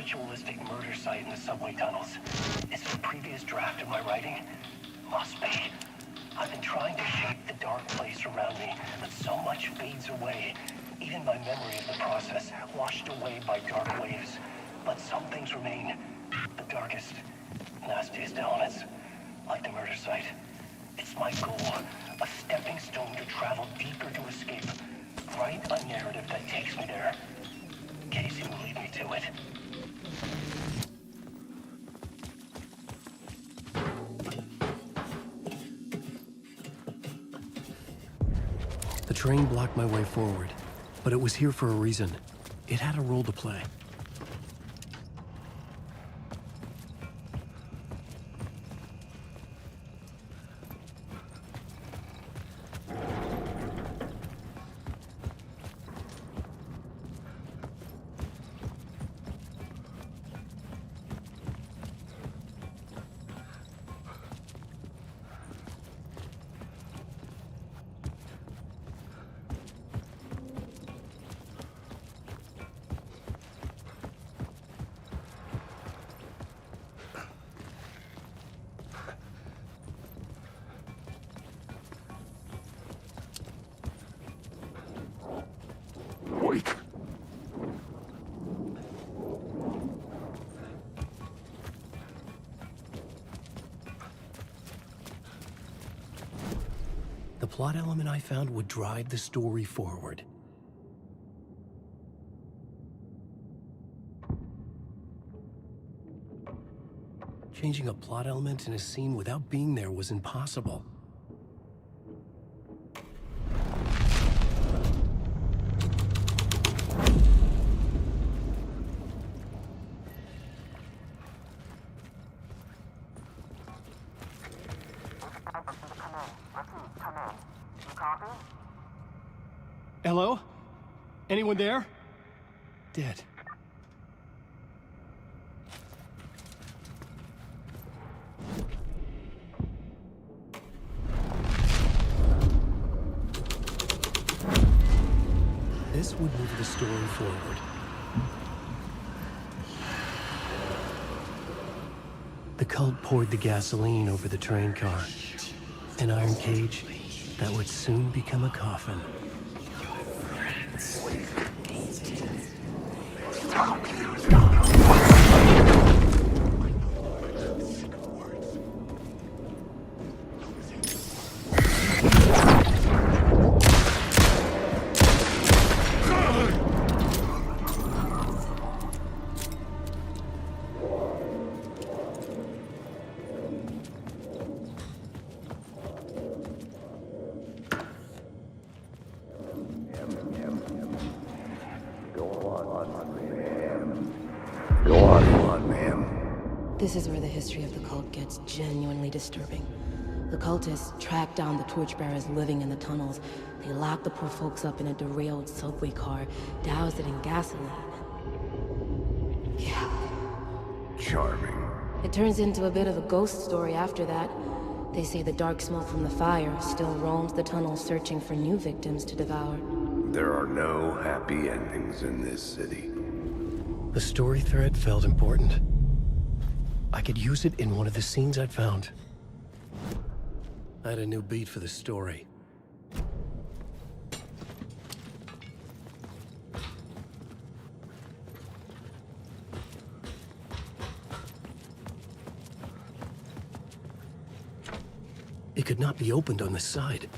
ritualistic murder site in the subway tunnels. Is it a previous draft of my writing? Must be. I've been trying to shape the dark place around me, but so much fades away. Even my memory of the process, washed away by dark waves. But some things remain. The darkest, nastiest elements, like the murder site. It's my goal, a stepping stone to travel deeper to escape. Write a narrative that takes me there. Casey will lead me to it. The train blocked my way forward, but it was here for a reason. It had a role to play. The plot element I found would drive the story forward. Changing a plot element in a scene without being there was impossible. Hello? Anyone there? Dead. This would move the story forward. The cult poured the gasoline over the train car. An iron cage that would soon become a coffin. This is where the history of the cult gets genuinely disturbing. The cultists tracked down the torchbearers living in the tunnels. They locked the poor folks up in a derailed subway car, doused it in gasoline. Yeah. Charming. It turns into a bit of a ghost story after that. They say the dark smoke from the fire still roams the tunnels searching for new victims to devour. There are no happy endings in this city. The story thread felt important. I could use it in one of the scenes I'd found. I had a new beat for the story. It could not be opened on the side.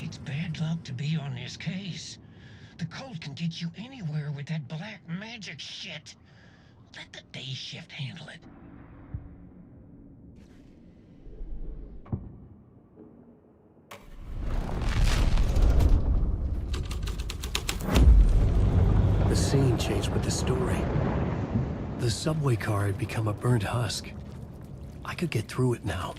It's bad luck to be on this case. The cult can get you anywhere with that black magic shit. Let the day shift handle it. The scene changed with the story. The subway car had become a burnt husk. I could get through it now.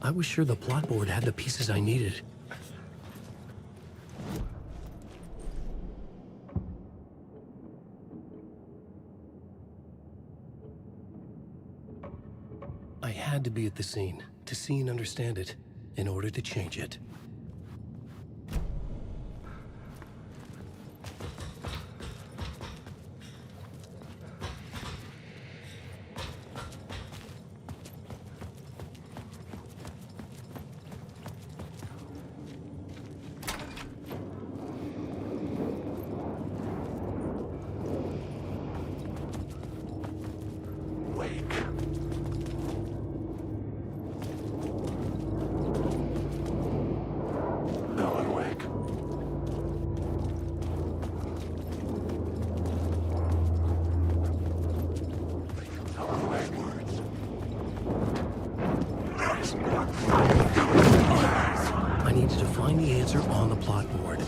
I was sure the plot board had the pieces I needed. I had to be at the scene, to see and understand it, in order to change it. I needed to find the answer on the plot board.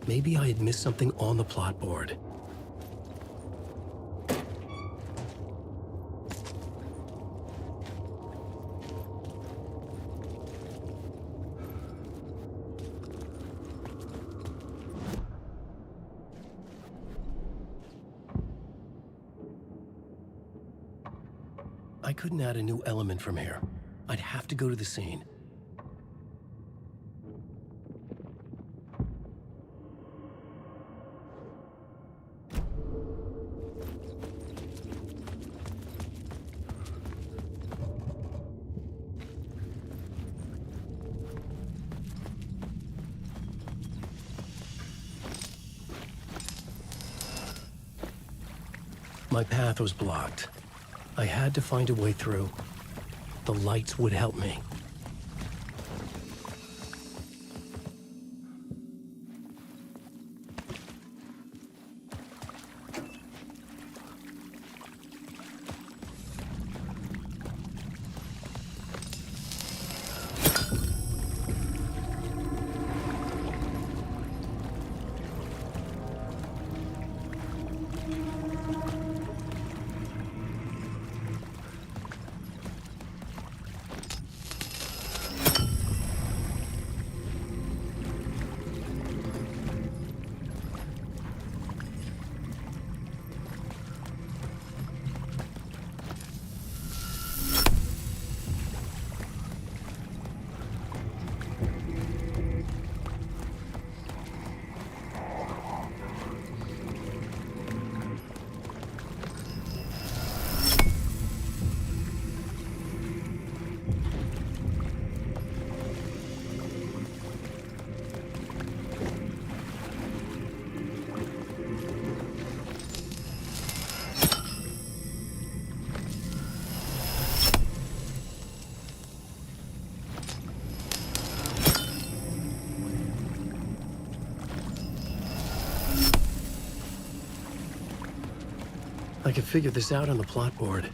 Maybe I had missed something on the plot board. I couldn't add a new element from here. I'd have to go to the scene. My path was blocked. I had to find a way through. The lights would help me. I could figure this out on the plot board.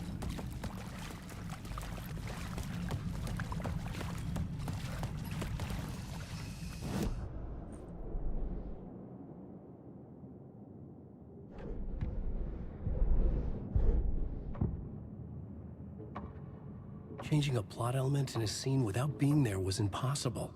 Changing a plot element in a scene without being there was impossible.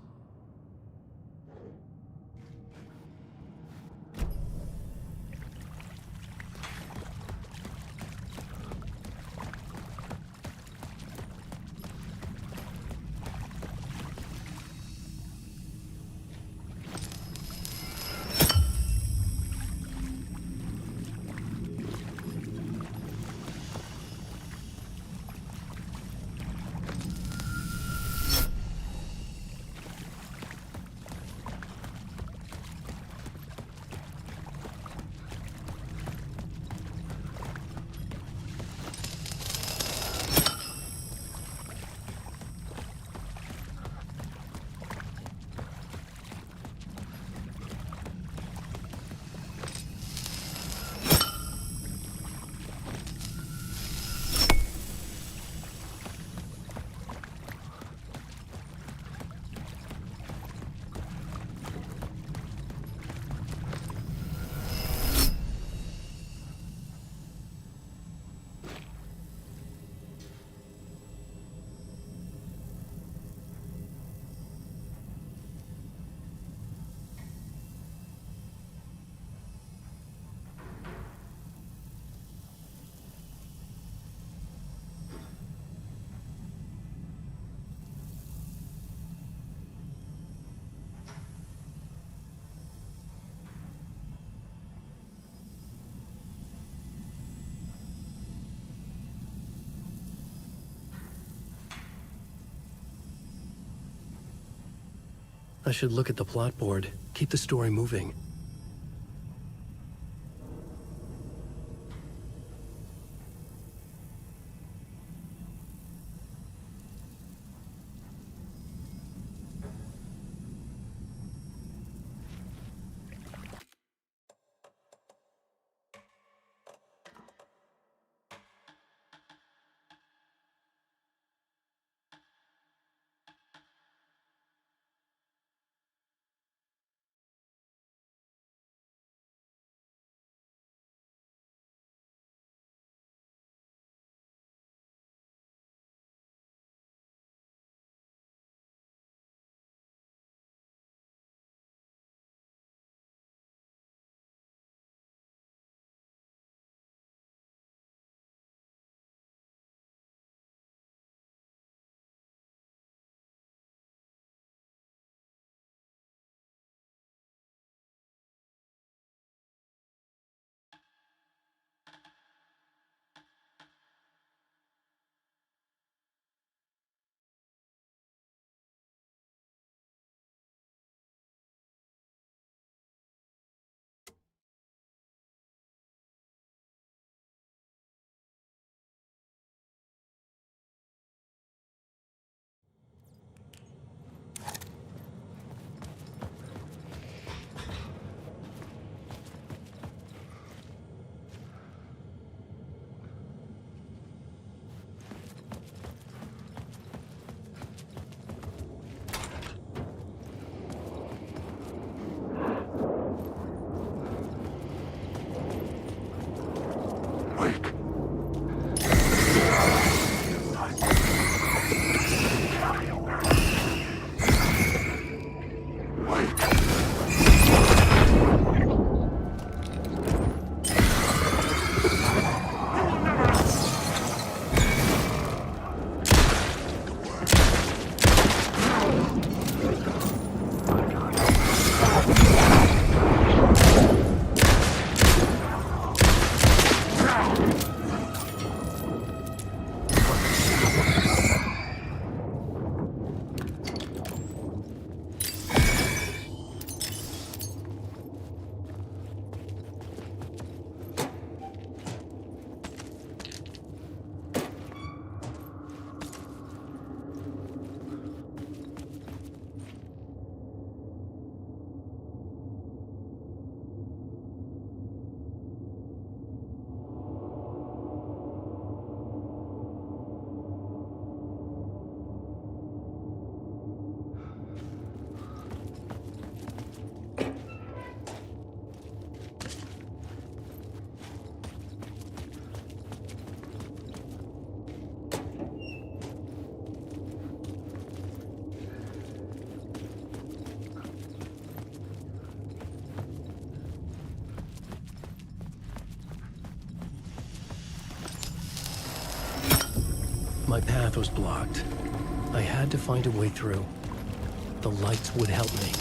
I should look at the plot board, keep the story moving. My path was blocked. I had to find a way through. The lights would help me.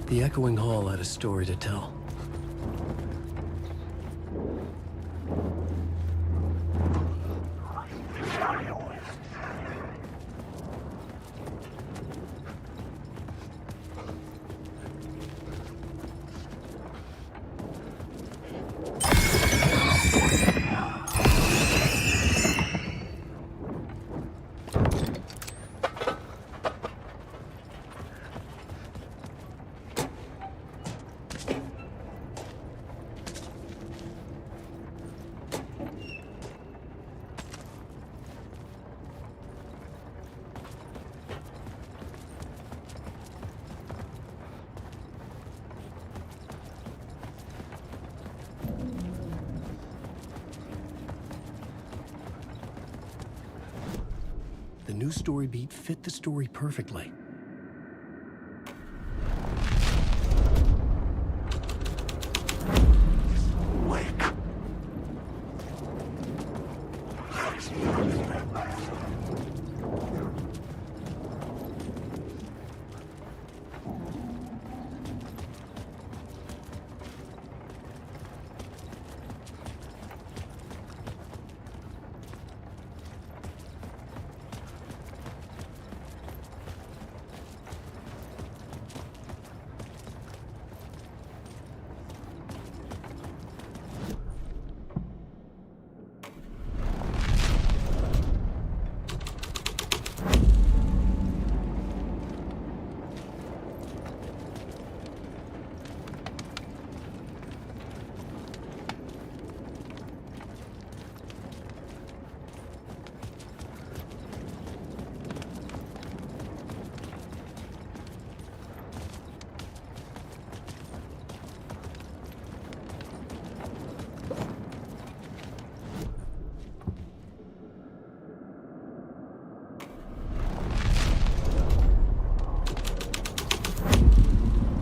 The echoing hall had a story to tell. The new story beat fit the story perfectly.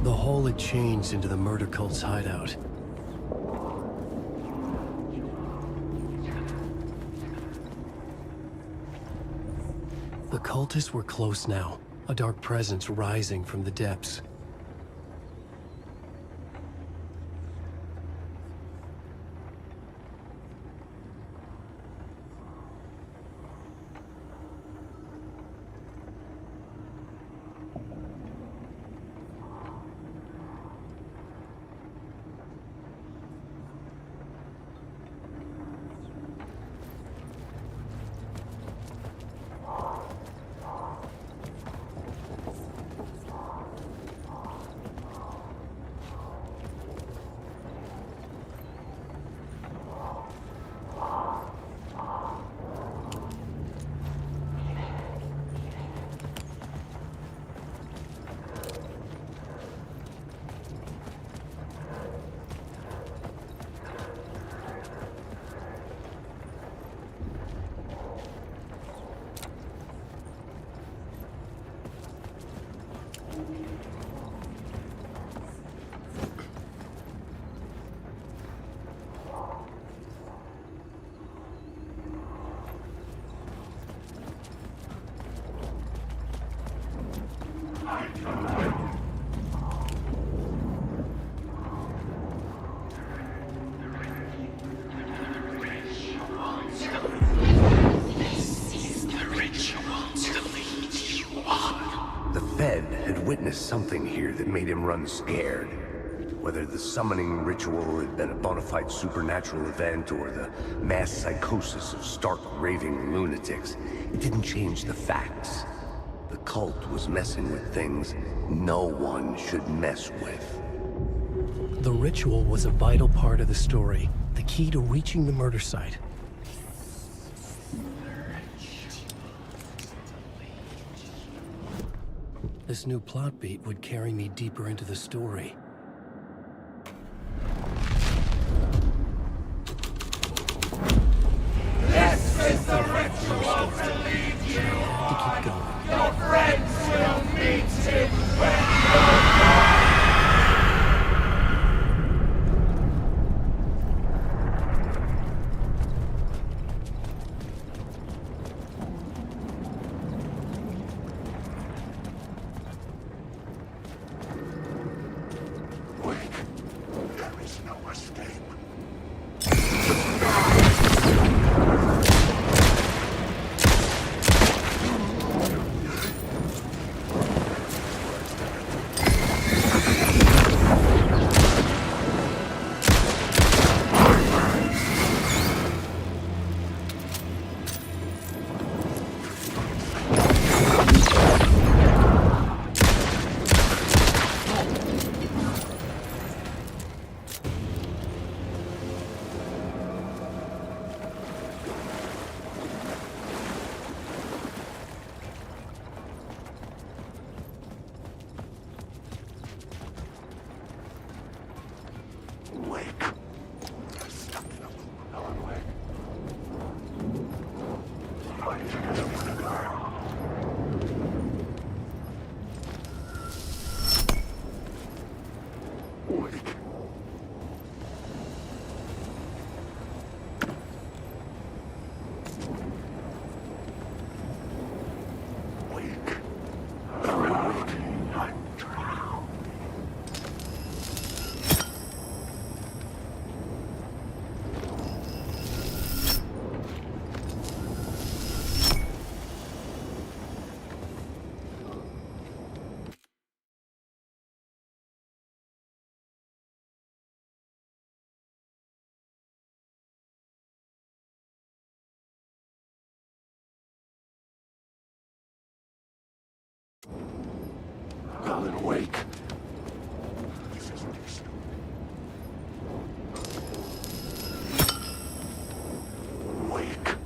The hall had changed into the murder cult's hideout. The cultists were close now, a dark presence rising from the depths. Witnessed something here that made him run scared. Whether the summoning ritual had been a bona fide supernatural event or the mass psychosis of stark raving lunatics, it didn't change the facts. The cult was messing with things no one should mess with. The ritual was a vital part of the story, the key to reaching the murder site. This new plot beat would carry me deeper into the story. This is the Alan, awake. Wake.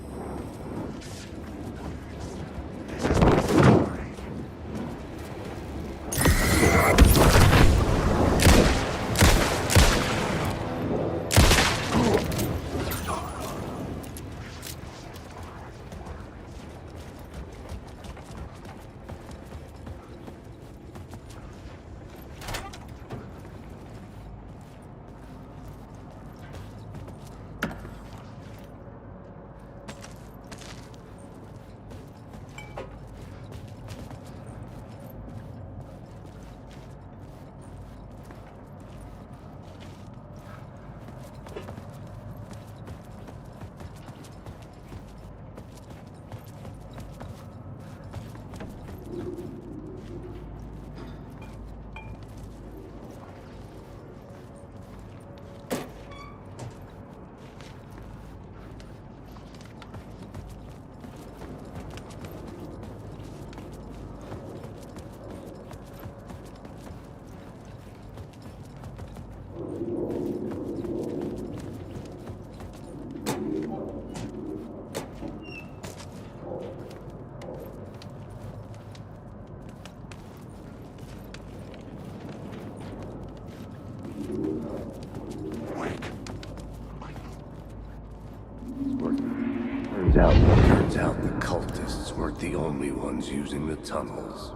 Turns out the cultists weren't the only ones using the tunnels.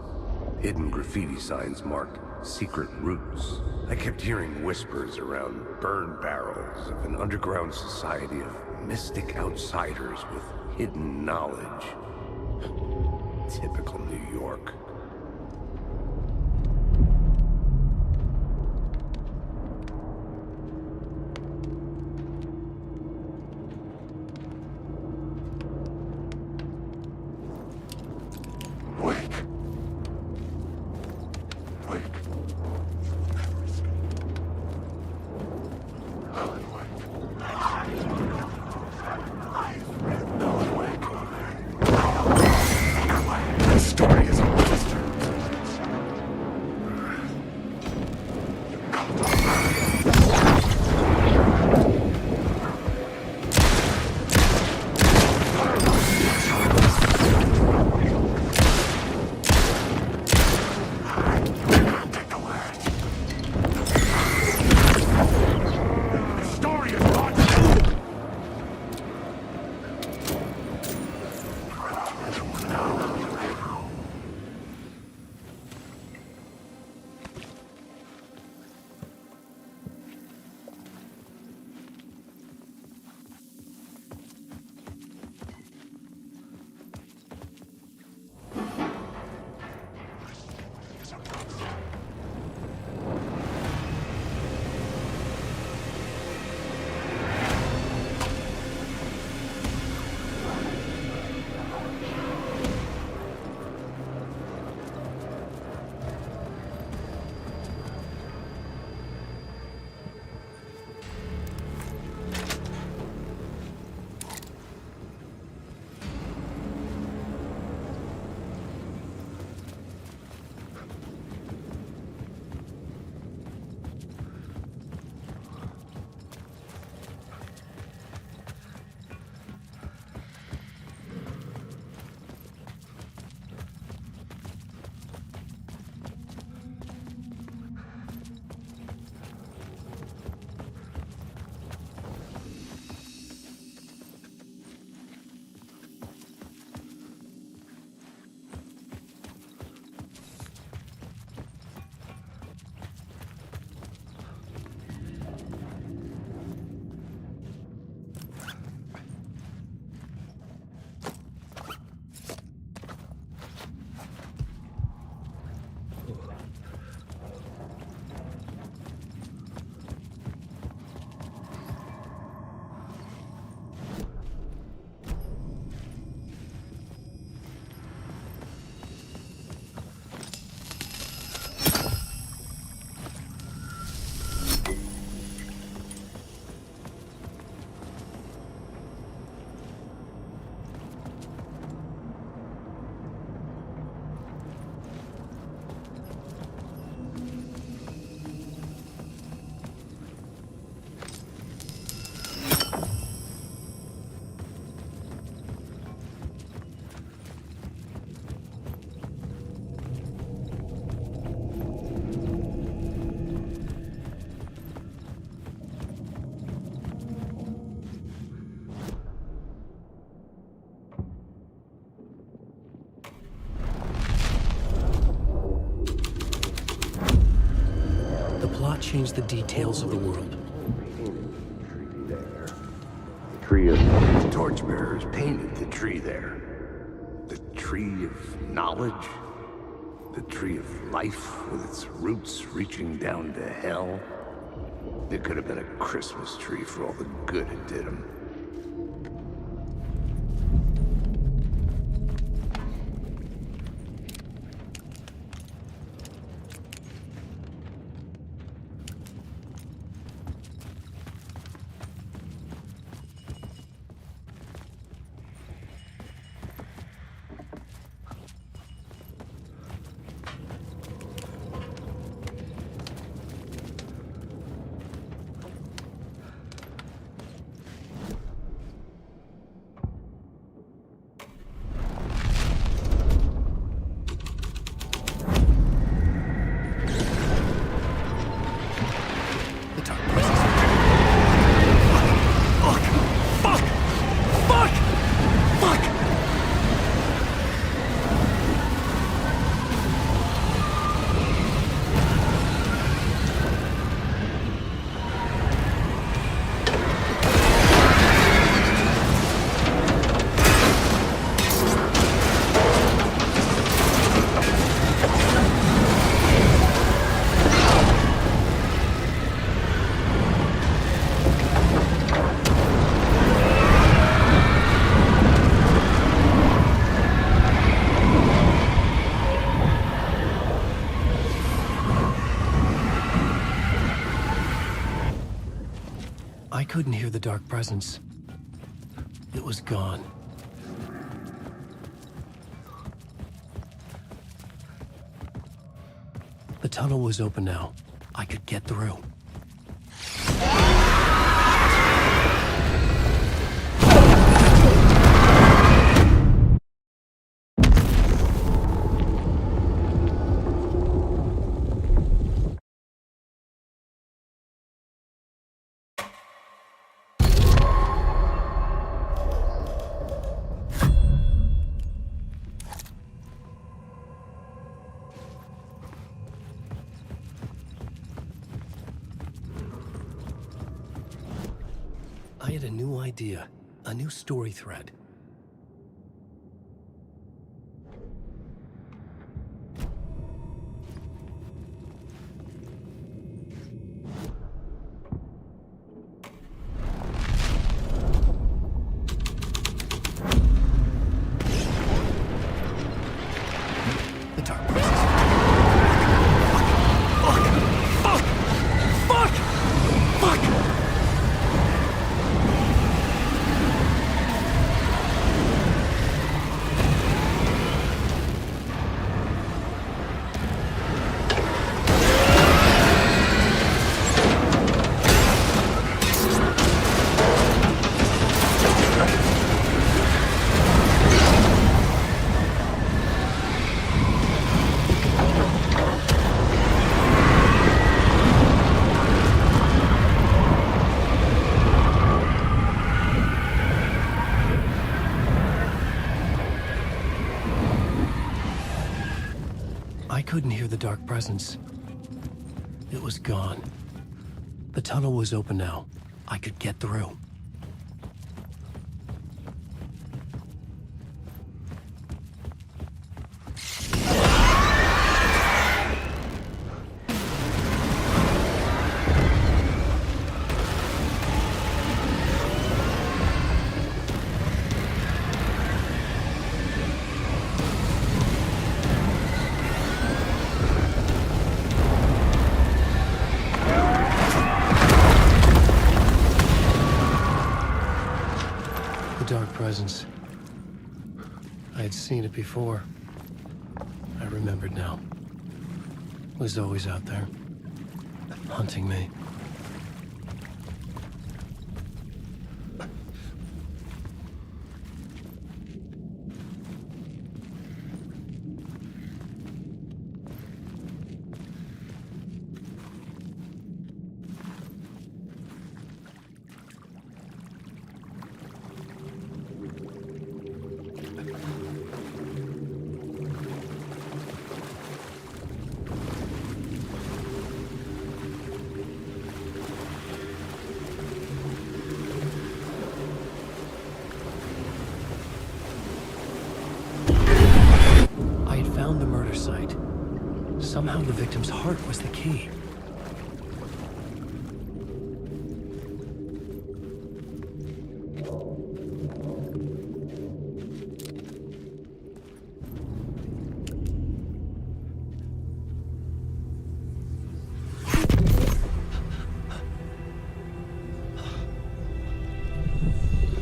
Hidden graffiti signs marked secret routes. I kept hearing whispers around burn barrels of an underground society of mystic outsiders with hidden knowledge. Typical New York. This story is almost change the details of the world. There. The tree of the torchbearers painted the tree there. The tree of knowledge. The tree of life with its roots reaching down to hell. It could have been a Christmas tree for all the good it did him. I couldn't hear the dark presence. It was gone. The tunnel was open now. I could get through. I had a new idea, a new story thread. The dark presence. Fuck! I couldn't hear the dark presence. It was gone. The tunnel was open now. I could get through. Dark presence. I had seen it before. I remembered now. It was always out there, hunting me. Somehow the victim's heart was the key.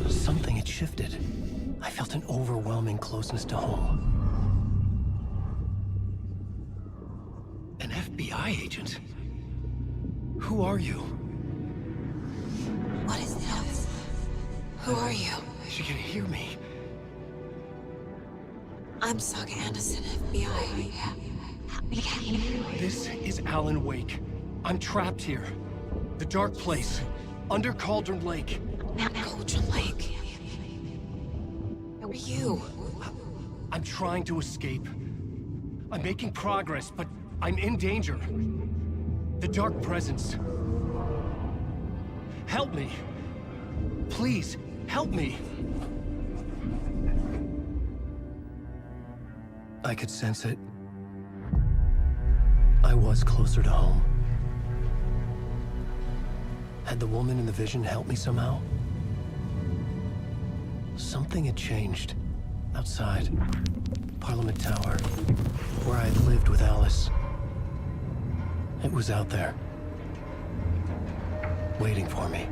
Something had shifted. I felt an overwhelming closeness to home. An FBI agent? Who are you? What is this? Who are you? She can hear me. I'm Saga Anderson, FBI. This is Alan Wake. I'm trapped here. The dark place. Under Cauldron Lake. Cauldron Lake. Who are you? I'm trying to escape. I'm making progress, but I'm in danger. The dark presence. Help me. Please, help me. I could sense it. I was closer to home. Had the woman in the vision helped me somehow? Something had changed. Outside. Parliament Tower. Where I had lived with Alice. It was out there. Waiting for me.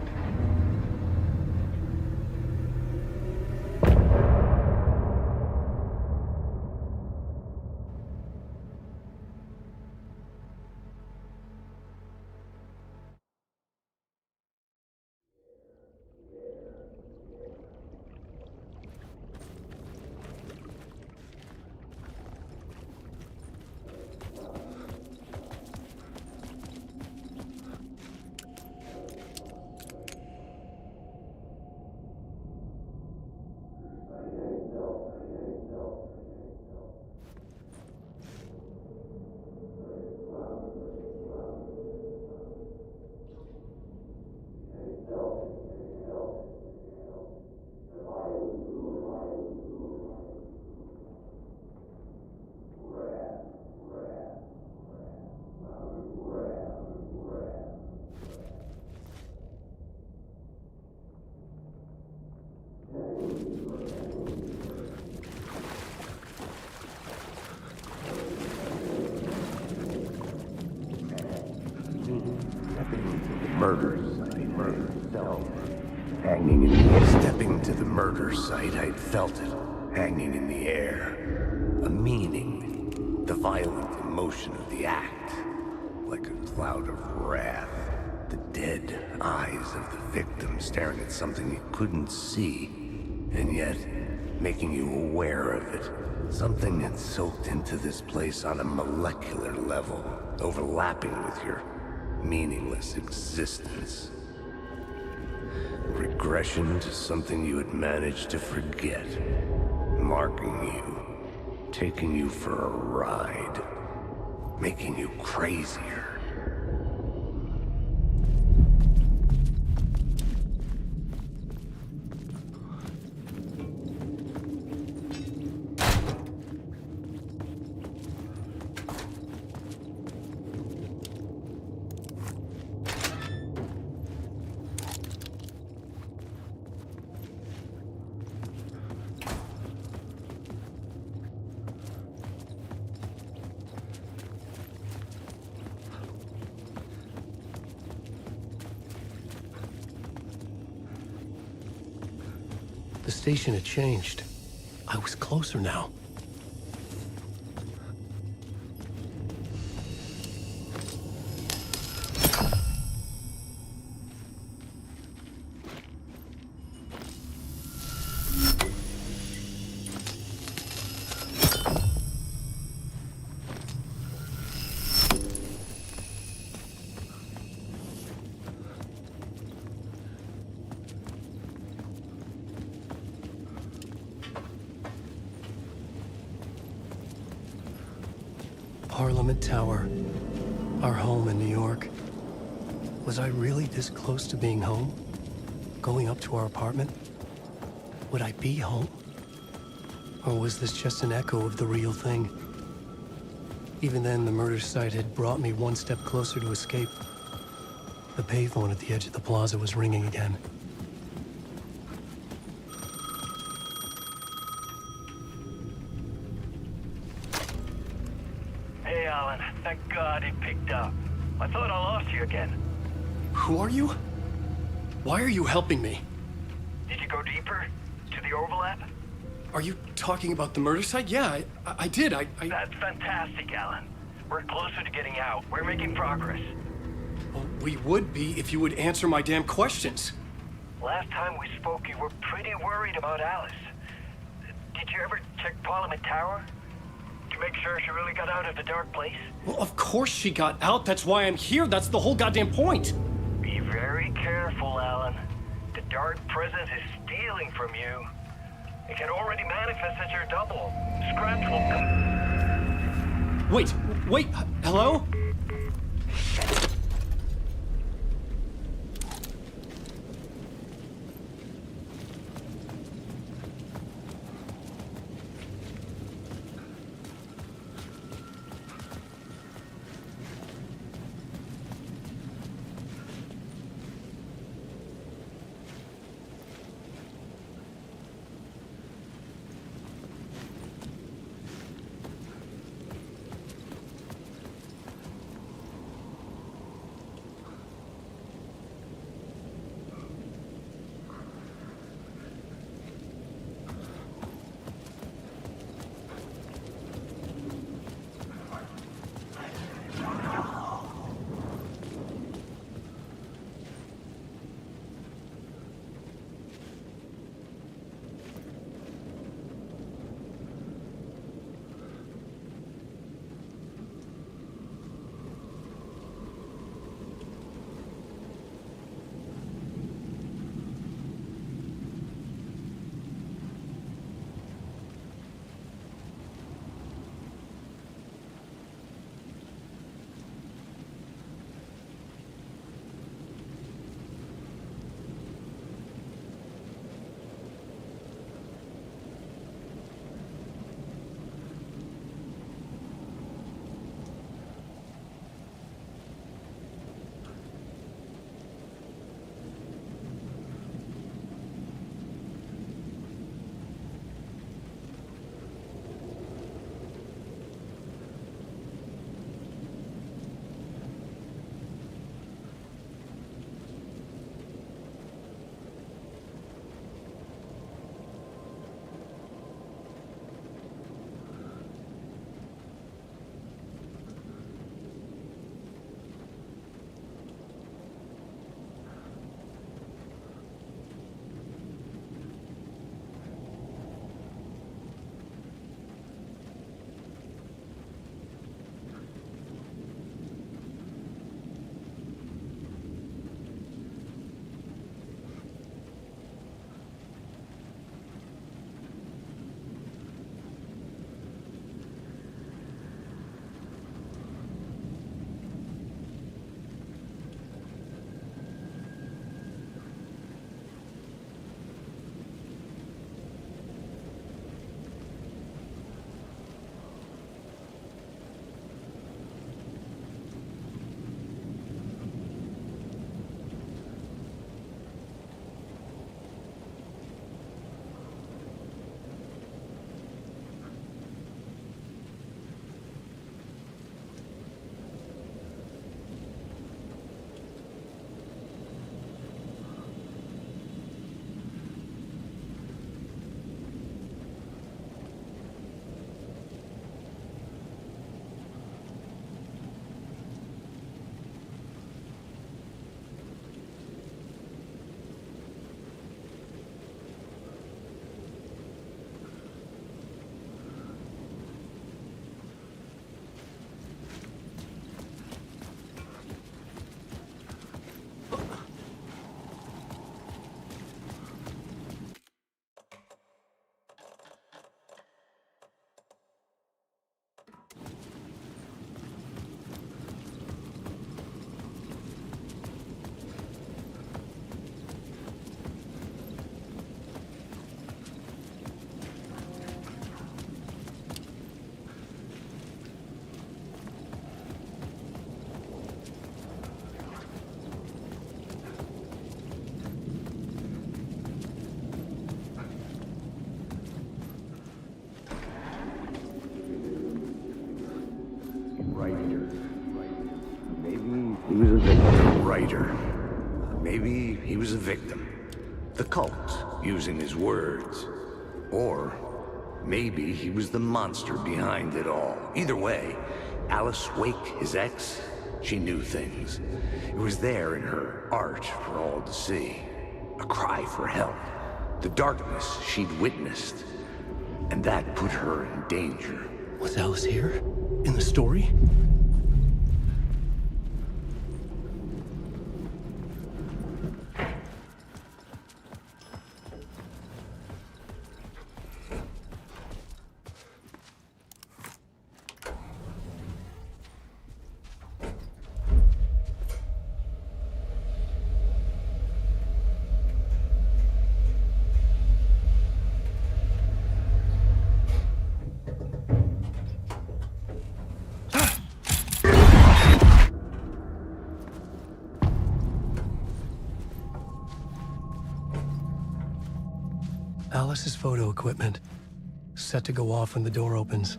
Hanging in the air. Stepping to the murder site, I'd felt it, hanging in the air. A meaning, the violent emotion of the act, like a cloud of wrath. The dead eyes of the victim staring at something you couldn't see, and yet making you aware of it. Something had soaked into this place on a molecular level, overlapping with your meaningless existence. Regression to something you had managed to forget. Marking you. Taking you for a ride. Making you crazier. The station had changed. I was closer now. Parliament Tower, our home in New York. Was I really this close to being home? Going up to our apartment? Would I be home? Or was this just an echo of the real thing? Even then, the murder site had brought me one step closer to escape. The payphone at the edge of the plaza was ringing again. Hey, Alan. Thank God he picked up. I thought I lost you again. Who are you? Why are you helping me? Did you go deeper? To the overlap? Are you talking about the murder site? Yeah, I did. That's fantastic, Alan. We're closer to getting out. We're making progress. Well, we would be if you would answer my damn questions. Last time we spoke, you were pretty worried about Alice. Did you ever check Parliament Tower? To make sure she really got out of the dark place? Well, of course she got out. That's why I'm here. That's the whole goddamn point. Be very careful, Alan. The dark presence is stealing from you. It can already manifest as your double. Scraps will come. Wait, hello? writer. Maybe he was a victim. The cult, using his words. Or maybe he was the monster behind it all. Either way, Alice Wake, his ex, she knew things. It was there in her art for all to see. A cry for help. The darkness she'd witnessed. And that put her in danger. Was Alice here? In the story? Alice's photo equipment, set to go off when the door opens.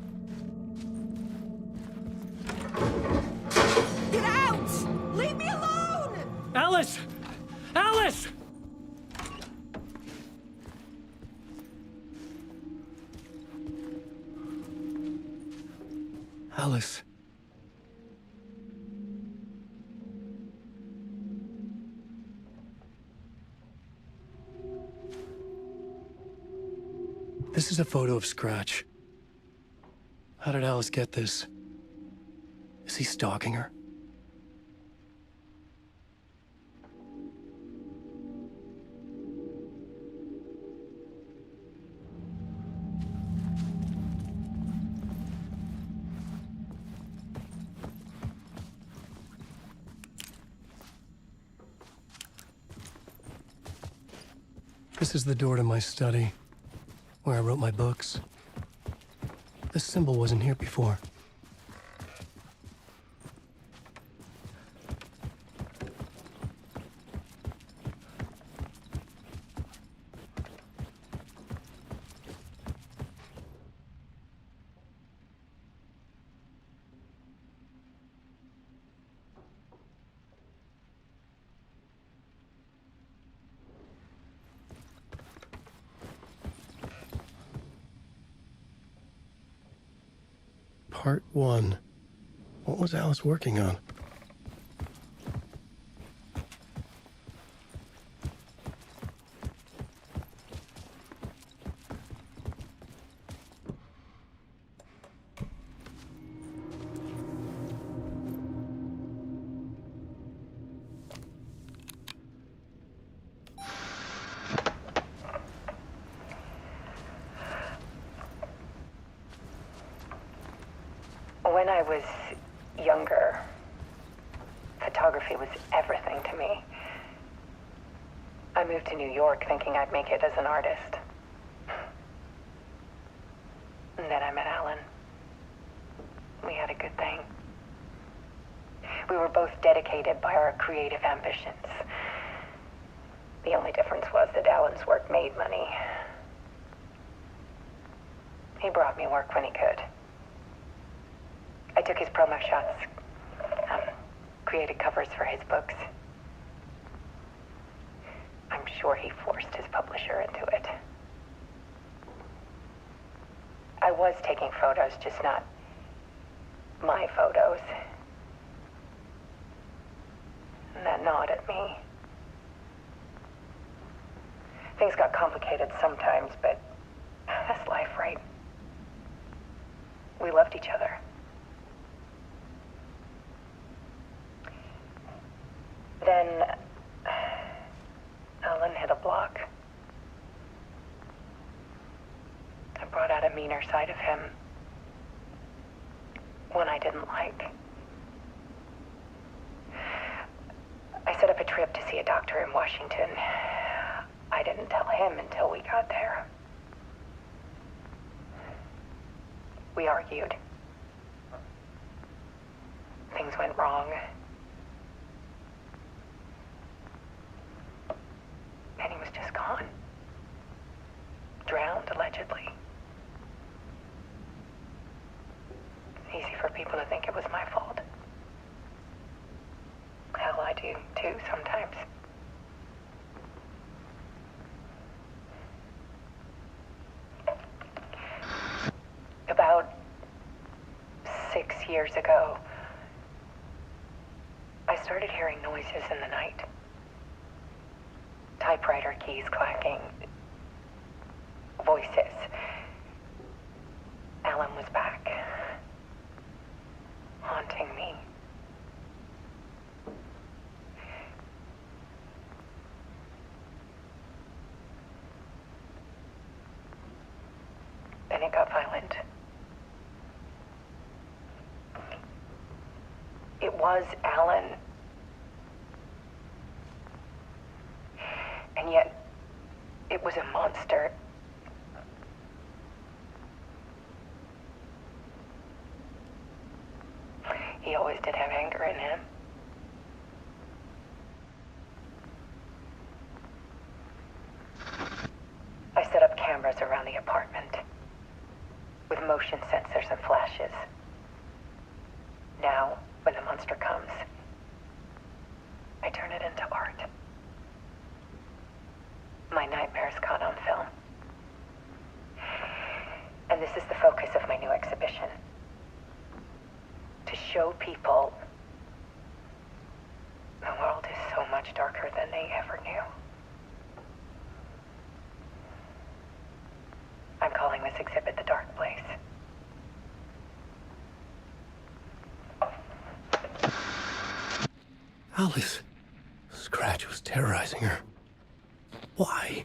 Get out! Leave me alone! Alice! Alice! Alice. This is a photo of Scratch. How did Alice get this? Is he stalking her? This is the door to my study, where I wrote my books. This symbol wasn't here before. Part 1. What was Alice working on? When I was younger, photography was everything to me. I moved to New York thinking I'd make it as an artist. And then I met Alan. We had a good thing. We were both dedicated by our creative ambitions. The only difference was that Alan's work made money. He brought me work when he could. I took his promo shots, created covers for his books. I'm sure he forced his publisher into it. I was taking photos, just not my photos. And that gnawed at me. Things got complicated sometimes, but that's life, right? We loved each other. Then Alan hit a block. I brought out a meaner side of him. One I didn't like. I set up a trip to see a doctor in Washington. I didn't tell him until we got there. We argued. Things went wrong. And he was just gone. Drowned, allegedly. It's easy for people to think it was my fault. Hell, I do, too. years ago, I started hearing noises in the night. Typewriter keys clacking. Voices. Alan was back. Haunting me. Then it got violent. It was Alan. And yet, it was a monster. He always did have anger in him. I set up cameras around the apartment with motion sensors and flashes. Now, when the monster comes, I turn it into art. My nightmares caught on film. And this is the focus of my new exhibition. To show people the world is so much darker than they ever knew. I'm calling this exhibit The Dark Place. Alice. Scratch was terrorizing her. Why?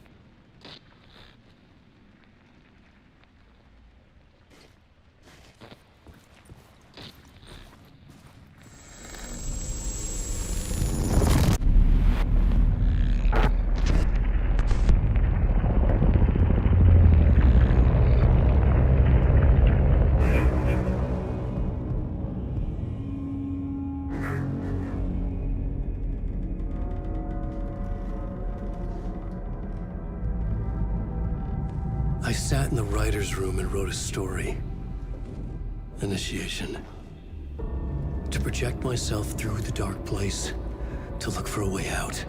I sat in the writer's room and wrote a story. Initiation. To project myself through the dark place, to look for a way out.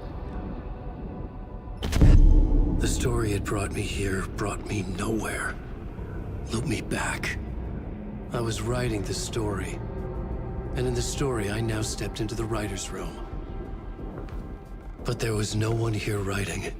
The story had brought me here, brought me nowhere. Looped me back. I was writing the story. And in the story, I now stepped into the writer's room. But there was no one here writing it.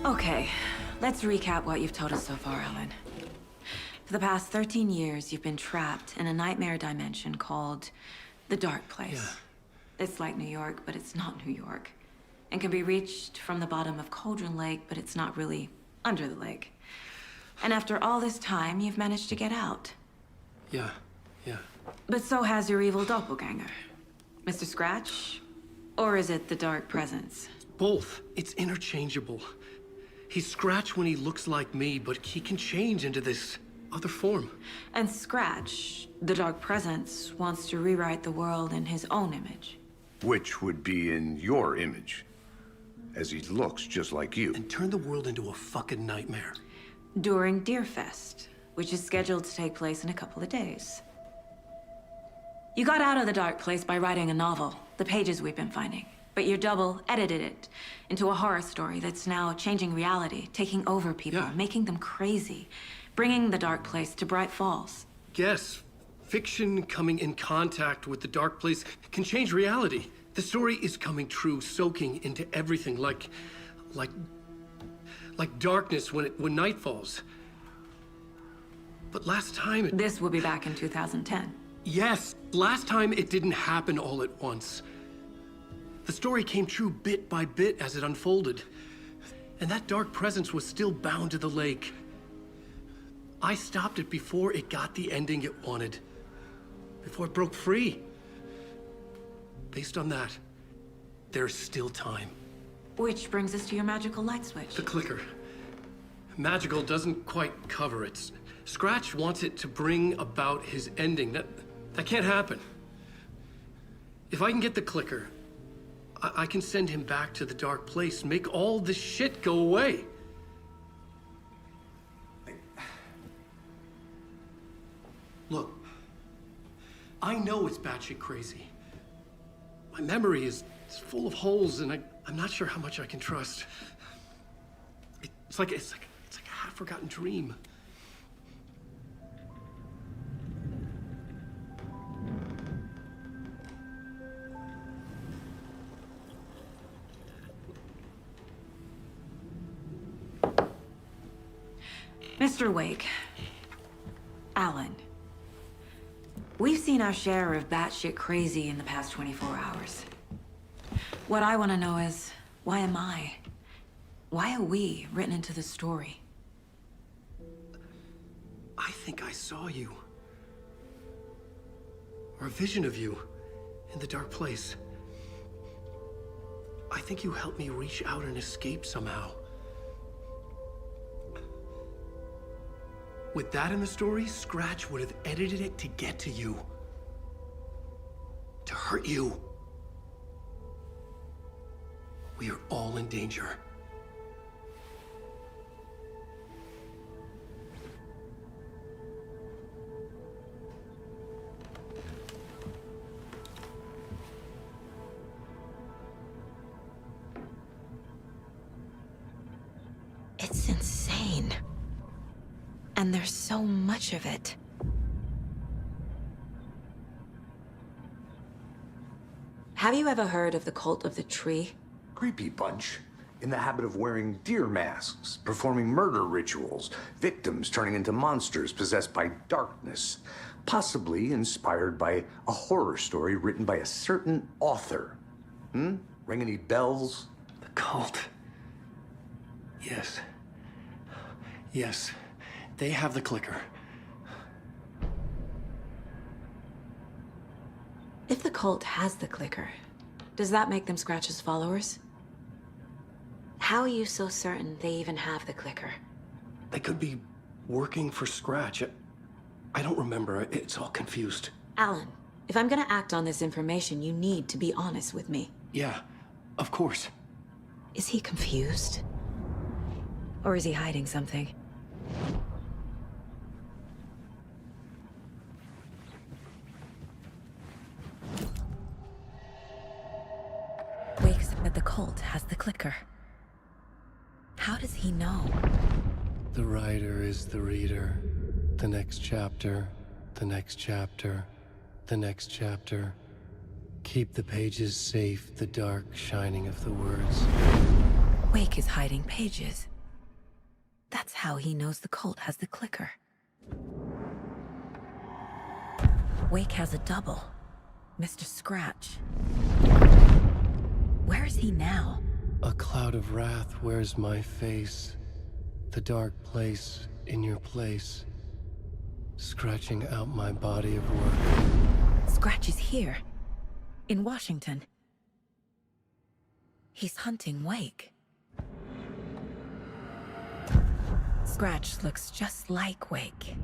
Okay, let's recap what you've told us so far, Alan. For the past 13 years, you've been trapped in a nightmare dimension called the Dark Place. Yeah. It's like New York, but it's not New York. And can be reached from the bottom of Cauldron Lake, but it's not really under the lake. And after all this time, you've managed to get out. Yeah. But so has your evil doppelganger. Mr. Scratch? Or is it the Dark Presence? Both. It's interchangeable. He's Scratch when he looks like me, but he can change into this other form. And Scratch, the Dark Presence, wants to rewrite the world in his own image. Which would be in your image, as he looks just like you. And turn the world into a fucking nightmare. During Deerfest, which is scheduled to take place in a couple of days. You got out of the Dark Place by writing a novel, the pages we've been finding. But your double edited it into a horror story that's now changing reality, taking over people, Yeah. making them crazy, bringing the dark place to Bright Falls. Yes, fiction coming in contact with the dark place can change reality. The story is coming true, soaking into everything like darkness when night falls. But last time it... This will be back in 2010. Yes, last time it didn't happen all at once. The story came true bit by bit as it unfolded. And that dark presence was still bound to the lake. I stopped it before it got the ending it wanted. Before it broke free. Based on that, there's still time. Which brings us to your magical light switch. The clicker. Magical doesn't quite cover it. Scratch wants it to bring about his ending. That can't happen. If I can get the clicker, I can send him back to the dark place, make all this shit go away. Look, I know it's batshit crazy. My memory is full of holes, and I'm not sure how much I can trust. It's like a half-forgotten dream. Mr. Wake, Alan, we've seen our share of batshit crazy in the past 24 hours. What I want to know is, why am I? Why are we written into the story? I think I saw you. Or a vision of you in the dark place. I think you helped me reach out and escape somehow. With that in the story, Scratch would have edited it to get to you. To hurt you. We are all in danger. It's insane. And there's so much of it. Have you ever heard of the cult of the tree? Creepy bunch. In the habit of wearing deer masks, performing murder rituals, victims turning into monsters possessed by darkness. Possibly inspired by a horror story written by a certain author. Ring any bells? The cult. Yes. Yes. They have the clicker. If the cult has the clicker, does that make them Scratch's followers? How are you so certain they even have the clicker? They could be working for Scratch. I don't remember. It's all confused. Alan, if I'm gonna act on this information, you need to be honest with me. Yeah, of course. Is he confused? Or is he hiding something? Wake said the cult has the clicker. How does he know? The writer is the reader. The next chapter, the next chapter, the next chapter. Keep the pages safe, the dark shining of the words. Wake is hiding pages. That's how he knows the cult has the clicker. Wake has a double. Mr. Scratch. Where is he now? A cloud of wrath wears my face. The dark place in your place. Scratching out my body of work. Scratch is here. In Washington. He's hunting Wake. Scratch looks just like Wake.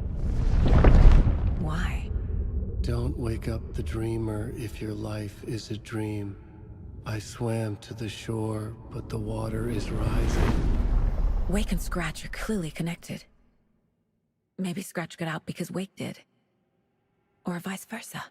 Why? Don't wake up the dreamer if your life is a dream. I swam to the shore, but the water is rising. Wake and Scratch are clearly connected. Maybe Scratch got out because Wake did. Or vice versa.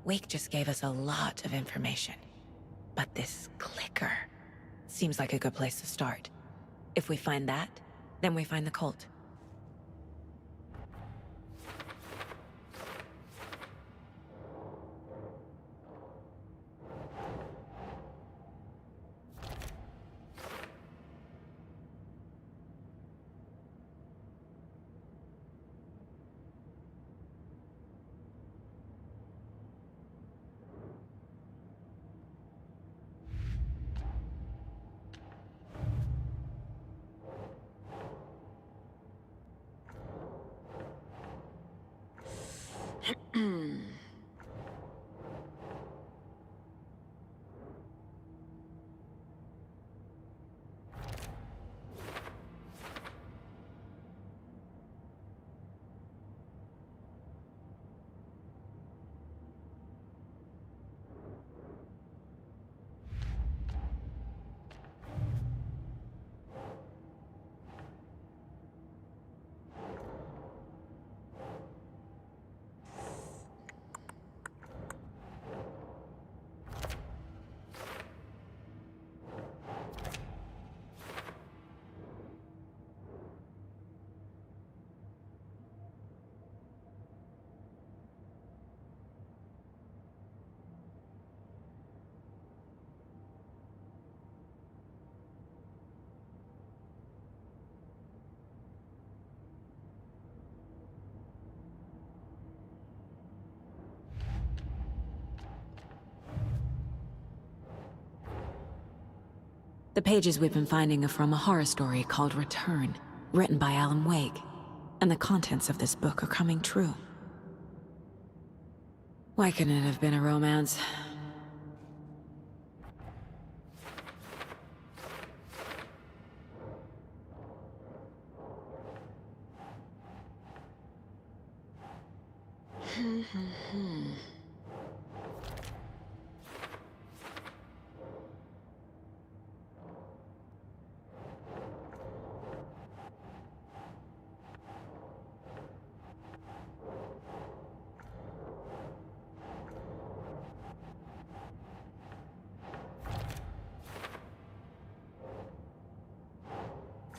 Wake just gave us a lot of information. But this clicker seems like a good place to start. If we find that, then we find the cult. The pages we've been finding are from a horror story called Return, written by Alan Wake, and the contents of this book are coming true. Why couldn't it have been a romance?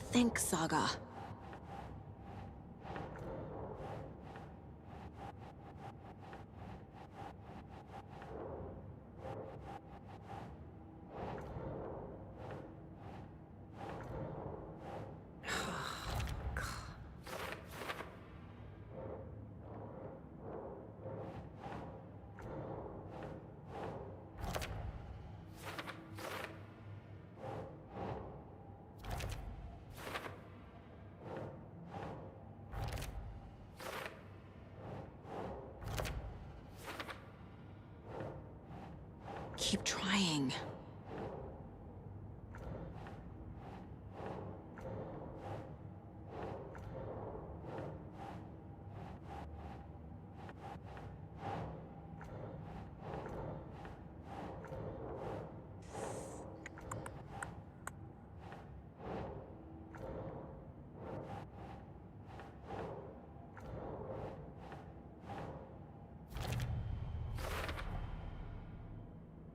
Think, Saga. Keep trying.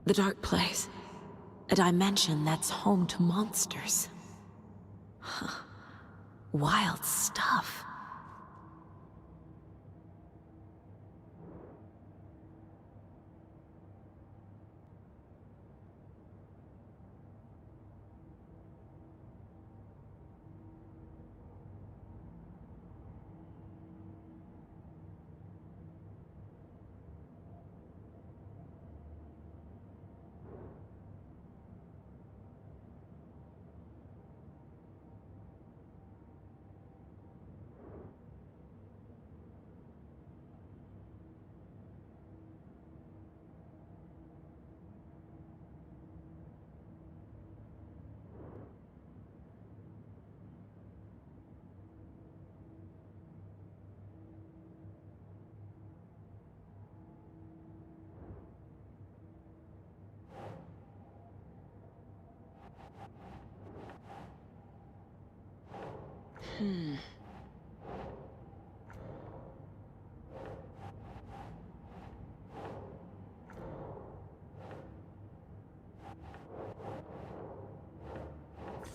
The dark place. A dimension that's home to monsters. Huh. Wild stuff.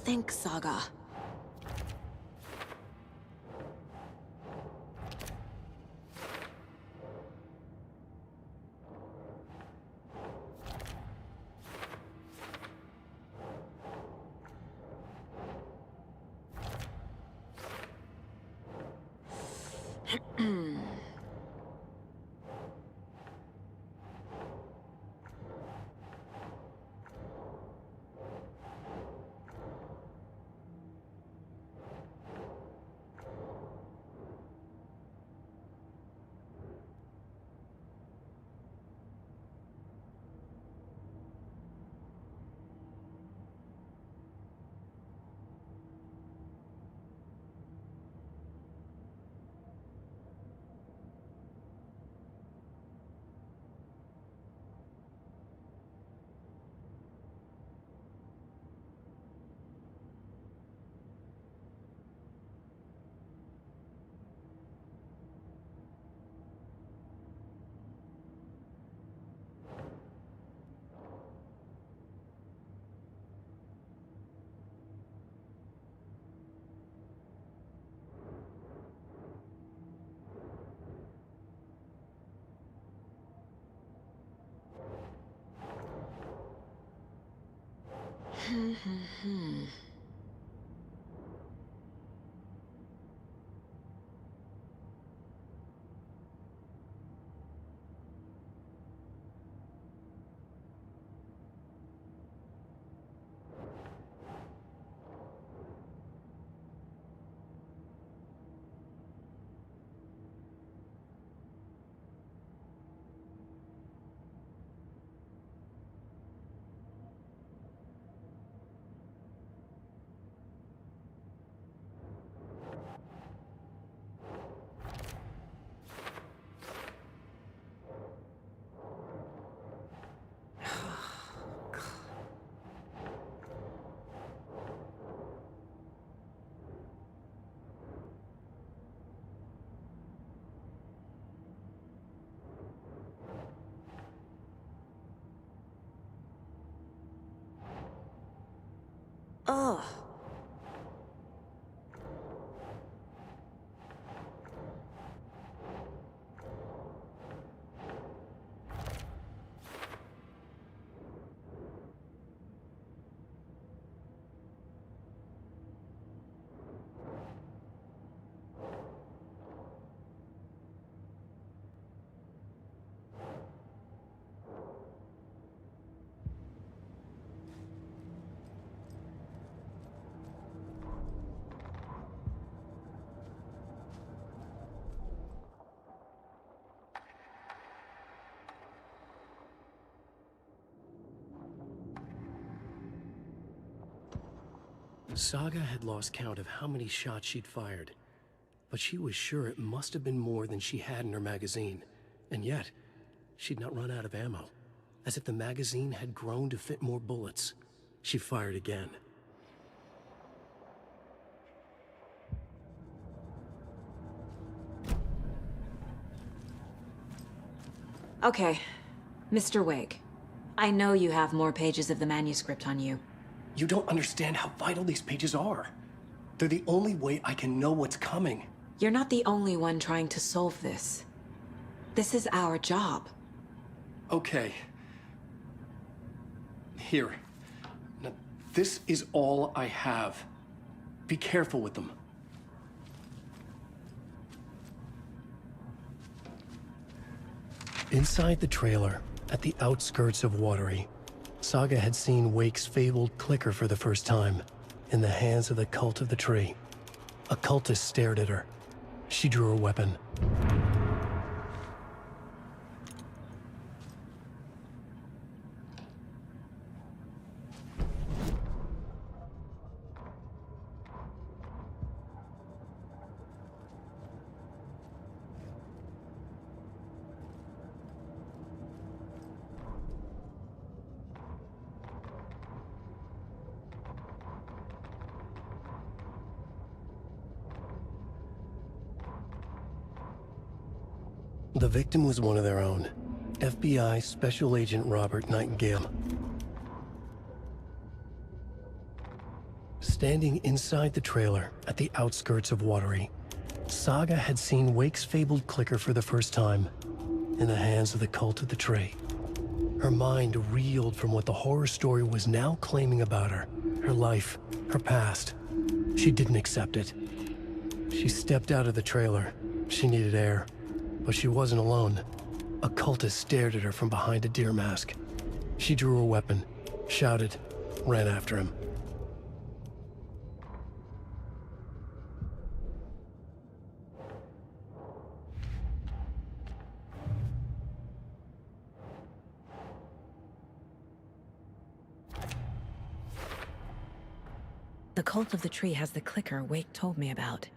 think, Saga? Ugh. Saga had lost count of how many shots she'd fired, but she was sure it must have been more than she had in her magazine. And yet, she'd not run out of ammo. As if the magazine had grown to fit more bullets. She fired again. Okay, Mr. Wake. I know you have more pages of the manuscript on you. You don't understand how vital these pages are. They're the only way I can know what's coming. You're not the only one trying to solve this. This is our job. Okay. Here. Now, this is all I have. Be careful with them. Inside the trailer, at the outskirts of Watery, Saga had seen Wake's fabled clicker for the first time, in the hands of the Cult of the Tree. A cultist stared at her. She drew her weapon. The victim was one of their own, FBI Special Agent Robert Nightingale. Standing inside the trailer at the outskirts of Watery, Saga had seen Wake's fabled clicker for the first time, in the hands of the cult of the Tree. Her mind reeled from what the horror story was now claiming about her life, her past. She didn't accept it. She stepped out of the trailer. She needed air, but she wasn't alone. A cultist stared at her from behind a deer mask. She drew her weapon, shouted, ran after him. The cult of the tree has the clicker Wake told me about.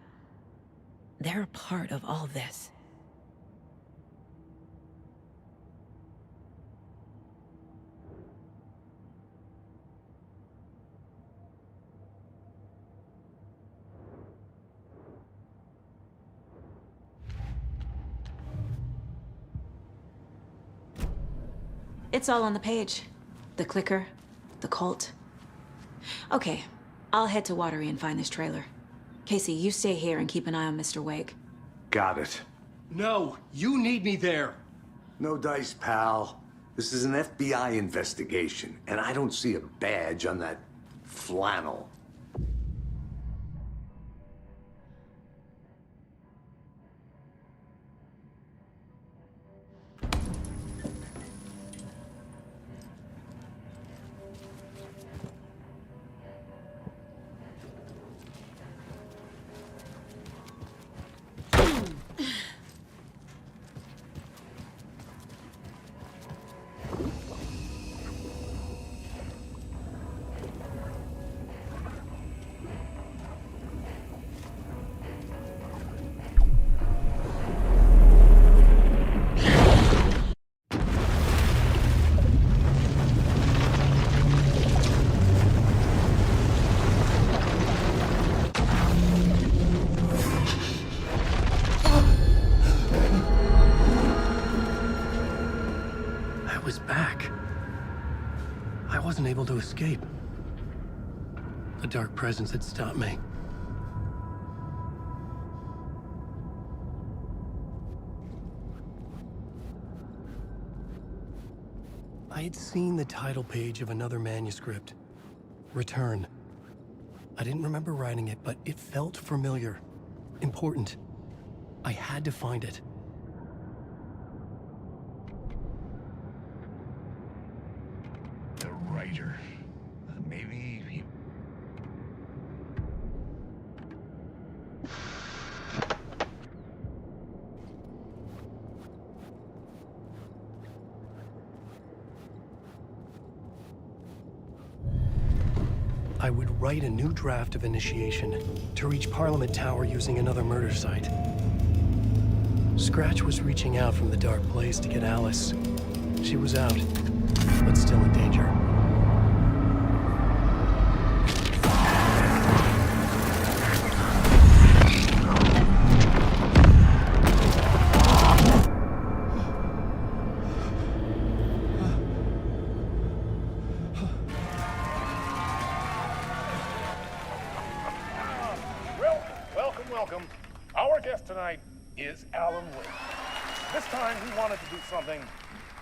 They're a part of all this. It's all on the page. The clicker, the cult. Okay, I'll head to Watery and find this trailer. Casey, you stay here and keep an eye on Mr. Wake. Got it. No, you need me there. No dice, pal. This is an FBI investigation, and I don't see a badge on that flannel. Able to escape. A dark presence had stopped me. I had seen the title page of another manuscript. Return. I didn't remember writing it, but it felt familiar. Important. I had to find it. Writer. Maybe he... I would write a new draft of initiation to reach Parliament Tower using another murder site. Scratch was reaching out from the dark place to get Alice. She was out, but still in danger. Welcome. Our guest tonight is Alan Wake. This time he wanted to do something.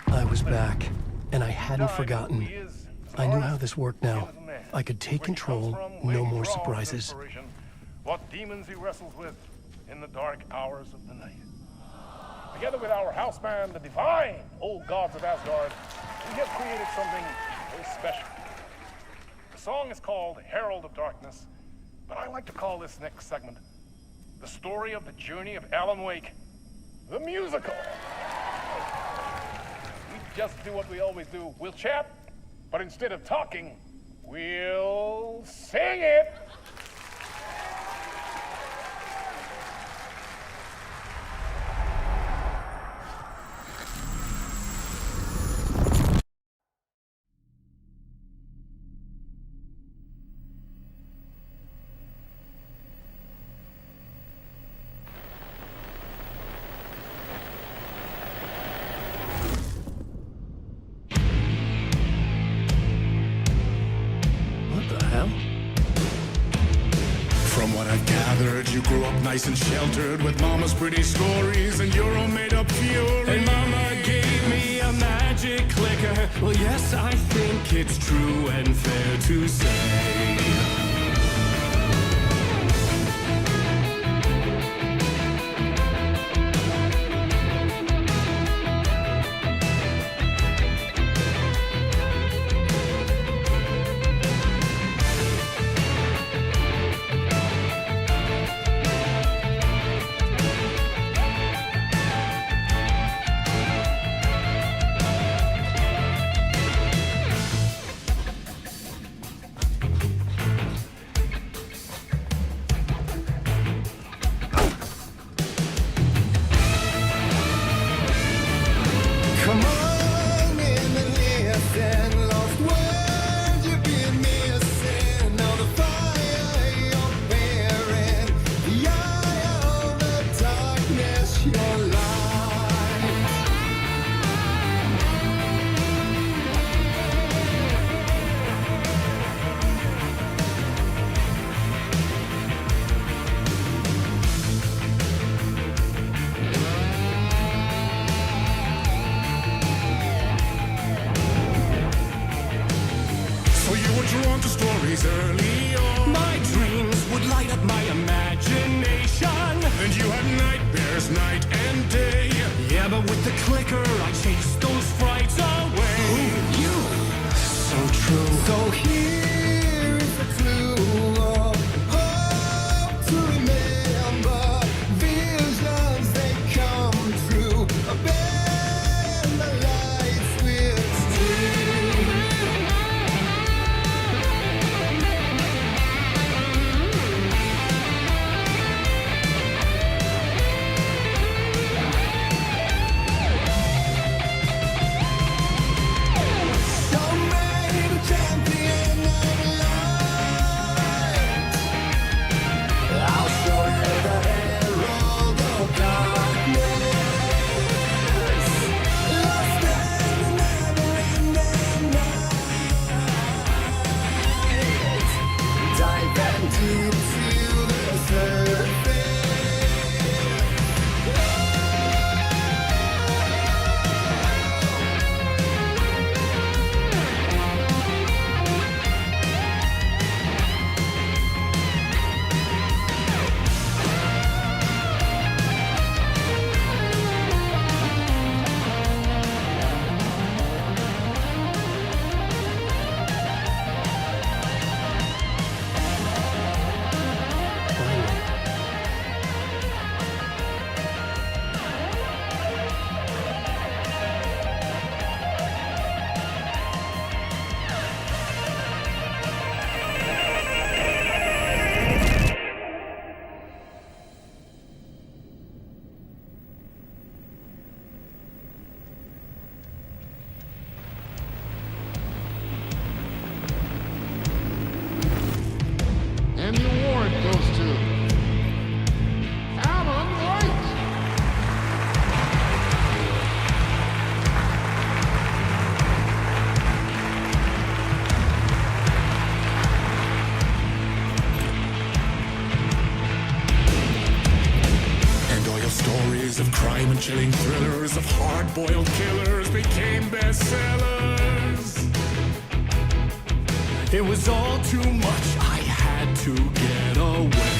I was back, and I hadn't forgotten. I knew how this worked now. I could take control, no more surprises. What demons he wrestles with in the dark hours of the night. Together with our house band, the divine old gods of Asgard, we have created something very special. The song is called Herald of Darkness, but I like to call this next segment the story of the journey of Alan Wake, the musical. We just do what we always do. We'll chat, but instead of talking, we'll sing it. What the hell? gathered, you grew up nice and sheltered with mama's pretty stories and your own made-up fury. And mama gave me a magic clicker. Well, yes, I think it's true and fair to say. Come on in and listen, lost words you've been missing. Now the fire you're bearing, the eye of the darkness, your light. So you were drawn to stories early on. My dreams would light up my imagination. And you had nightmares night and day. Yeah, but with the clicker I chased those frights away. Who you? So true. So here is the clue of hope to remember. Visions, they come true. Bend the lights with steel. So many the champion of light. I'll show you the herald of darkness. Lost in the never-ending night. Dive and deep to the surface. And the award goes to Alan White. And all your stories of crime and chilling thrillers of hard-boiled killers became bestsellers. It was all too much, I had to get away.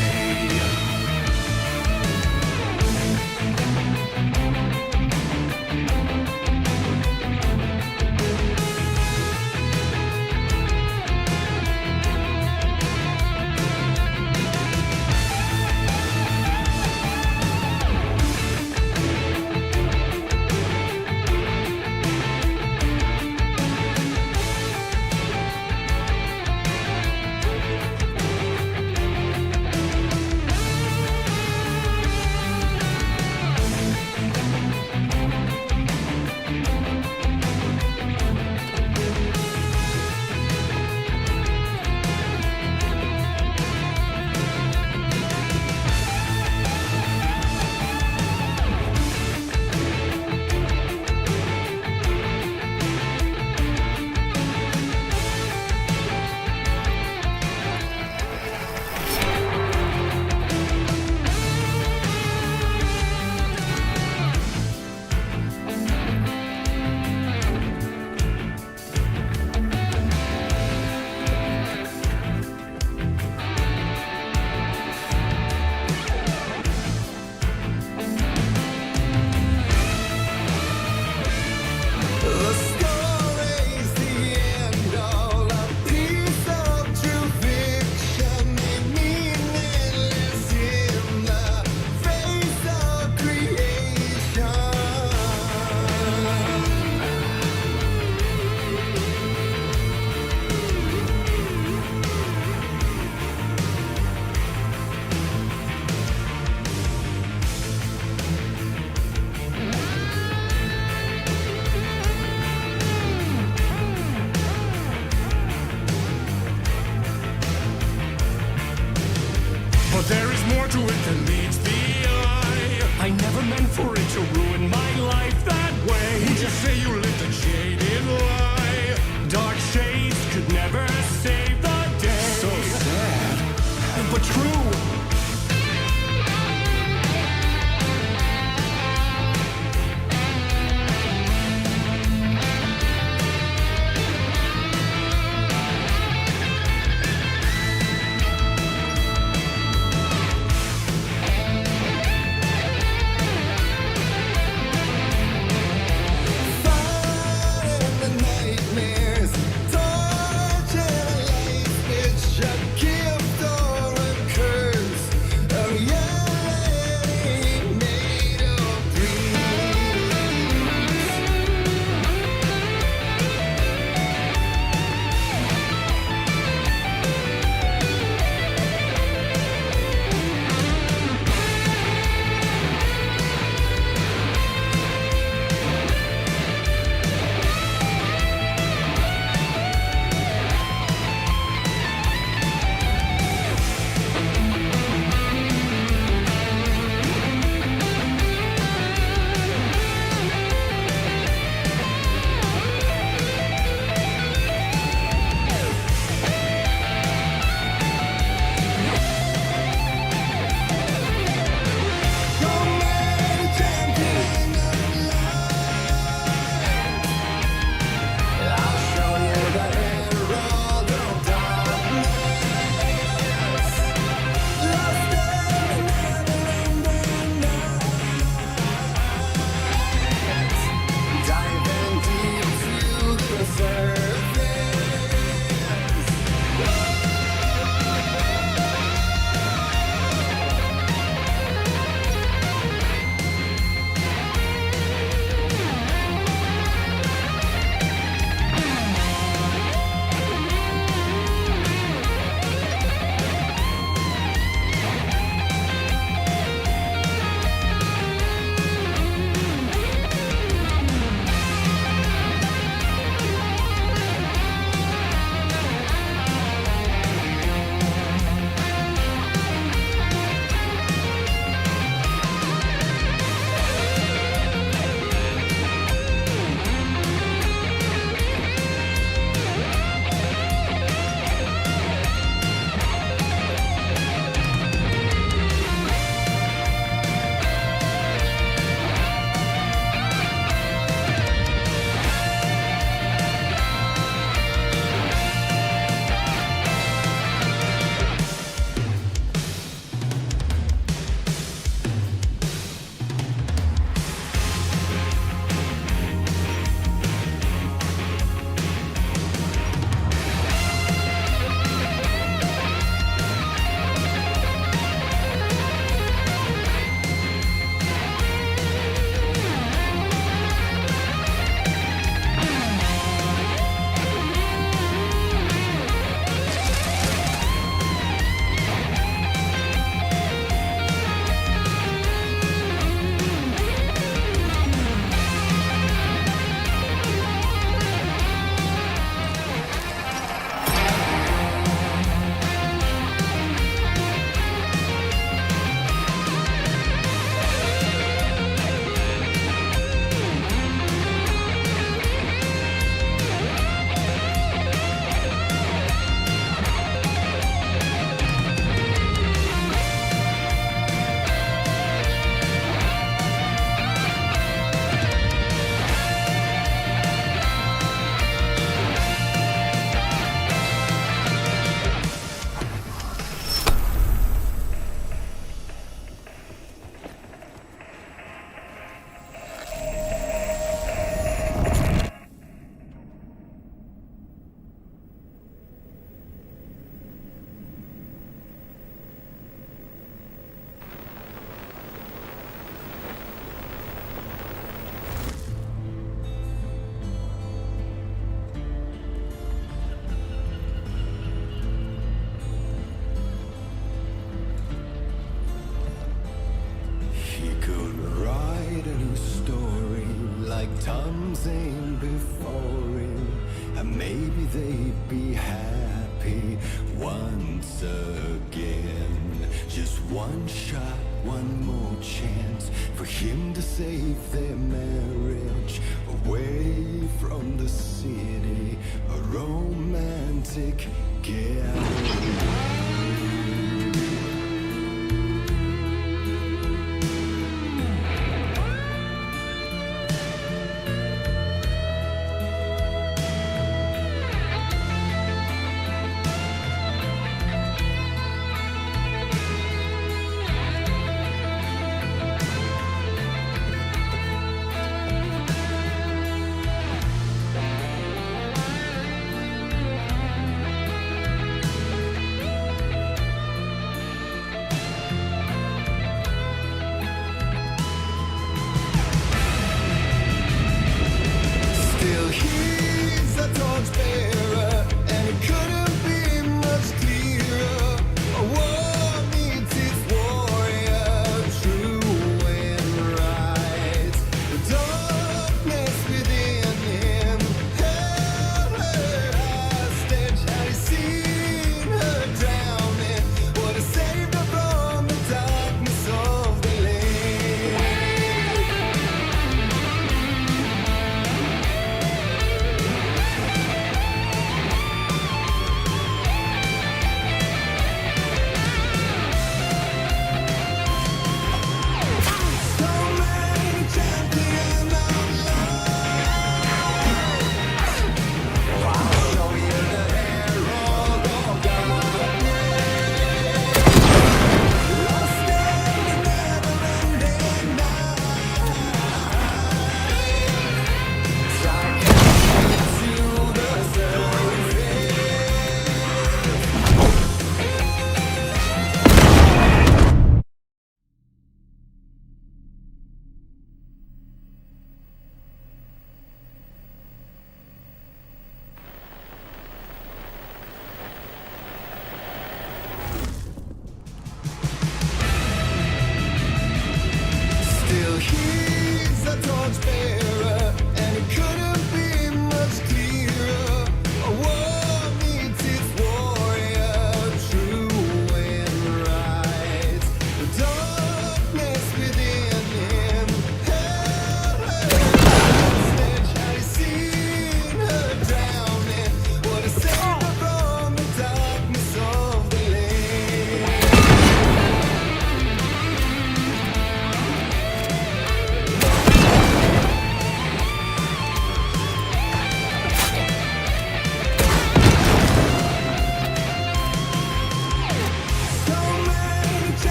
maybe they'd be happy once again. Just one shot, one more chance for him to save their marriage. Away from the city, a romantic getaway.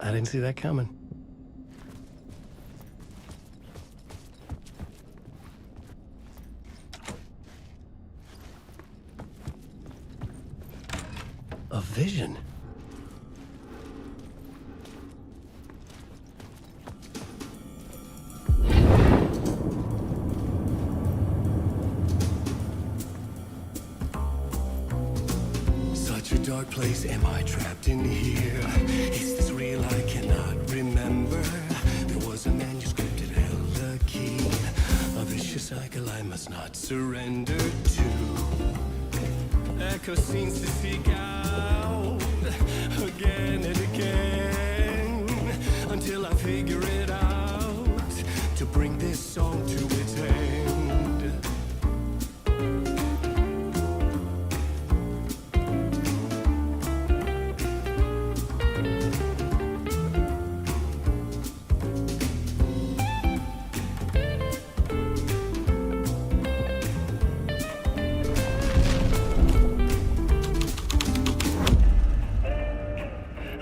I didn't see that coming. A vision. Such a dark place, am I trapped in here? Is this real? I cannot remember. There was a manuscript, it held a key. A vicious cycle I must not surrender to. Echo scenes to seek out again and again until I figure it out to bring this song to its end.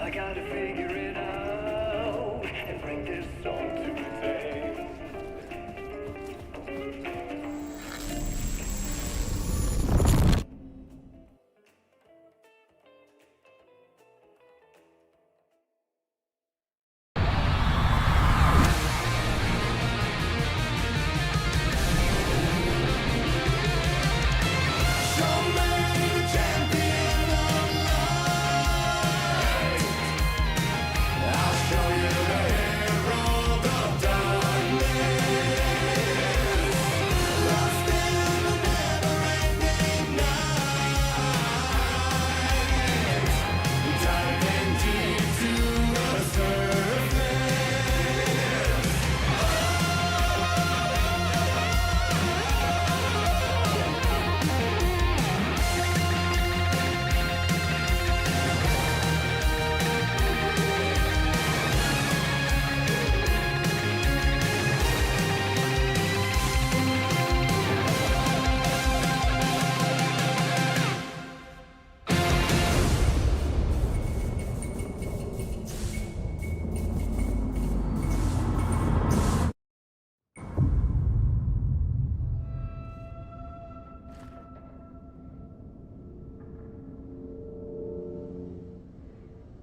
I gotta figure it out and bring this song to its end.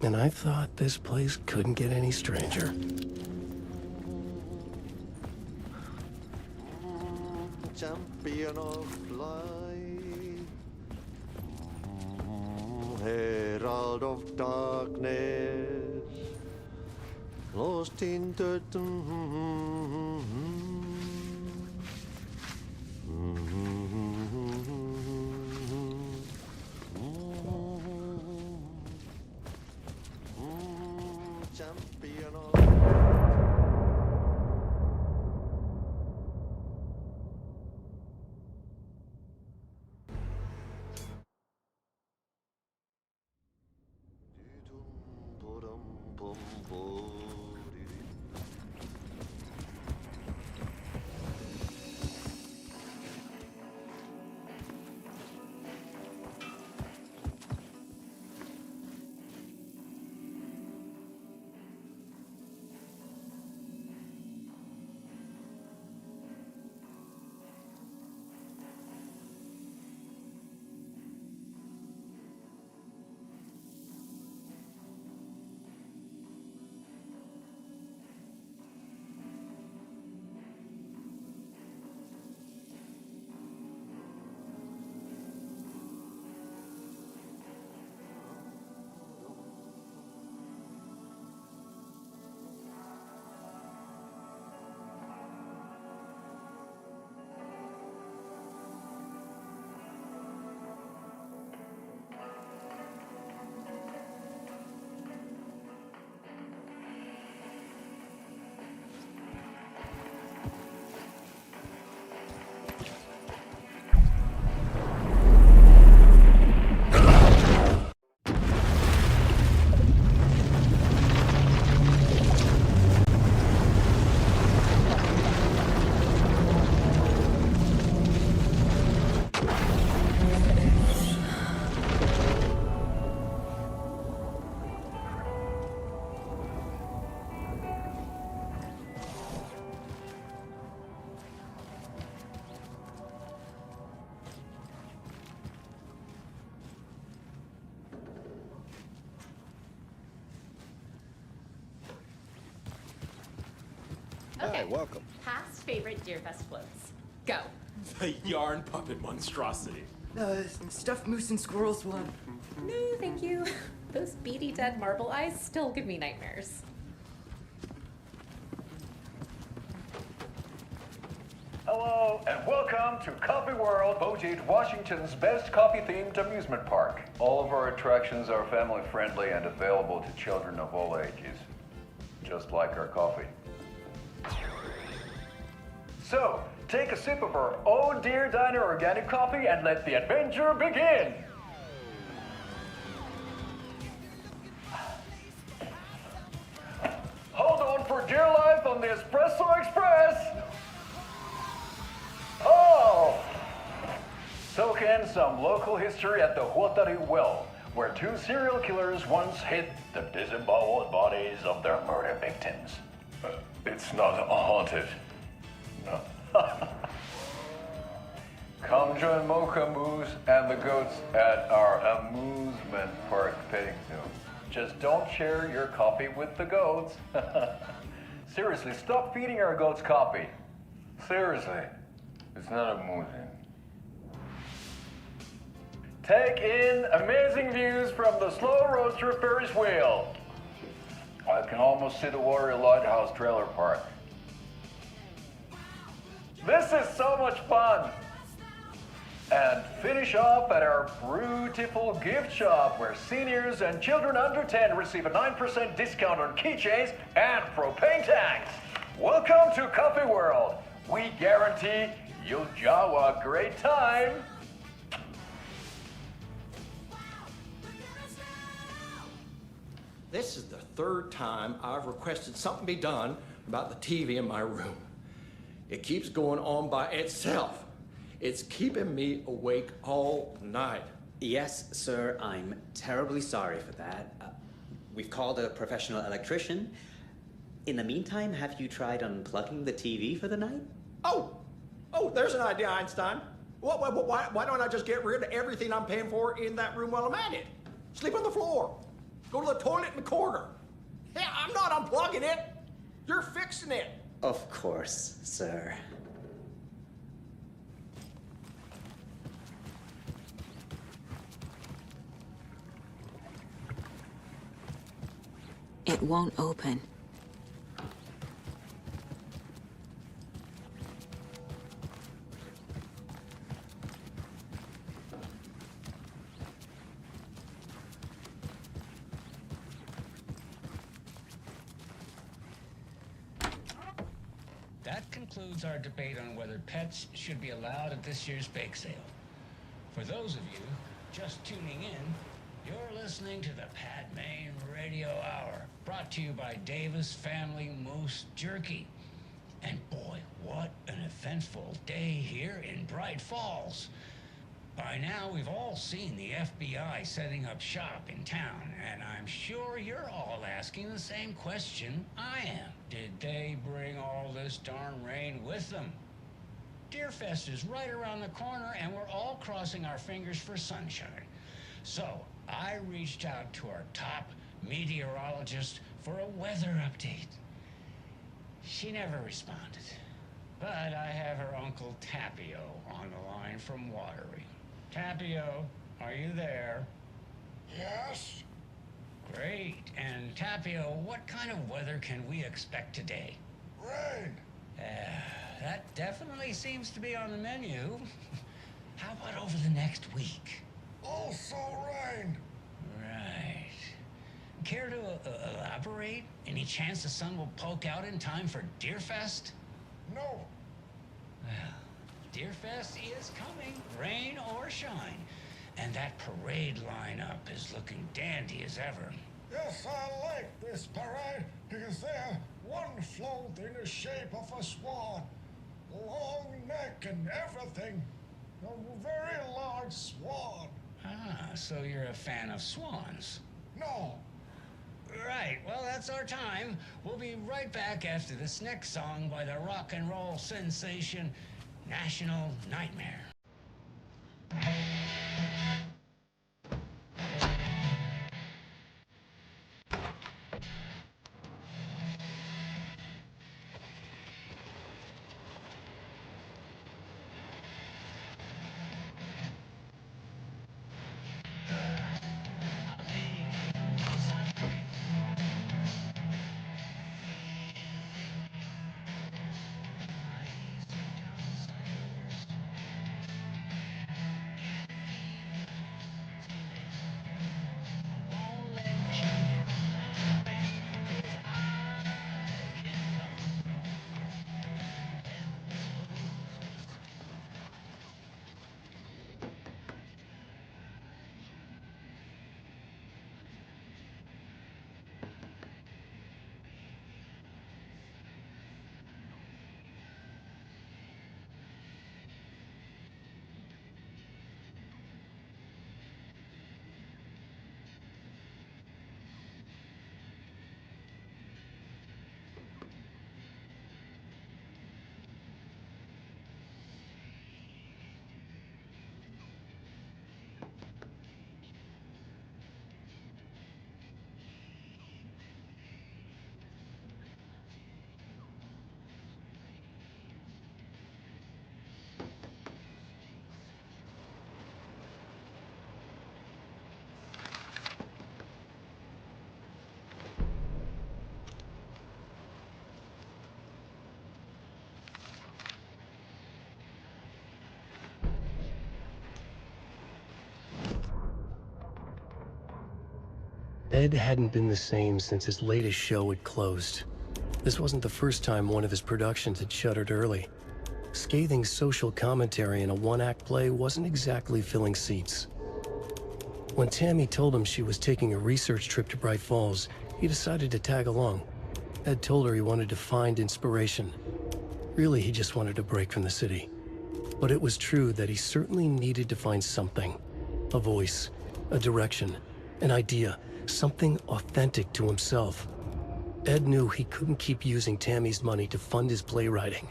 And I thought this place couldn't get any stranger. Champion of light, herald of darkness, lost in the champion of Okay. welcome. Past favorite Deerfest floats. Go. The yarn puppet monstrosity. Stuffed moose and squirrels one. No, thank you. Those beady dead marble eyes still give me nightmares. Hello, and welcome to Coffee World, Bojade, Washington's best coffee-themed amusement park. All of our attractions are family-friendly and available to children of all ages, just like our coffee. So, take a sip of our Oh Dear Diner organic coffee and let the adventure begin! Hold on for dear life on the Espresso Express! Oh! Soak in some local history at the Huotari Well, where 2 serial killers once hid the disemboweled bodies of their murder victims. It's not haunted. No. Come join Mocha Moose and the goats at our amusement park petting zoo. Just don't share your coffee with the goats. Seriously, stop feeding our goats coffee. Seriously. It's not amusing. Take in amazing views from the Slow Roadster Ferris wheel. I can almost see the Warrior Lighthouse Trailer Park. This is so much fun! And finish off at our beautiful gift shop where seniors and children under 10 receive a 9% discount on keychains and propane tanks. Welcome to Coffee World. We guarantee you'll jaw a great time. This is the 3rd time I've requested something be done about the TV in my room. It keeps going on by itself. It's keeping me awake all night. Yes, sir, I'm terribly sorry for that. We've called a professional electrician. In the meantime, have you tried unplugging the TV for the night? Oh, there's an idea, Einstein. Why don't I just get rid of everything I'm paying for in that room while I'm at it? Sleep on the floor. Go to the toilet in the corner. Hey, I'm not unplugging it. You're fixing it. Of course, sir. It won't open. That concludes our debate on whether pets should be allowed at this year's bake sale. For those of you just tuning in, you're listening to the Pat Maine Radio Hour, brought to you by Davis Family Moose Jerky. And boy, what an eventful day here in Bright Falls. By now, we've all seen the FBI setting up shop in town, and I'm sure you're all asking the same question I am. Did they bring all this darn rain with them? Deerfest is right around the corner, and we're all crossing our fingers for sunshine. So, I reached out to our top meteorologist for a weather update. She never responded, but I have her Uncle Tapio on the line from Watery. Tapio, are you there? Yes? Great. And Tapio, what kind of weather can we expect today? Rain. That definitely seems to be on the menu. How about over the next week? Also rain. Right. Care to elaborate? Any chance the sun will poke out in time for Deerfest? No. Well, Deerfest is coming, rain or shine. And that parade lineup is looking dandy as ever. Yes, I like this parade because they're one float in the shape of a swan. Long neck and everything. A very large swan. Ah, so you're a fan of swans. No. Right, well, that's our time. We'll be right back after this next song by the rock and roll sensation, National Nightmare. Ed hadn't been the same since his latest show had closed. This wasn't the first time one of his productions had shuttered early. Scathing social commentary in a one-act play wasn't exactly filling seats. When Tammy told him she was taking a research trip to Bright Falls, he decided to tag along. Ed told her he wanted to find inspiration. Really, he just wanted a break from the city. But it was true that he certainly needed to find something. A voice, a direction, an idea, something authentic to himself. Ed knew he couldn't keep using Tammy's money to fund his playwriting.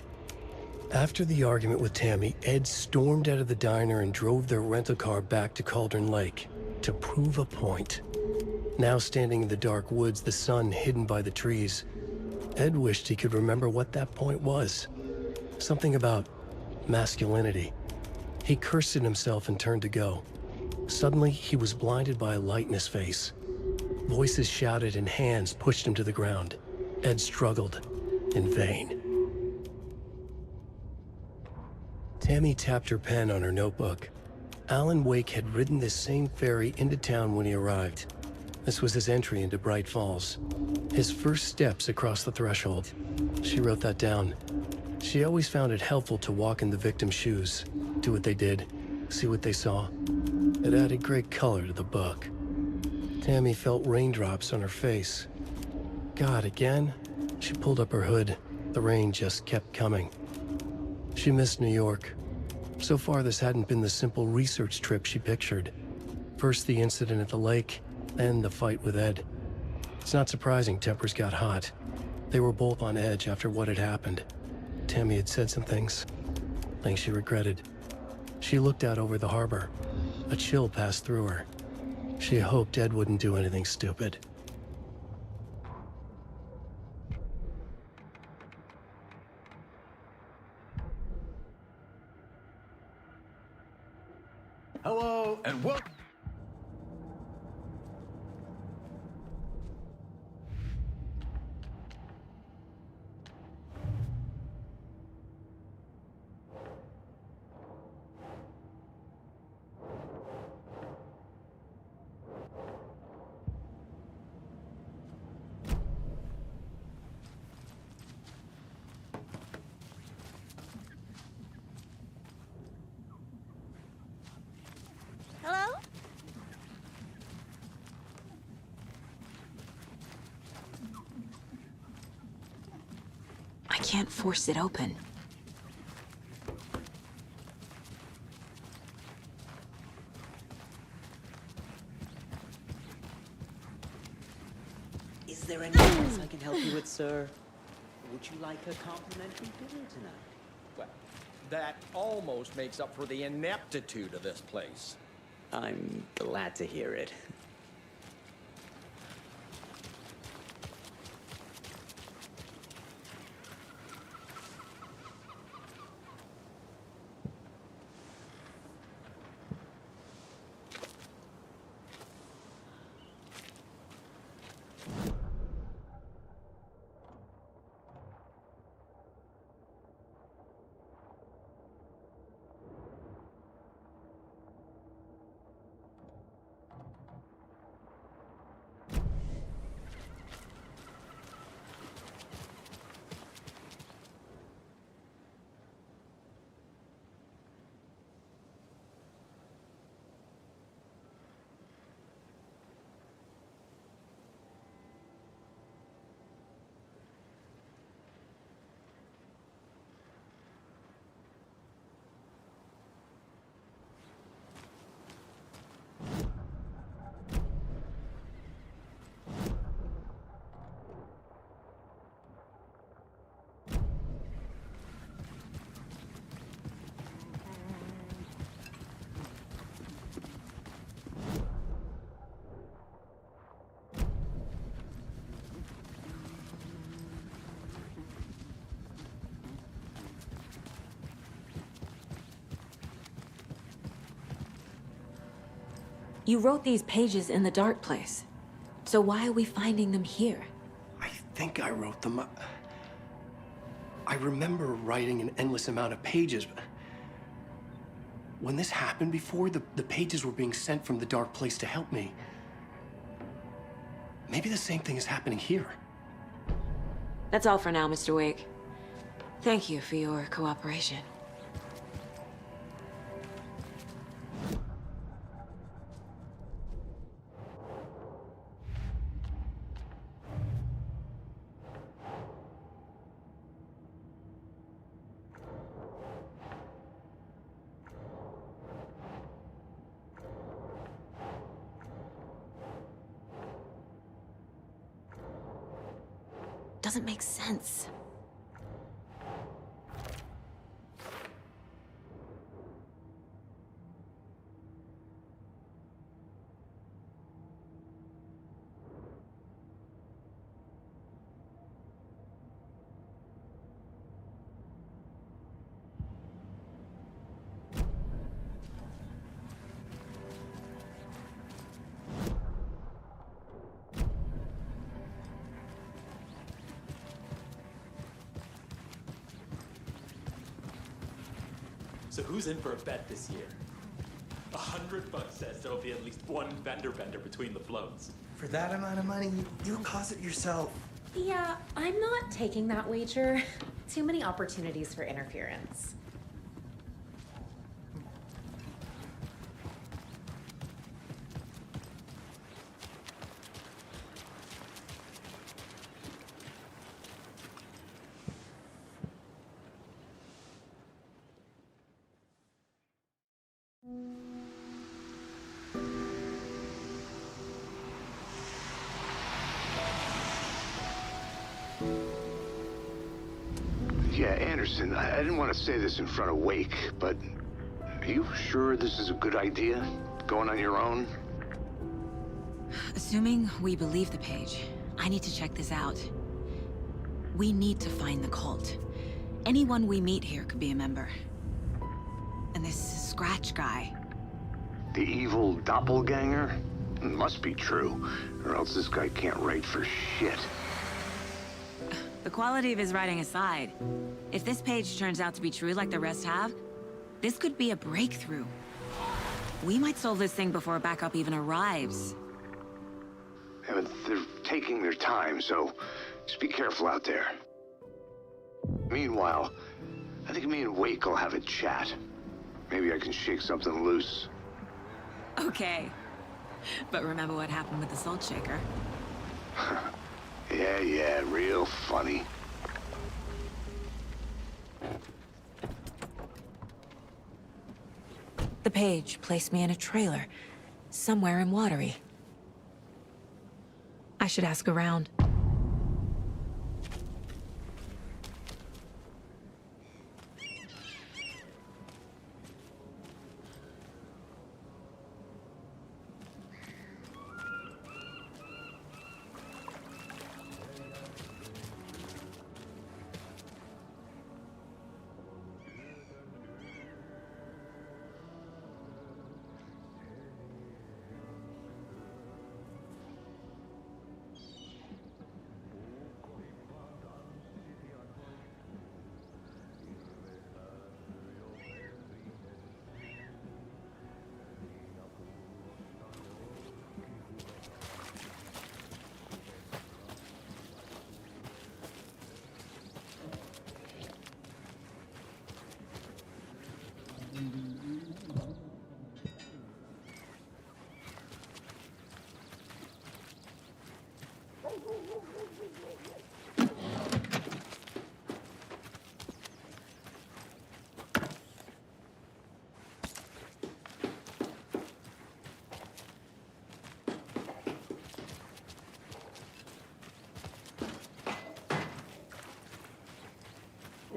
After the argument with Tammy, Ed stormed out of the diner and drove their rental car back to Cauldron Lake to prove a point. Now standing in the dark woods, the sun hidden by the trees, Ed wished he could remember what that point was. Something about masculinity. He cursed at himself and turned to go. Suddenly, he was blinded by a light in his face. Voices shouted and hands pushed him to the ground. Ed struggled, in vain. Tammy tapped her pen on her notebook. Alan Wake had ridden this same ferry into town when he arrived. This was his entry into Bright Falls. His first steps across the threshold. She wrote that down. She always found it helpful to walk in the victim's shoes, do what they did, see what they saw. It added great color to the book. Tammy felt raindrops on her face. God, again? She pulled up her hood. The rain just kept coming. She missed New York. So far, this hadn't been the simple research trip she pictured. First the incident at the lake, then the fight with Ed. It's not surprising tempers got hot. They were both on edge after what had happened. Tammy had said some things she regretted. She looked out over the harbor. A chill passed through her. She hoped Ed wouldn't do anything stupid. Hello, and welcome. Hello? I can't force it open. Is there anything else I can help you with, sir? Would you like a complimentary dinner tonight? Well, that almost makes up for the ineptitude of this place. I'm glad to hear it. You wrote these pages in the dark place. So why are we finding them here? I think I wrote them. I remember writing an endless amount of pages. When this happened before, the pages were being sent from the dark place to help me. Maybe the same thing is happening here. That's all for now, Mr. Wake. Thank you for your cooperation. Doesn't make sense. So who's in for a bet this year? $100 says there'll be at least one fender bender between the floats. For that amount of money, you'll cause it yourself. Yeah, I'm not taking that wager. Too many opportunities for interference. Yeah, Anderson, I didn't want to say this in front of Wake, but are you sure this is a good idea? Going on your own? Assuming we believe the page, I need to check this out. We need to find the cult. Anyone we meet here could be a member. And this Scratch guy. The evil doppelganger? It must be true, or else this guy can't write for shit. The quality of his writing aside, if this page turns out to be true like the rest have, this could be a breakthrough. We might solve this thing before backup even arrives. Yeah, but they're taking their time, so just be careful out there. Meanwhile, I think me and Wake will have a chat. Maybe I can shake something loose. Okay. But remember what happened with the salt shaker? Yeah, real funny. The page placed me in a trailer, somewhere in Watery. I should ask around.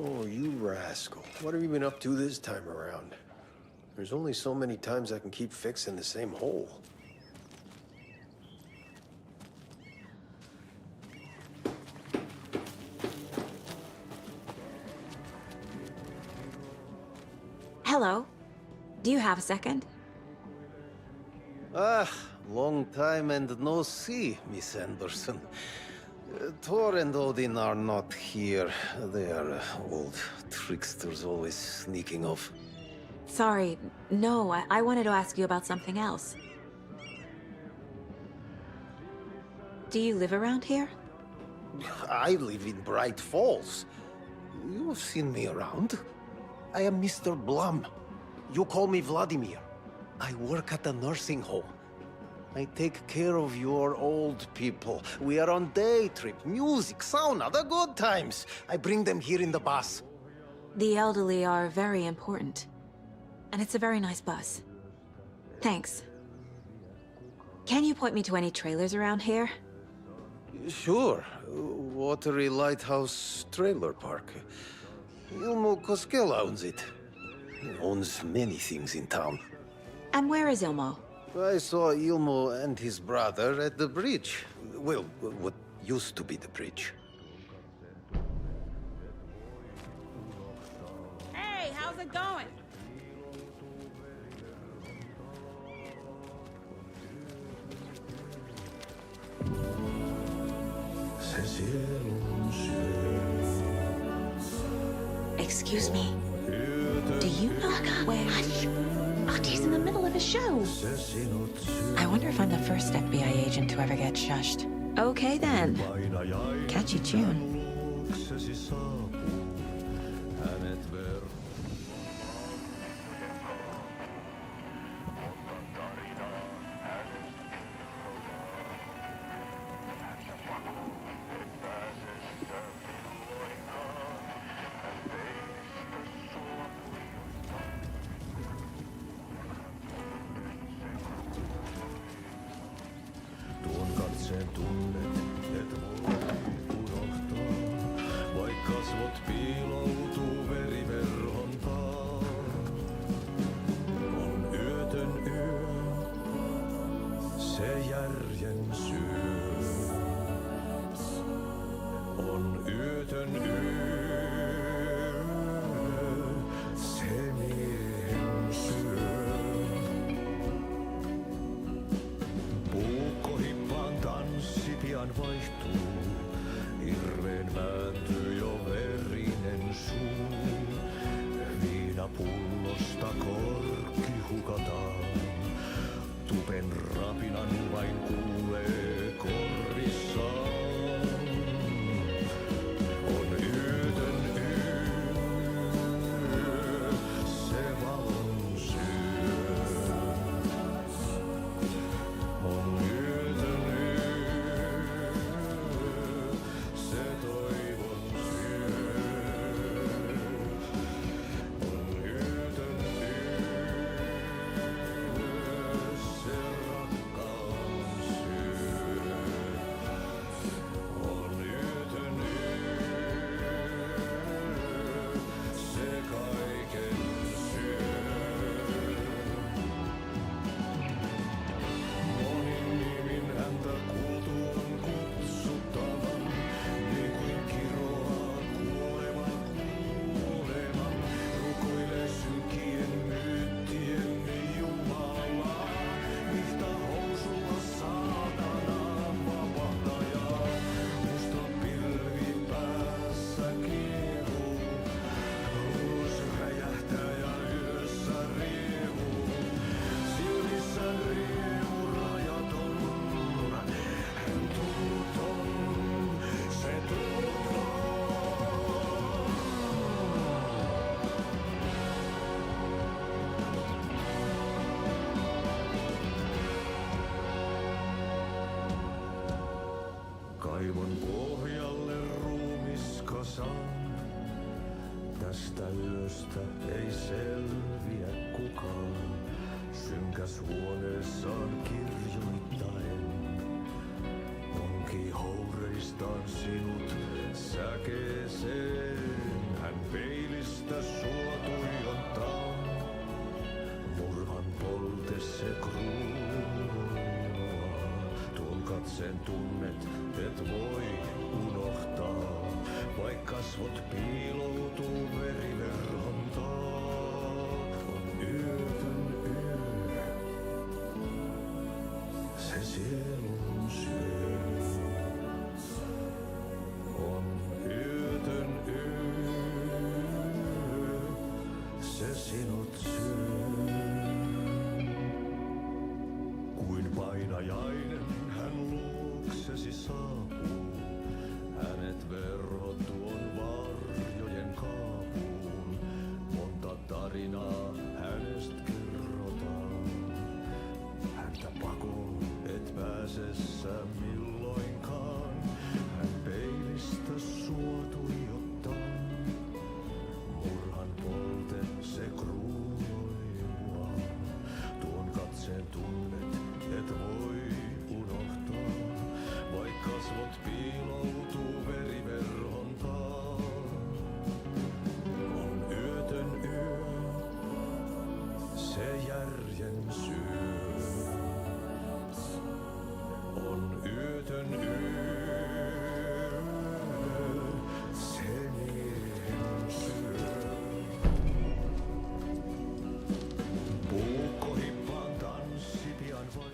Oh, you rascal. What have you been up to this time around? There's only so many times I can keep fixing the same hole. Hello. Do you have a second? Ah, long time and no see, Miss Anderson. Thor and Odin are not here. They are old tricksters always sneaking off. Sorry. No, I wanted to ask you about something else. Do you live around here? I live in Bright Falls. You've seen me around. I am Mr. Blum. You call me Vladimir. I work at a nursing home. I take care of your old people. We are on day trip, music, sauna, the good times. I bring them here in the bus. The elderly are very important. And it's a very nice bus. Thanks. Can you point me to any trailers around here? Sure. Watery Lighthouse Trailer Park. Ilmo Koskela owns it. He owns many things in town. And where is Ilmo? I saw Ilmo and his brother at the bridge. Well, what used to be the bridge. Hey, how's it going? Excuse me. Do you know where... Hush! Artie's in the middle of a show. I wonder if I'm the first FBI agent to ever get shushed. Okay then. Catchy tune. Kaivon pohjalle ruumiskasan. Tästä yöstä ei selviä kukaan. Synkäs huoneessaan kirjoittaen. Onki houreistaan sinut säkeeseen. Hän peilistä sua tuijottaa. Murhan polte se kruunua. Tuon katseen tunnet, et voi unohtaa. Vaik kasvot piiloutuu veriverhon taak. On yötön yö. Se sielun syö. On yötön yö. Se sinut syö. Kuin painajainen hän luokse yöksesi saapuu. Hänet verhot tuon varjojen kaapuun. Monta tarinaa hänestä kerrotaan. Häntä pakoon et pääse sä milloinkaan. Hän peilistä sua tuijottaa. Murhan polte se kruunoi mua. Tuon katseen tunnet et voi unohtaa. Vaik kasvot piiloutuu veriverhon taa. On yötön yö, se järjen syö. On yötön yö, se miehen syö. Puukko hippaan tanssi pian vai.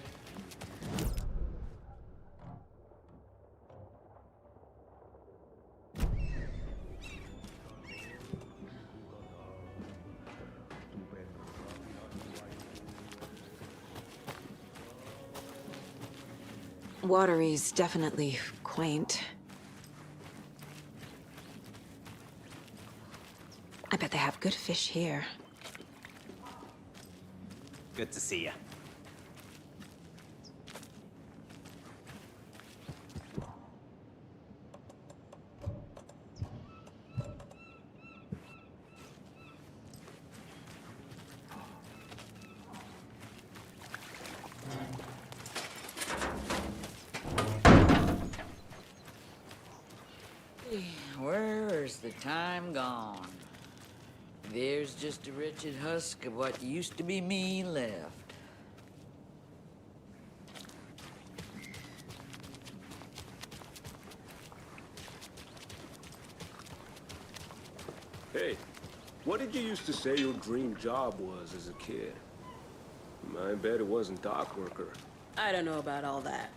Watery's definitely quaint. I bet they have good fish here. Good to see ya. Where's the time gone? There's just a wretched husk of what used to be me left. Hey, what did you used to say your dream job was as a kid? I bet it wasn't dock worker. I don't know about all that,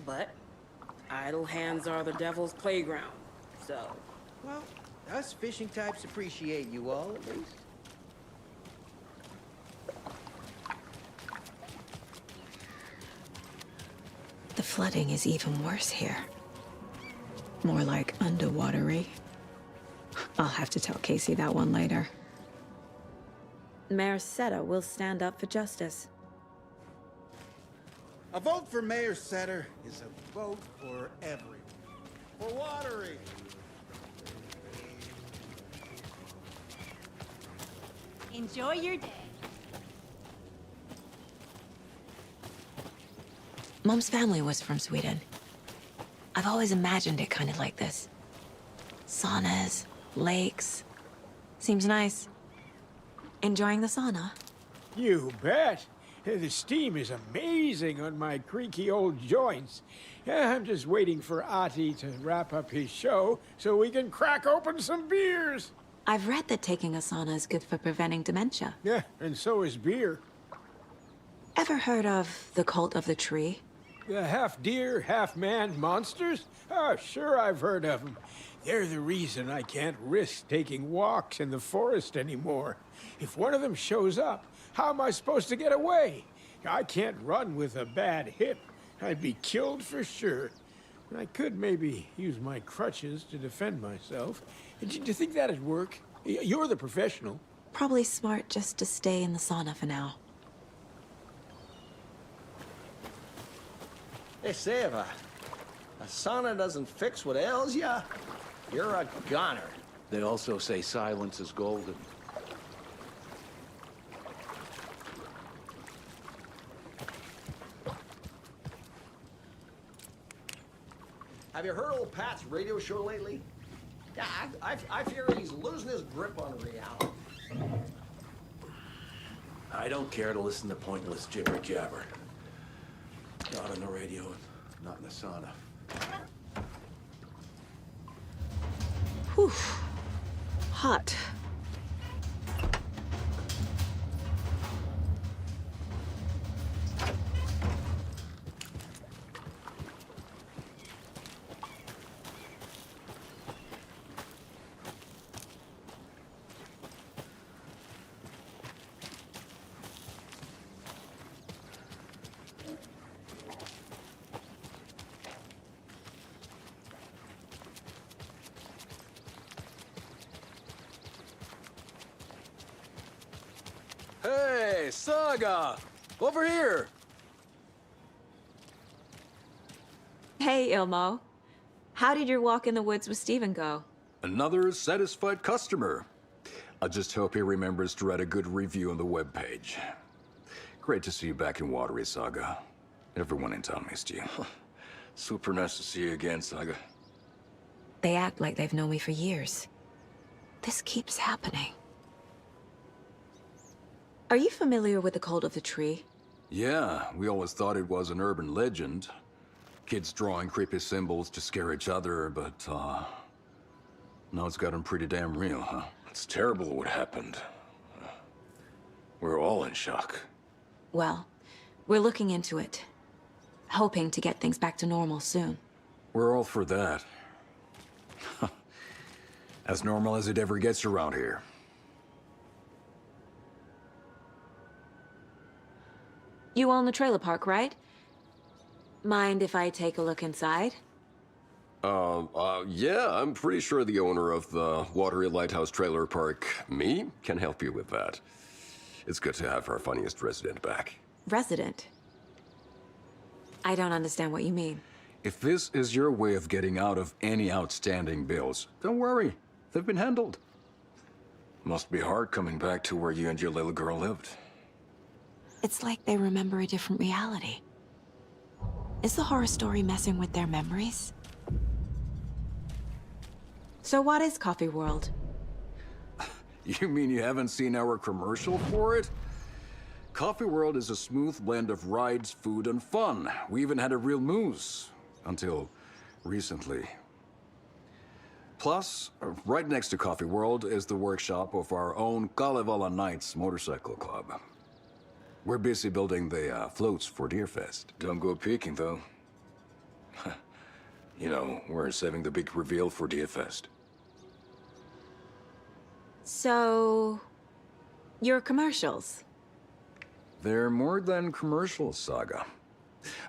but idle hands are the devil's playground, so... Well, us fishing types appreciate you all, at least. The flooding is even worse here. More like underwatery. I'll have to tell Casey that one later. Mayor Seta will stand up for justice. A vote for Mayor Setter is a vote for everyone. For Watery. Enjoy your day. Mom's family was from Sweden. I've always imagined it kind of like this. Saunas, lakes. Seems nice. Enjoying the sauna? You bet. The steam is amazing on my creaky old joints. I'm just waiting for Ati to wrap up his show so we can crack open some beers. I've read that taking a sauna is good for preventing dementia. Yeah, and so is beer. Ever heard of the cult of the tree? The half-deer, half-man monsters? Oh, sure I've heard of them. They're the reason I can't risk taking walks in the forest anymore. If one of them shows up, how am I supposed to get away? I can't run with a bad hip. I'd be killed for sure. I could maybe use my crutches to defend myself. Do you think that'd work? You're the professional. Probably smart just to stay in the sauna for now. They say if a sauna doesn't fix what ails ya, you're a goner. They also say silence is golden. Have you heard old Pat's radio show lately? Yeah, I fear he's losing his grip on reality. I don't care to listen to pointless jibber-jabber. Not on the radio, not in the sauna. Whew. Hot. Saga! Over here! Hey, Ilmo. How did your walk in the woods with Steven go? Another satisfied customer. I just hope he remembers to write a good review on the webpage. Great to see you back in Watery, Saga. Everyone in town missed you. Super nice to see you again, Saga. They act like they've known me for years. This keeps happening. Are you familiar with the Cult of the Tree? Yeah, we always thought it was an urban legend. Kids drawing creepy symbols to scare each other, but, now it's gotten pretty damn real, huh? It's terrible what happened. We're all in shock. Well, we're looking into it. Hoping to get things back to normal soon. We're all for that. As normal as it ever gets around here. You own the trailer park, right? Mind if I take a look inside? Yeah, I'm pretty sure the owner of the Watery Lighthouse Trailer Park, me, can help you with that. It's good to have our funniest resident back. Resident? I don't understand what you mean. If this is your way of getting out of any outstanding bills, don't worry. They've been handled. Must be hard coming back to where you and your little girl lived. It's like they remember a different reality. Is the horror story messing with their memories? So what is Coffee World? You mean you haven't seen our commercial for it? Coffee World is a smooth blend of rides, food, and fun. We even had a real moose. Until recently. Plus, right next to Coffee World is the workshop of our own Kalevala Knights motorcycle club. We're busy building the floats for Deerfest. Don't go peeking, though. You know, we're saving the big reveal for Deerfest. So... your commercials? They're more than commercials, Saga.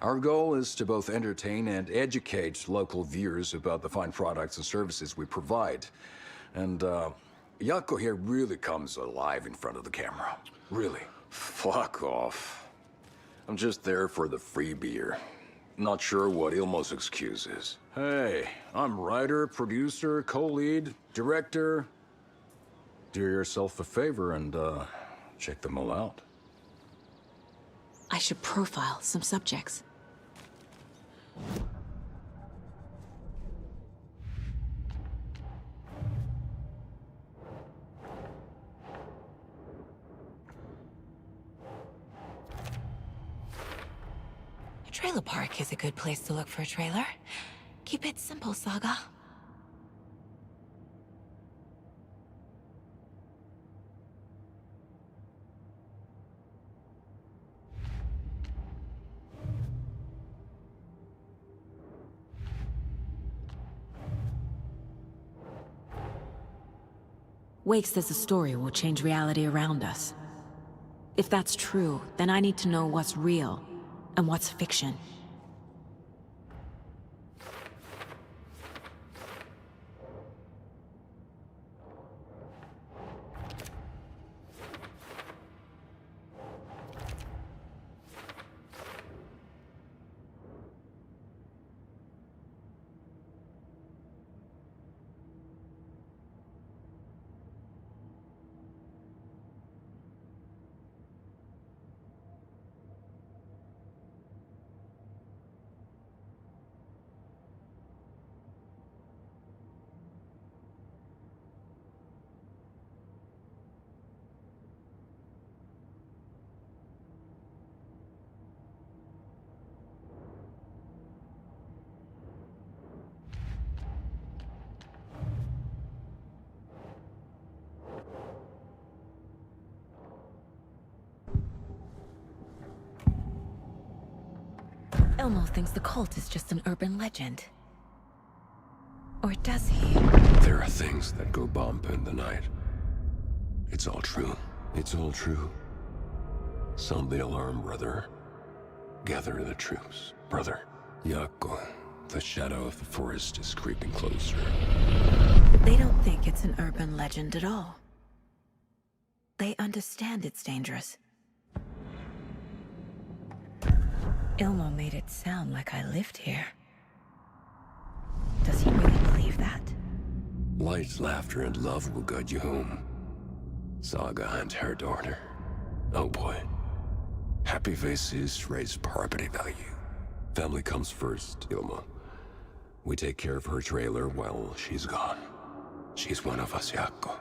Our goal is to both entertain and educate local viewers about the fine products and services we provide. And, Yako here really comes alive in front of the camera. Really. Fuck off. I'm just there for the free beer. Not sure what Ilmo's excuse is. Hey, I'm writer, producer, co-lead, director. Do yourself a favor and, check them all out. I should profile some subjects. A trailer park is a good place to look for a trailer. Keep it simple, Saga. Wake says the story will change reality around us. If that's true, then I need to know what's real and what's fiction. Elmo thinks the cult is just an urban legend. Or does he? There are things that go bump in the night. It's all true. It's all true. Sound the alarm, brother. Gather the troops, brother. Yako, the shadow of the forest is creeping closer. They don't think it's an urban legend at all. They understand it's dangerous. Ilmo made it sound like I lived here. Does he really believe that? Light, laughter, and love will guide you home. Saga and her daughter. Oh boy. Happy faces raise property value. Family comes first, Ilmo. We take care of her trailer while she's gone. She's one of us, Jaakko.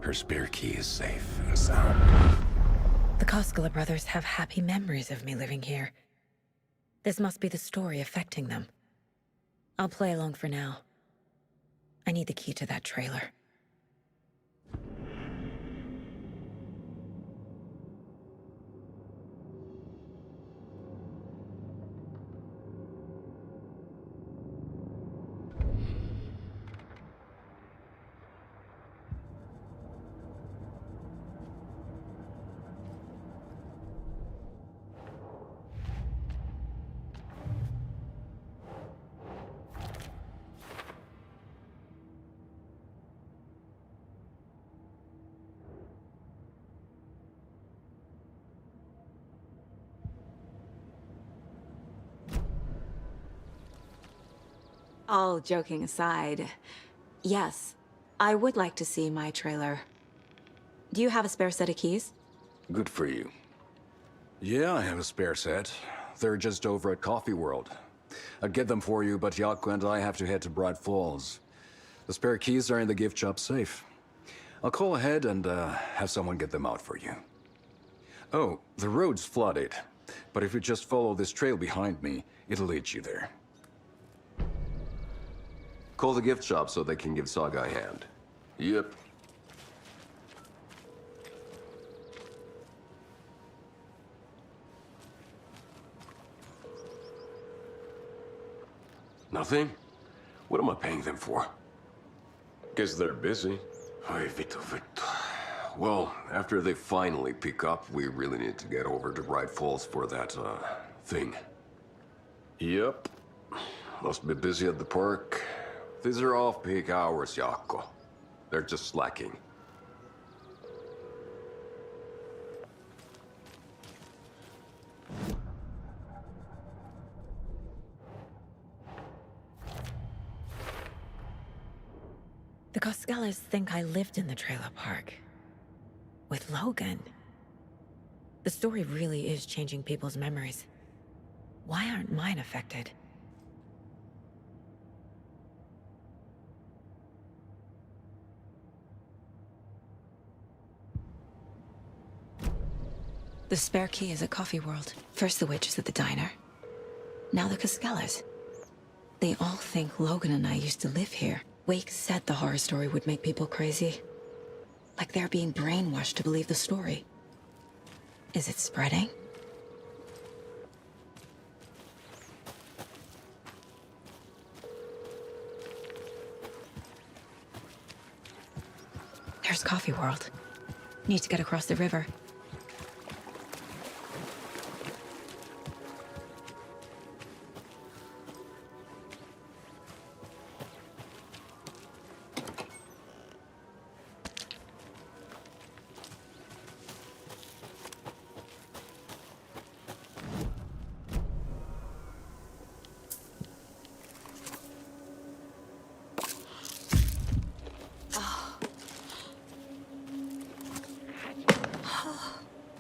Her spare key is safe and sound. The Koskela brothers have happy memories of me living here. This must be the story affecting them. I'll play along for now. I need the key to that trailer. All joking aside, yes, I would like to see my trailer. Do you have a spare set of keys? Good for you. Yeah, I have a spare set. They're just over at Coffee World. I'd get them for you, but Jaakko and I have to head to Bright Falls. The spare keys are in the gift shop safe. I'll call ahead and have someone get them out for you. Oh, the road's flooded, but if you just follow this trail behind me, it'll lead you there. Call the gift shop so they can give Saga a hand. Yep. Nothing? What am I paying them for? Guess they're busy. Ay, vittu. Well, after they finally pick up, we really need to get over to Bright Falls for that, thing. Yep. Must be busy at the park. These are off-peak hours, Jaakko. They're just slacking. The Koskelas think I lived in the trailer park. With Logan. The story really is changing people's memories. Why aren't mine affected? The spare key is at Coffee World. First the witches at the diner. Now the Koskelas. They all think Logan and I used to live here. Wake said the horror story would make people crazy. Like they're being brainwashed to believe the story. Is it spreading? There's Coffee World. Need to get across the river.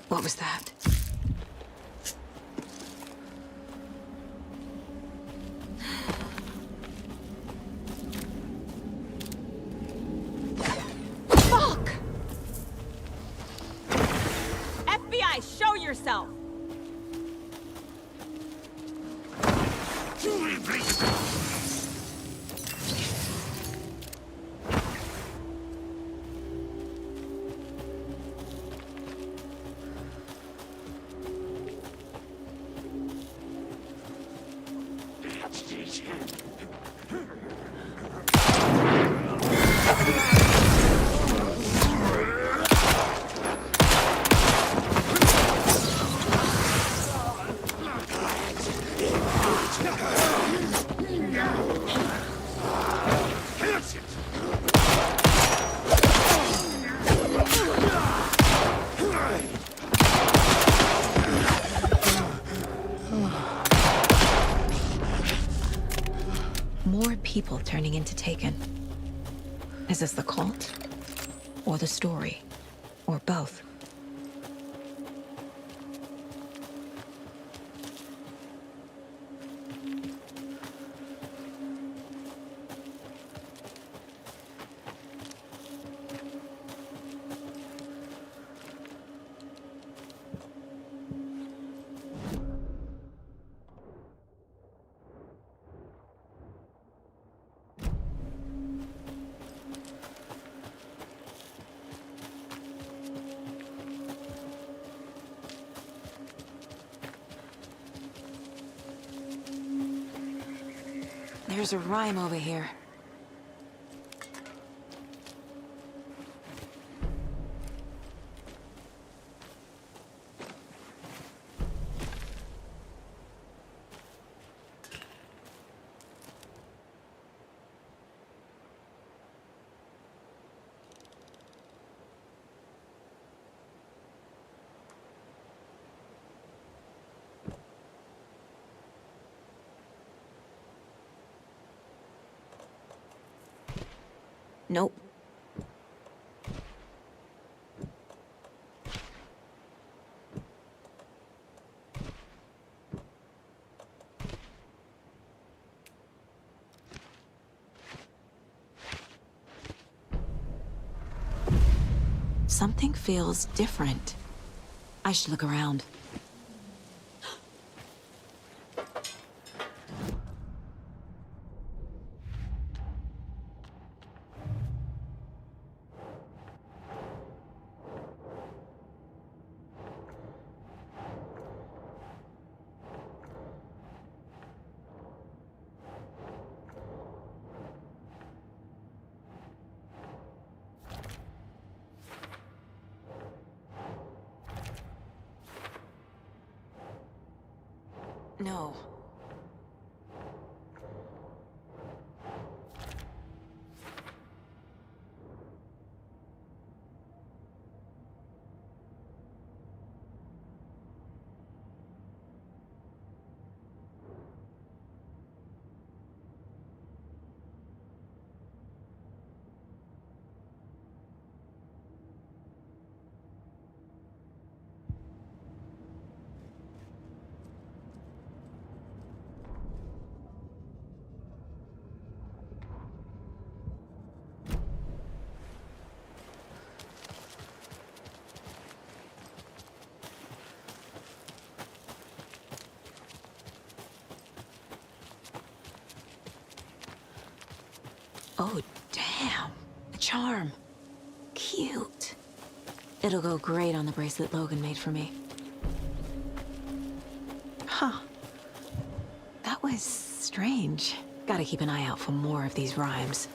What was that? Fuck! FBI, show yourself! more people turning into Taken. Is this the cult? Or the story? Or both? There's a rhyme over here. Nope. Something feels different. I should look around. No. Oh, damn. A charm. Cute. It'll go great on the bracelet Logan made for me. Huh. That was strange. Gotta keep an eye out for more of these rhymes.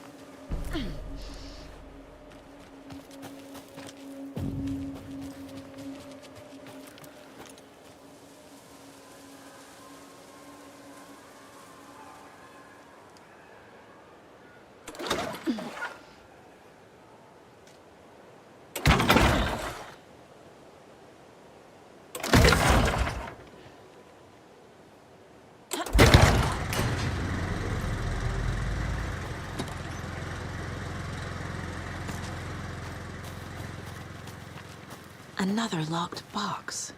Another locked box.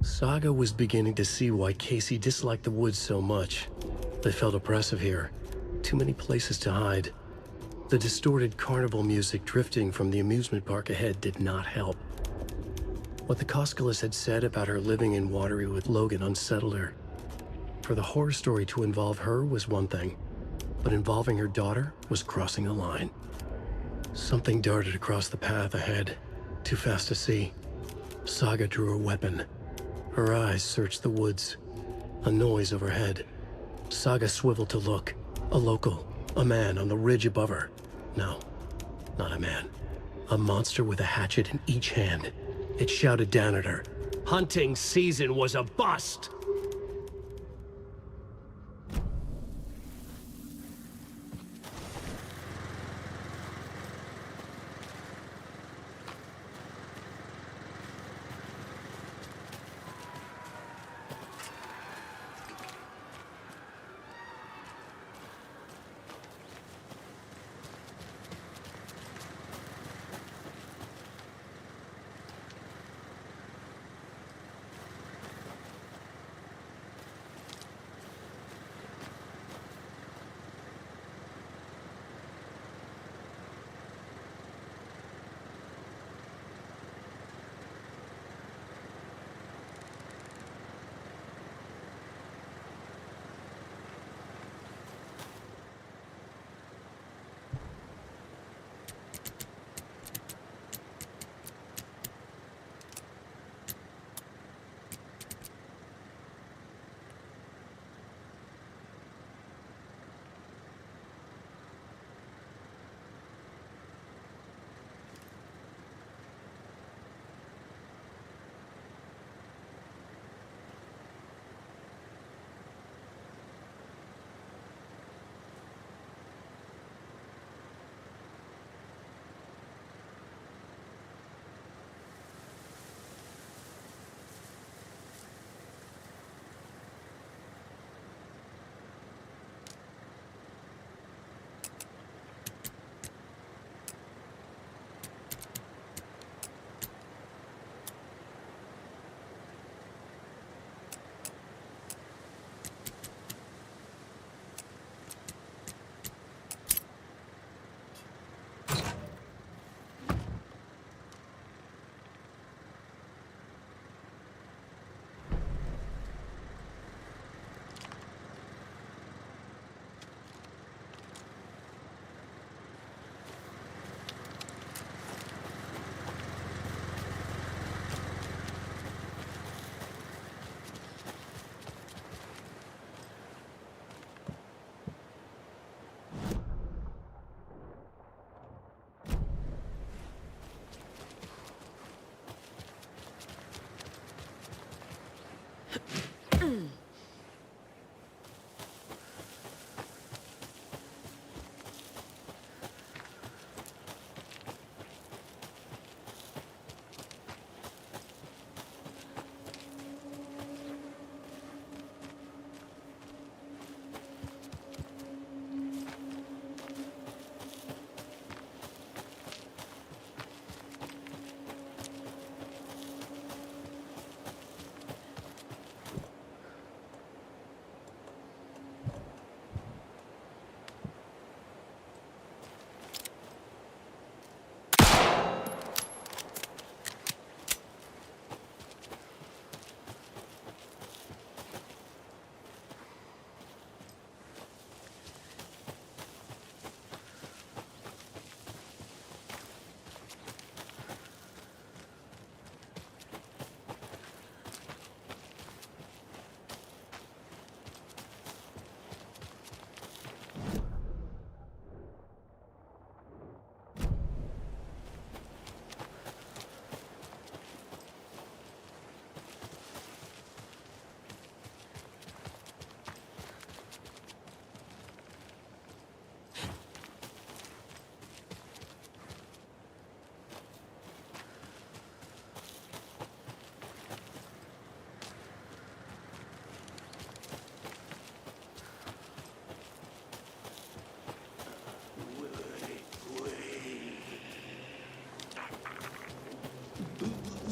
Saga was beginning to see why Casey disliked the woods so much. They felt oppressive here. Too many places to hide. The distorted carnival music drifting from the amusement park ahead did not help. What the Koskalas had said about her living in Watery with Logan unsettled her. For the horror story to involve her was one thing, but involving her daughter was crossing a line. Something darted across the path ahead, too fast to see. Saga drew her weapon. Her eyes searched the woods. A noise overhead. Saga swiveled to look. A local. A man on the ridge above her. No, not a man. A monster with a hatchet in each hand. It shouted down at her. Hunting season was a bust!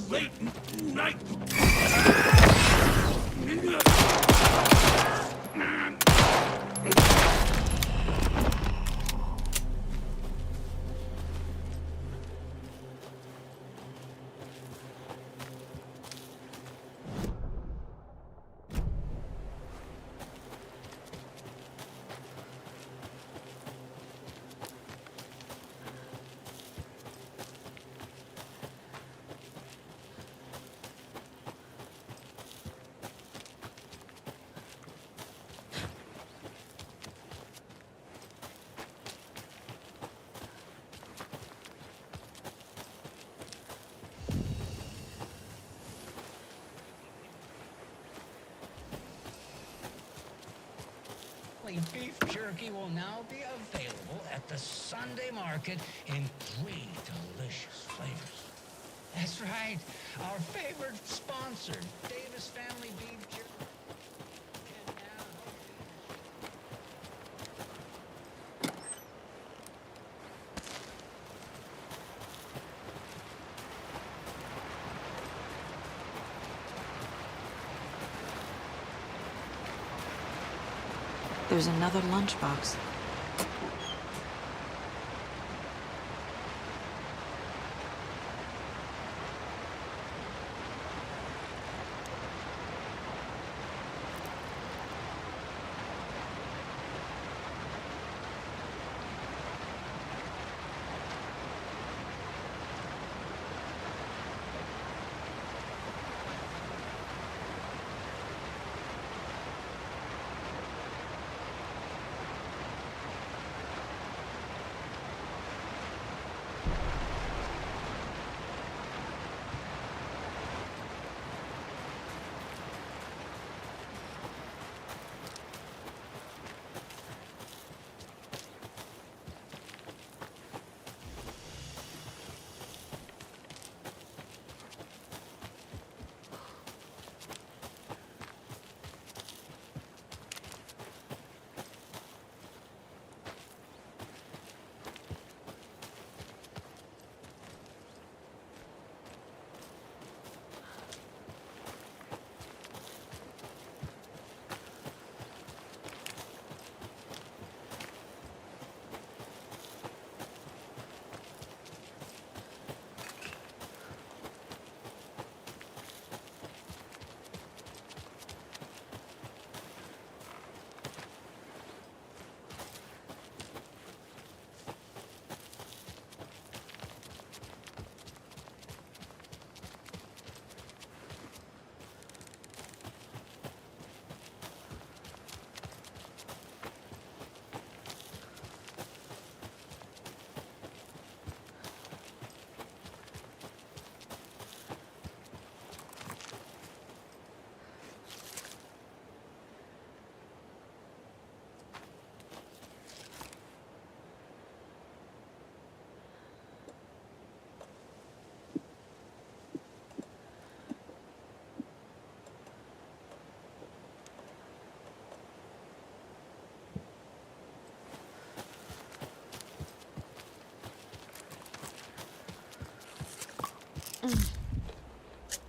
Late night. family beef jerky will now be available at the Sunday market in 3 delicious flavors. That's right, our favorite sponsor, Davis Family Beef Jerky. There's another lunchbox.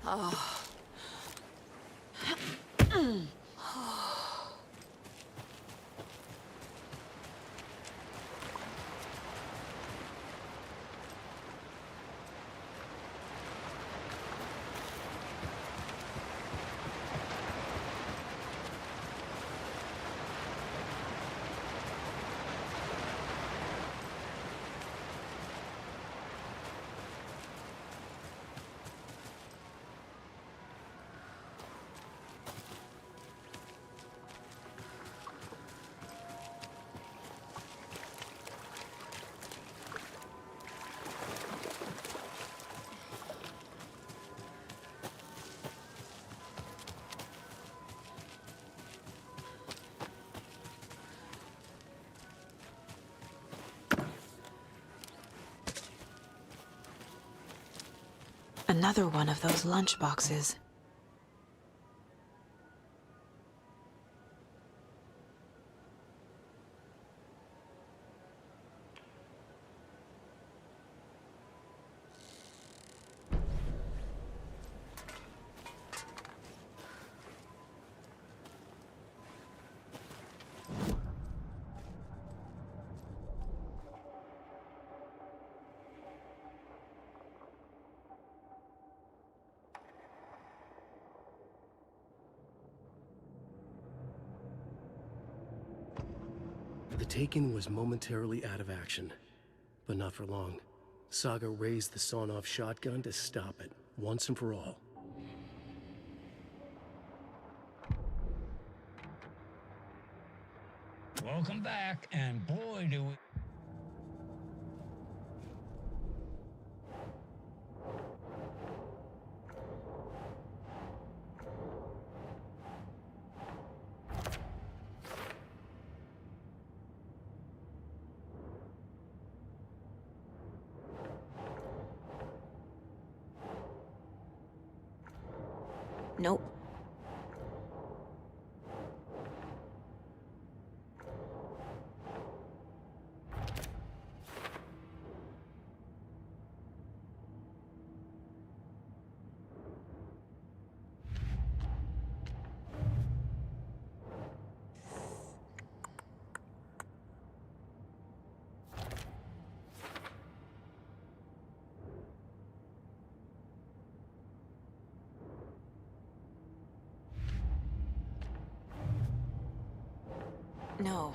Oh. Another one of those lunch boxes. The Taken was momentarily out of action, but not for long. Saga raised the sawn-off shotgun to stop it, once and for all. Welcome back, and boy do we... Nope. No.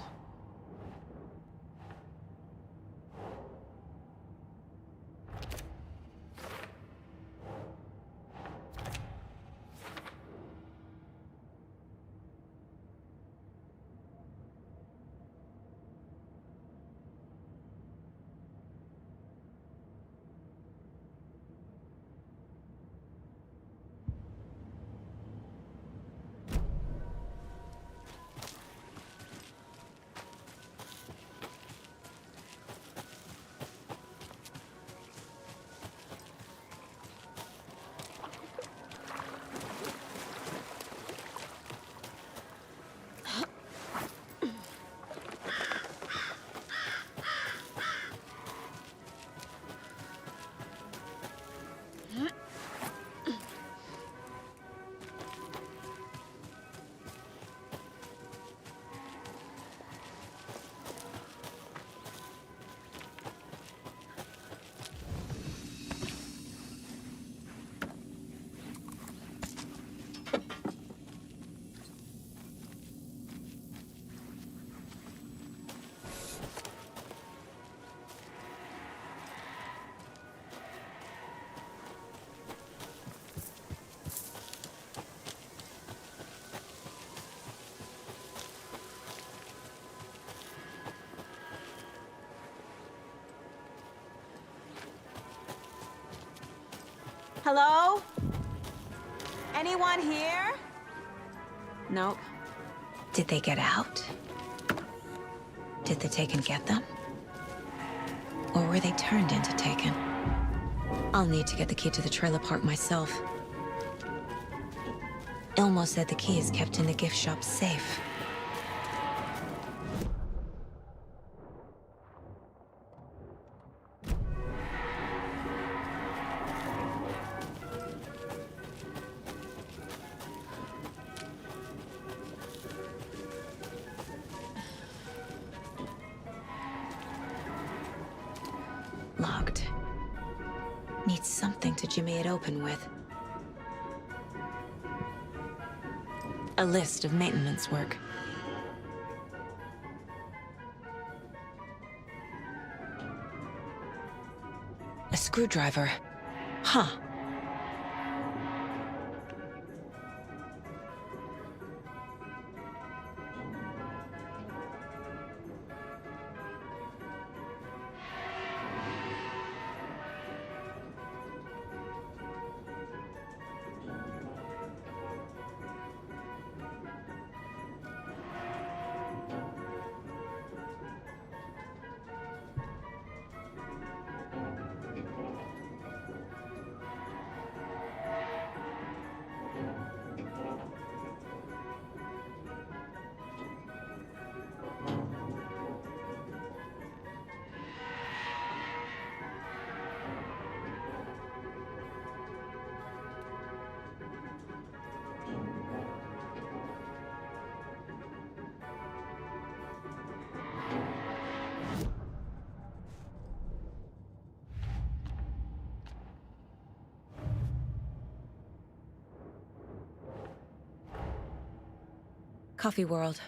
Hello? Anyone here? Nope. Did they get out? Did the Taken get them? Or were they turned into Taken? I'll need to get the key to the trailer park myself. Ilmo said the key is kept in the gift shop safe. Locked. Need something to jimmy it open with. A list of maintenance work. A screwdriver. Huh. Coffee World.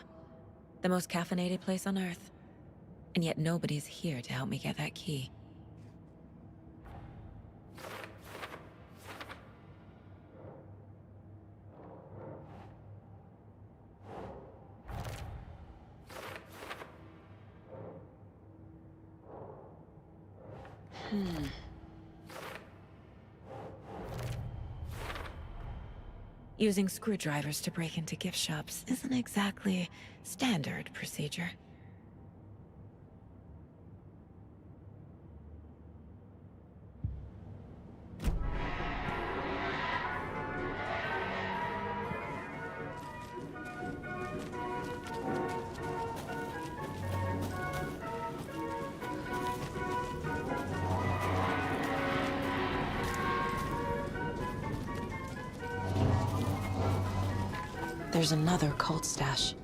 The most caffeinated place on Earth. And yet nobody's here to help me get that key. Using screwdrivers to break into gift shops isn't exactly standard procedure. There's another cult stash.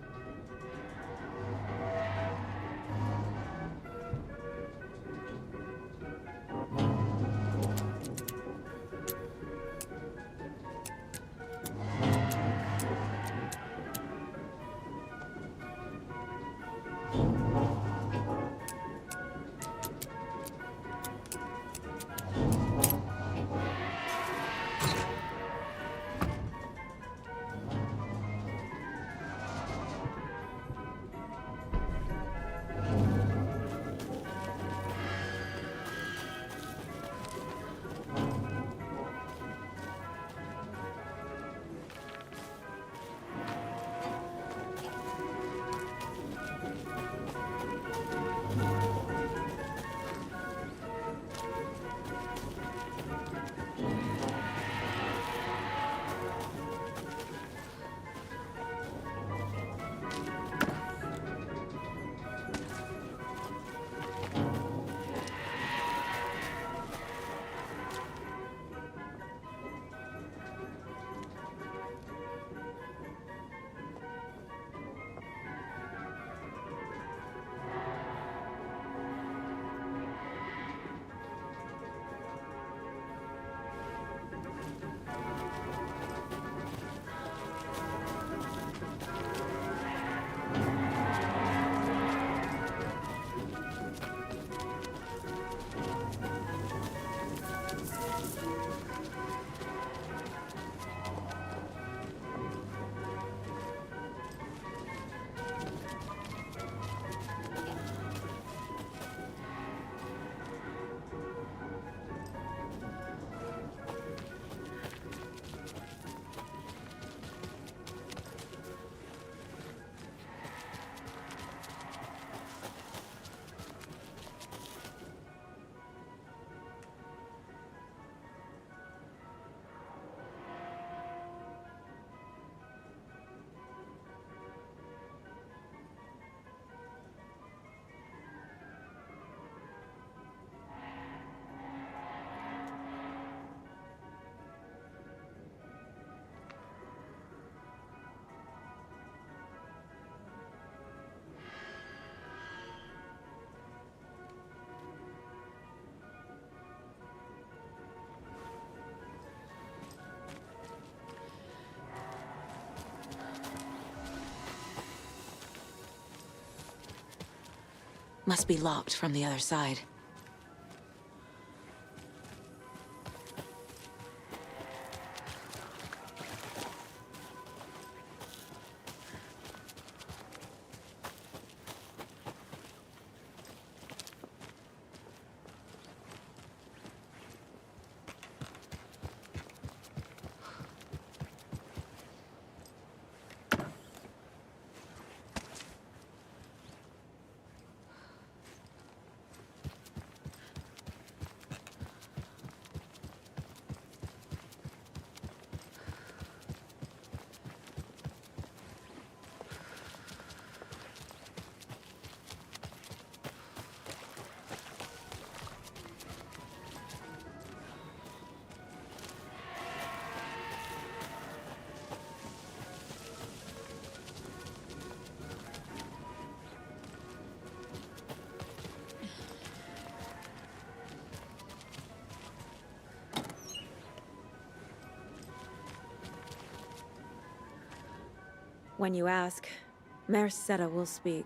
Must be locked from the other side. When you ask, Merceda will speak.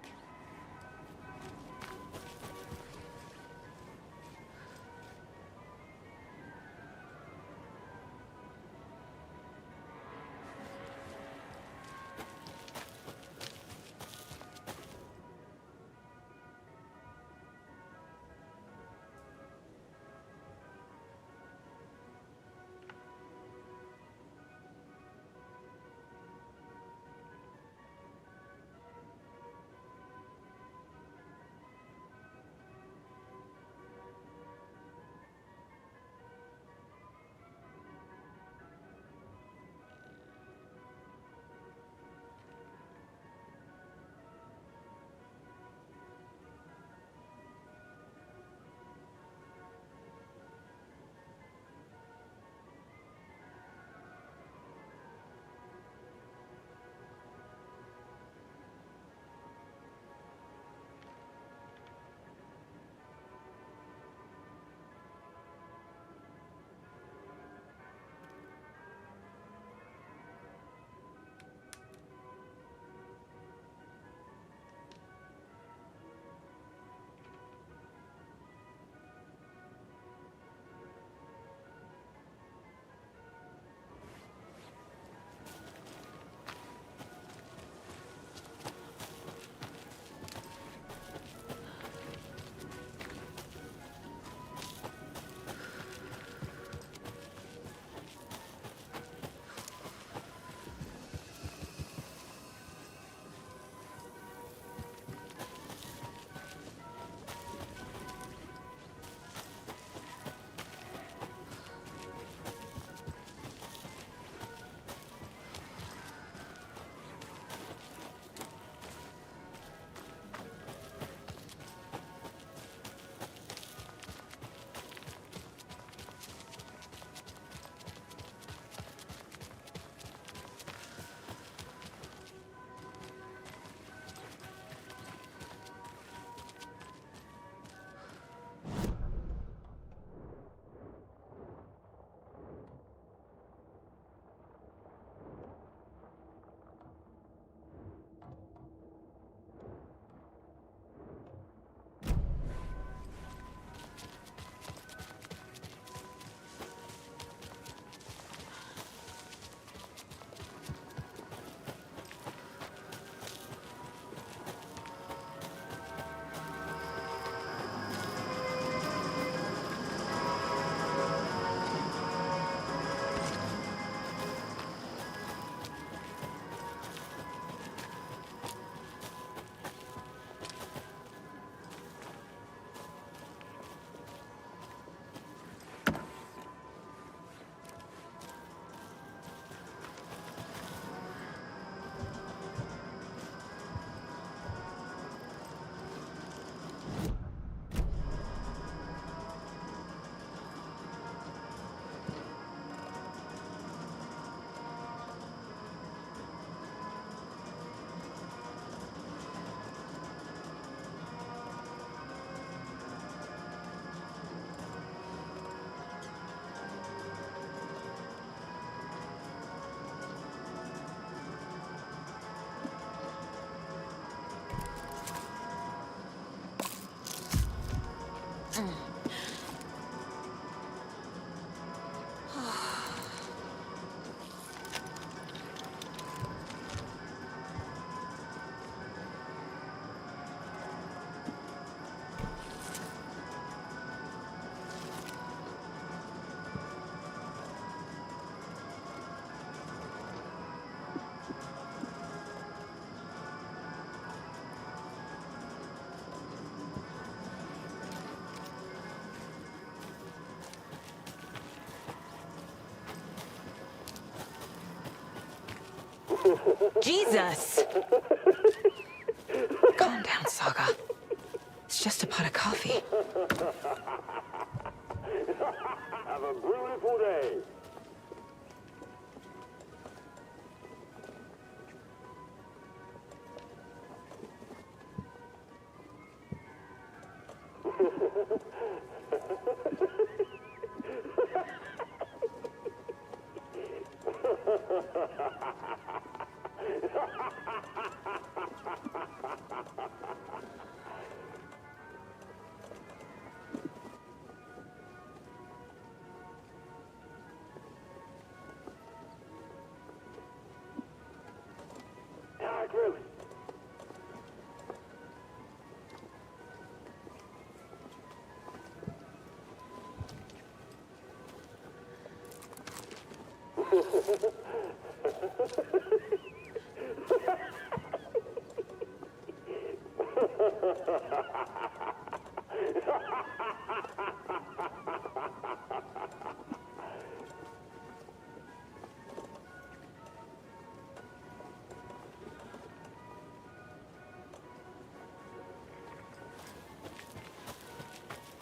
Jesus! Calm down, Saga. It's just a pot of coffee. Have a beautiful day.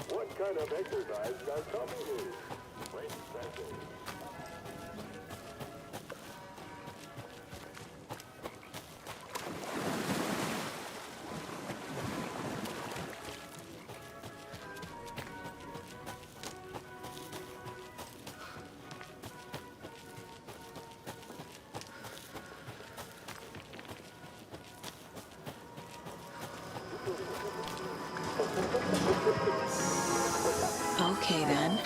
What kind of exercise does Tommy do? Great special. Okay, then.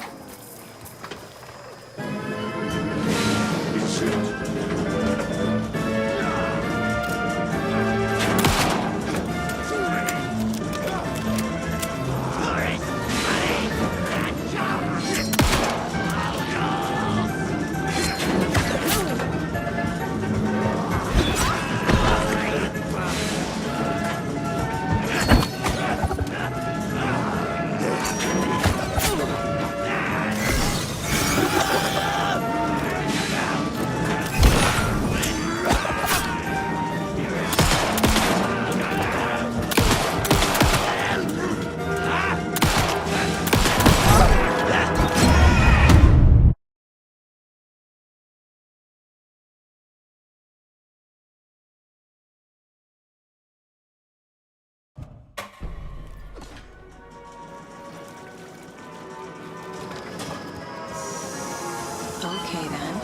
Okay, then.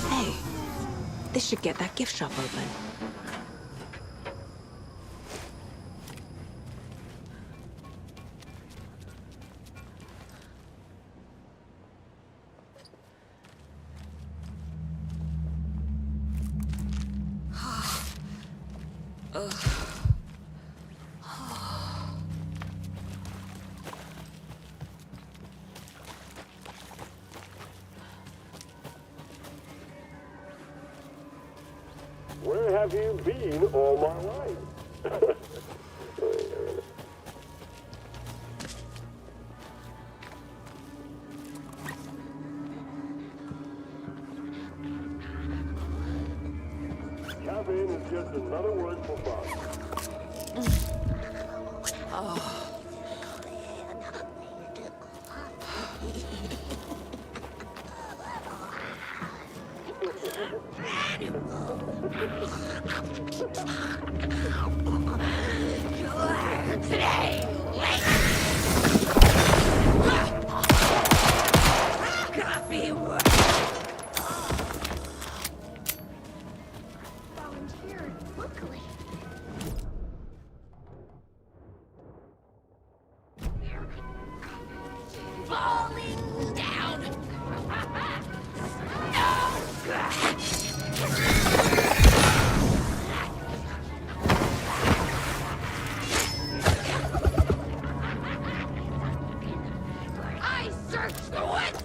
Hey, this should get that gift shop open. Where have you been all my life? Caffeine is just another word for fun. Oh. falling down. I searched the woods.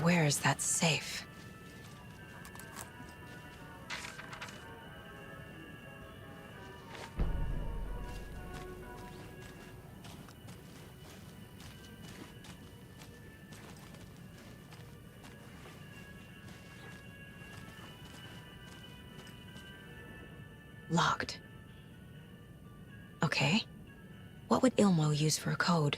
Where is that safe? Locked. Okay. What would Ilmo use for a code?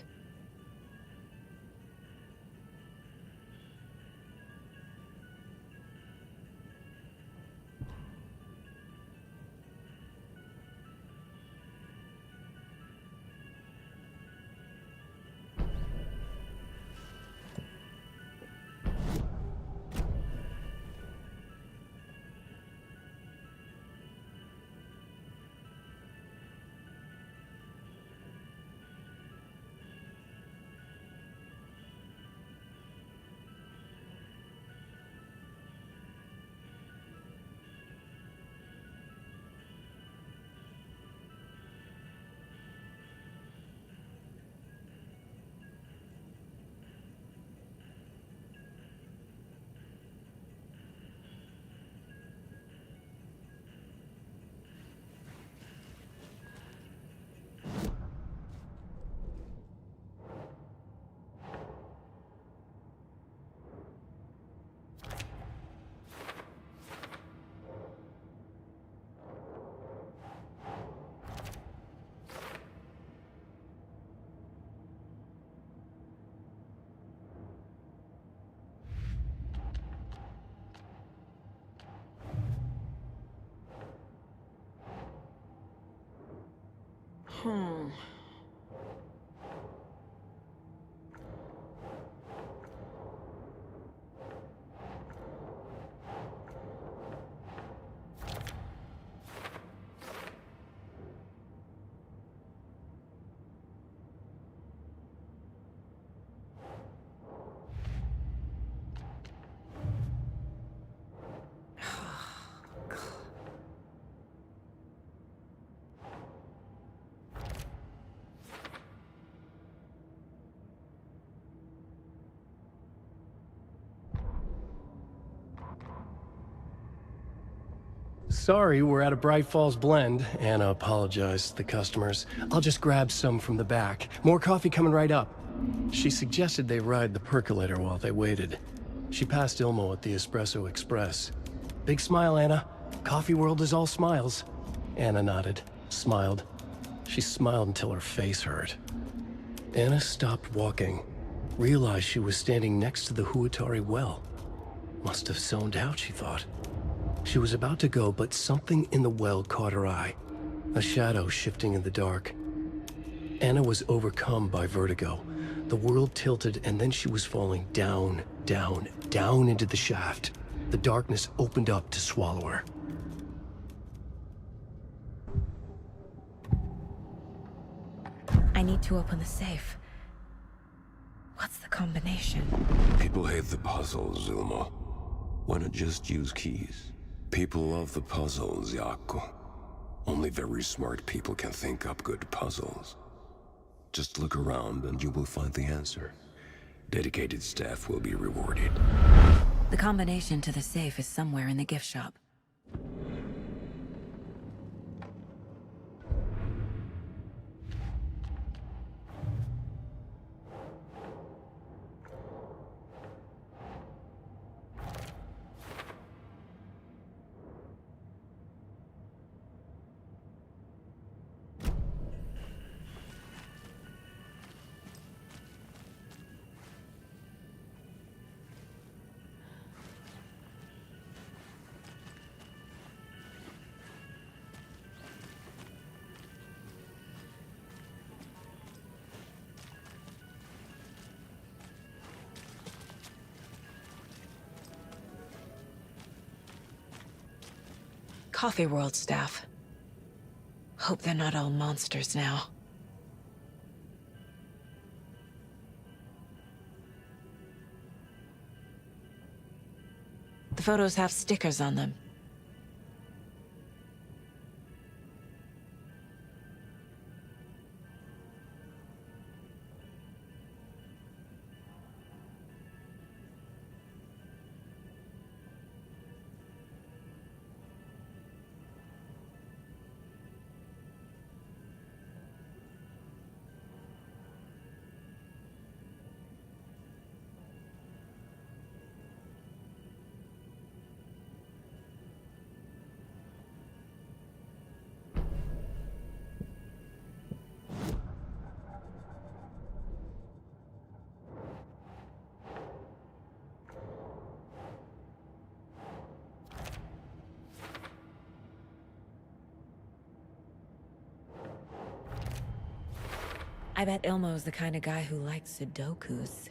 Sorry, we're at a Bright Falls blend. Anna apologized to the customers. I'll just grab some from the back. More coffee coming right up. She suggested they ride the percolator while they waited. She passed Ilmo at the Espresso Express. Big smile, Anna. Coffee world is all smiles. Anna nodded, smiled. She smiled until her face hurt. Anna stopped walking, realized she was standing next to the Huatari well. Must have zoned out, she thought. She was about to go, but something in the well caught her eye. A shadow shifting in the dark. Anna was overcome by vertigo. The world tilted, and then she was falling down, down, down into the shaft. The darkness opened up to swallow her. I need to open the safe. What's the combination? People hate the puzzles, Ilmo. Why not just use keys? People love the puzzles, Yaku. Only very smart people can think up good puzzles. Just look around and you will find the answer. Dedicated staff will be rewarded. The combination to the safe is somewhere in the gift shop. Coffee World staff. Hope they're not all monsters now. The photos have stickers on them. I bet Ilmo's the kind of guy who likes Sudokus.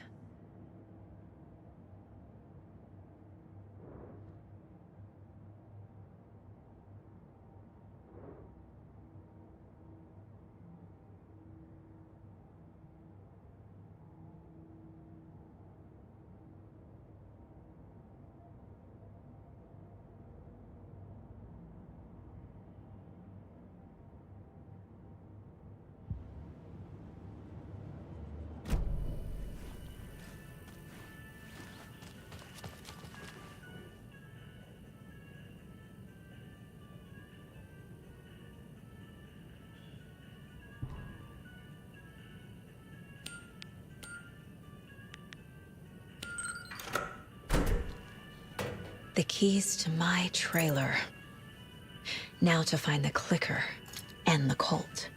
The keys to my trailer. Now to find the clicker and the Colt.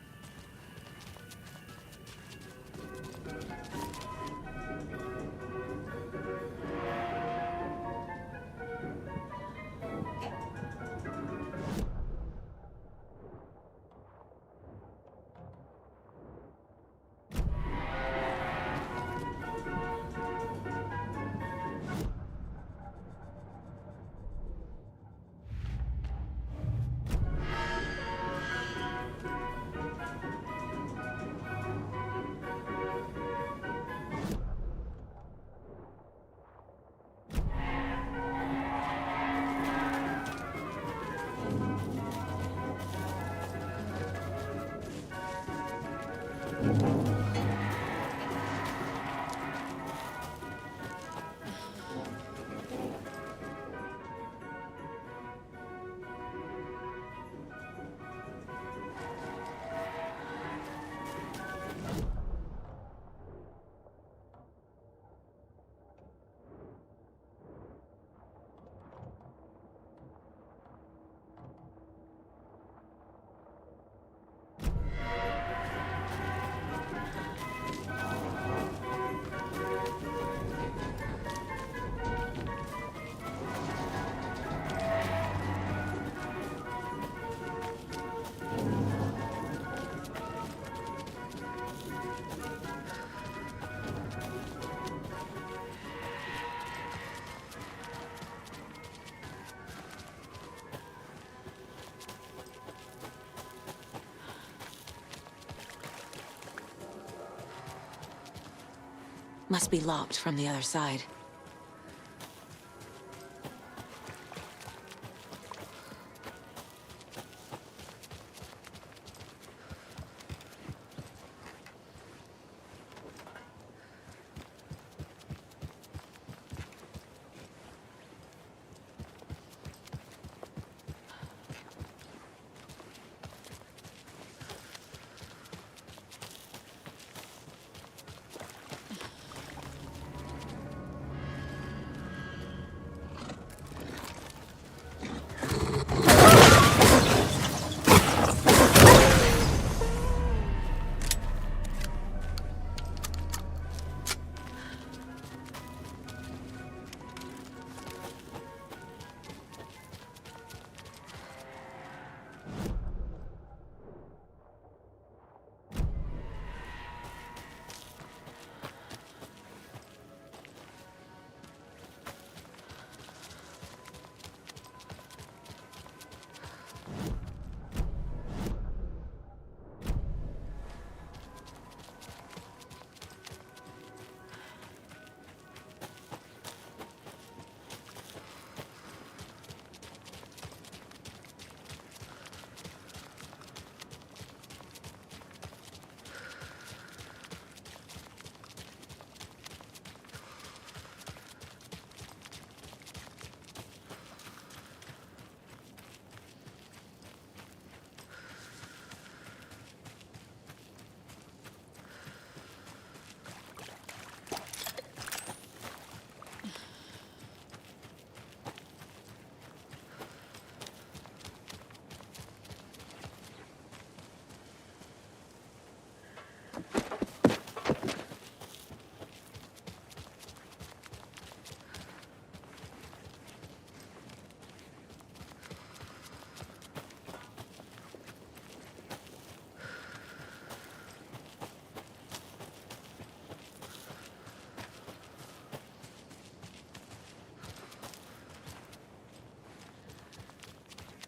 Must be locked from the other side.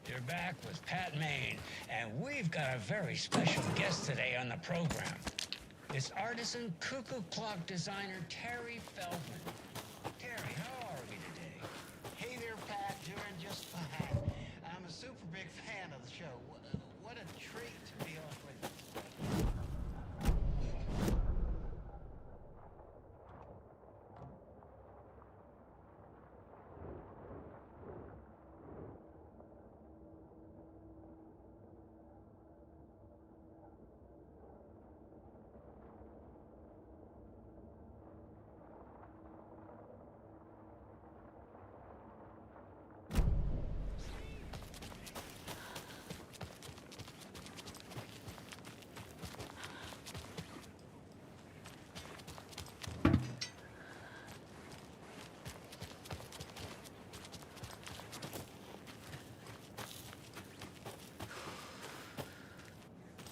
You're back with Pat Maine, and we've got a very special guest today on the program. It's artisan cuckoo clock designer Terry Feldman. Terry, how are we today? Hey there, Pat. Doing just fine. I'm a super big fan of the show. What a treat to be on with you.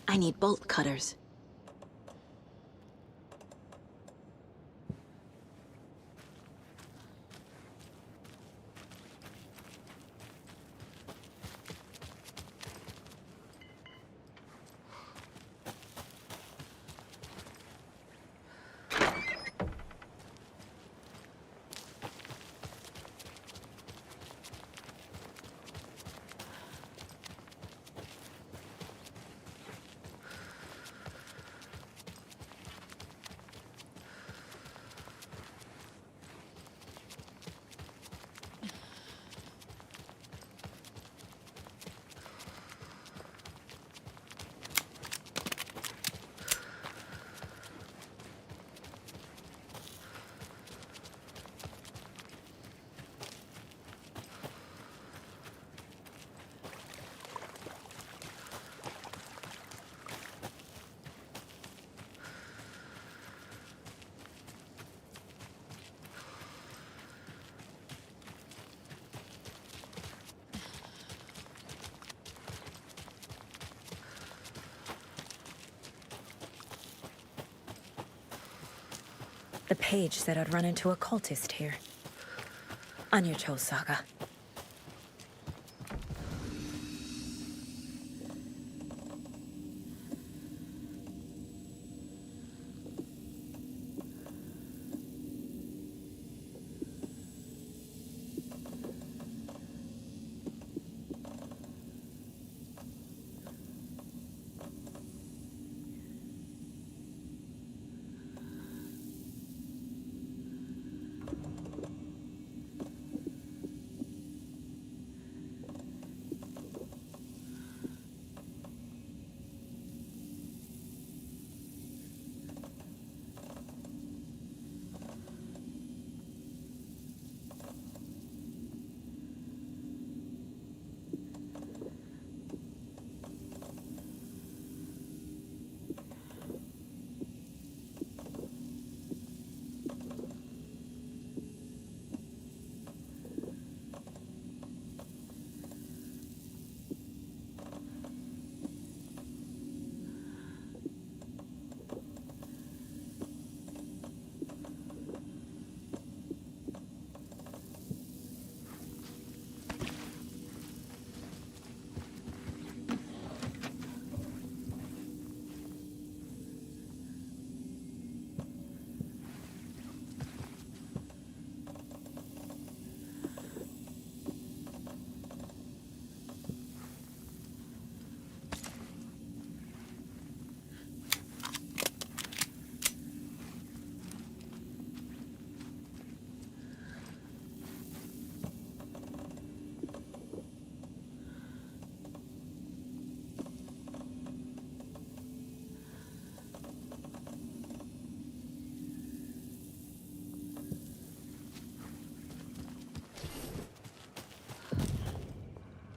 I need bolt cutters. The page said I'd run into a cultist here. On your Cho saga.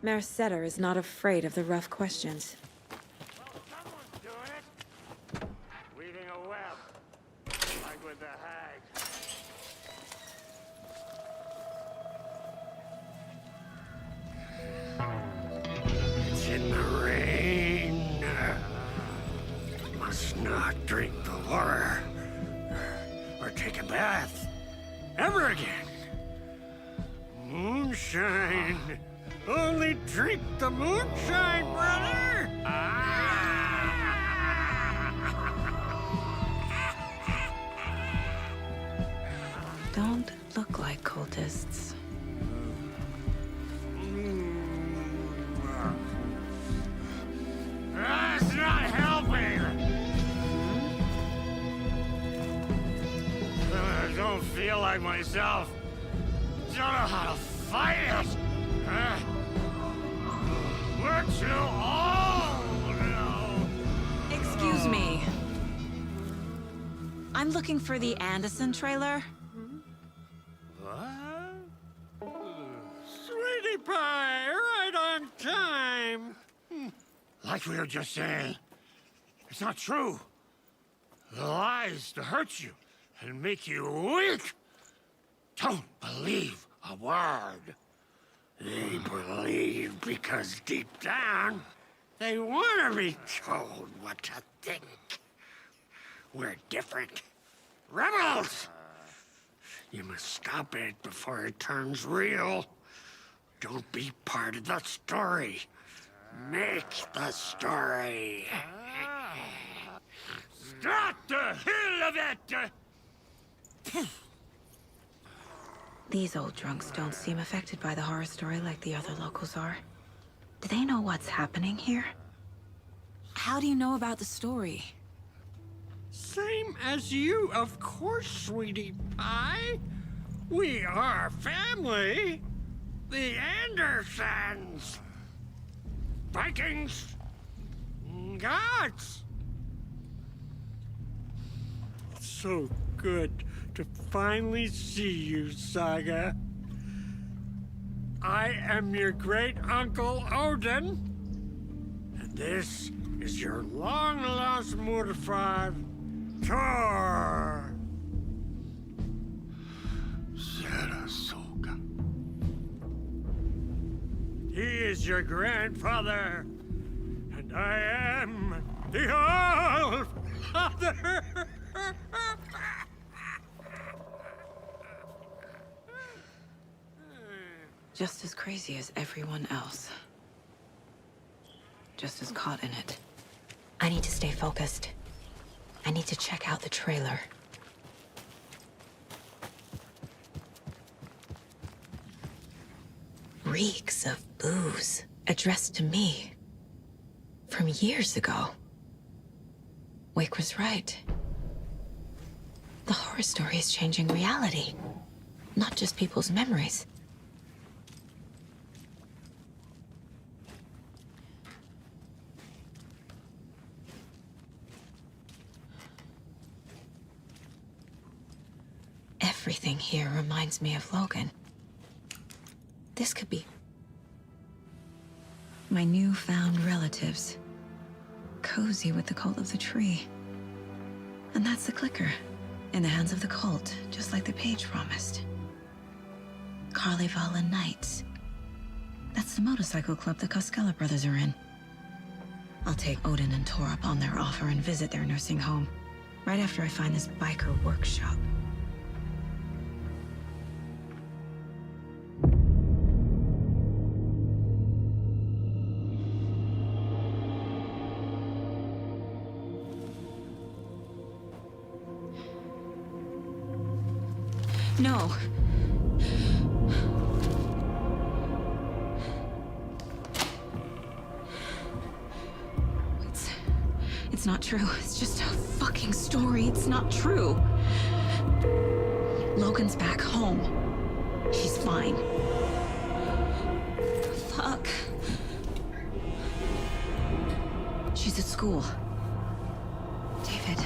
Mayor Setter is not afraid of the rough questions. Weaving a web, like with the hag. It's in the rain. Must not drink the water. Or take a bath. Ever again. Moonshine. Only drink the moonshine, brother! Don't look like cultists. That's not helping! I don't feel like myself. Don't know how to fight it! We're too old now! Excuse me. I'm looking for the Anderson trailer. What? Sweetie pie, right on time! Like we were just saying, it's not true. The lies to hurt you and make you weak. Don't believe a word. They believe because deep down, they want to be told what to think. We're different. Rebels! You must stop it before it turns real. Don't be part of the story. Make the story. Start the hell of it! These old drunks don't seem affected by the horror story like the other locals are. Do they know what's happening here? How do you know about the story? Same as you, of course, sweetie pie. We are family. The Andersons. Vikings. Gods. It's so good to finally see you, Saga. I am your great-uncle Odin. And this is your long-lost Murfar, Thor. Sarasota. He is your grandfather, and I am the All-Father. Just as crazy as everyone else. Just as caught in it. I need to stay focused. I need to check out the trailer. Reeks of booze addressed to me from years ago. Wake was right. The horror story is changing reality, not just people's memories. Everything here reminds me of Logan. This could be my newfound relatives, cozy with the cult of the tree. And that's the clicker, in the hands of the cult, just like the page promised. Carnival Nights. That's the motorcycle club the Costello brothers are in. I'll take Odin and Tor up on their offer and visit their nursing home, right after I find this biker workshop. No. It's not true. It's just a fucking story. It's not true. Logan's back home. She's fine. Fuck. She's at school. David.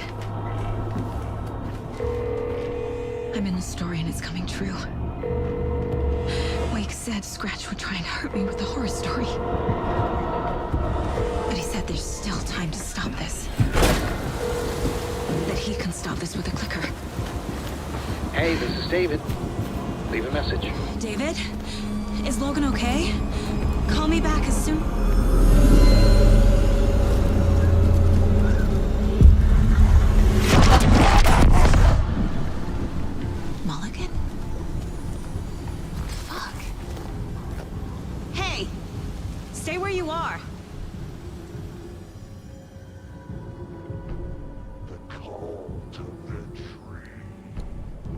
I'm in the story and it's coming true. Wake's said Scratch would try and hurt me with the horror story. But he said there's still time to stop this. That he can stop this with a clicker. Hey, this is David. Leave a message. David? Is Logan okay? Call me back as soon... Mulligan? Fuck. Hey! Stay where you are.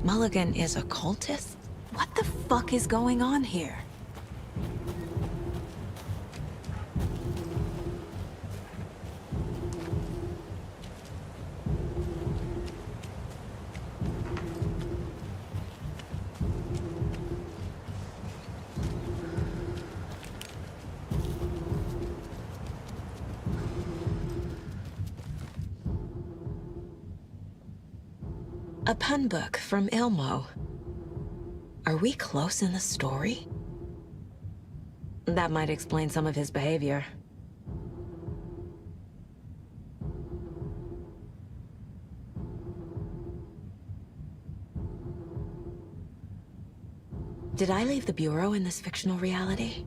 Mulligan is a cultist? What the fuck is going on here? A pun book from Ilmo. Are we close in the story? That might explain some of his behavior. Did I leave the Bureau in this fictional reality?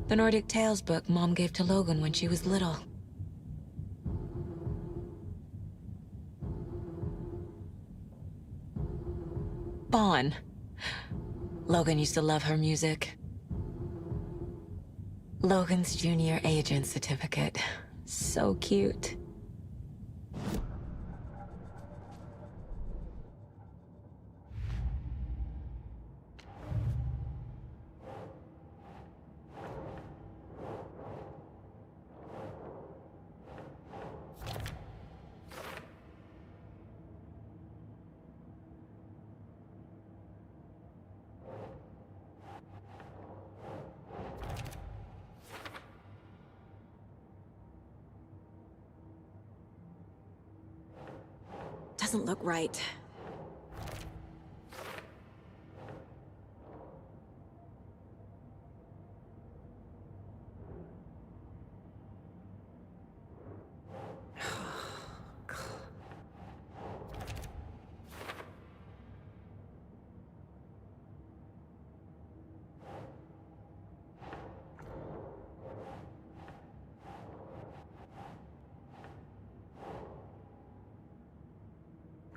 The Nordic Tales book Mom gave to Logan when she was little. Bon. Logan used to love her music. Logan's junior agent certificate. So cute. Doesn't look right.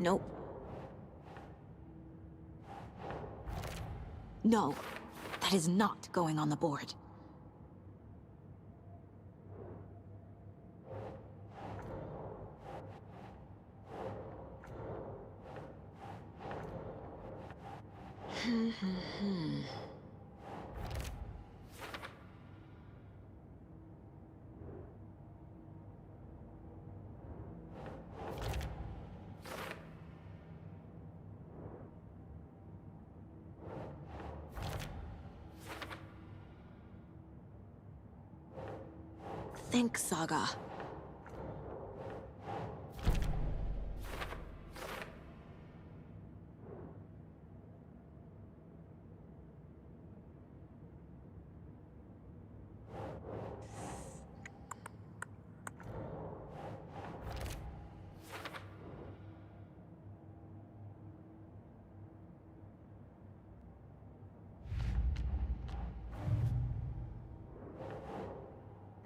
Nope. No, that is not going on the board. Think, Saga.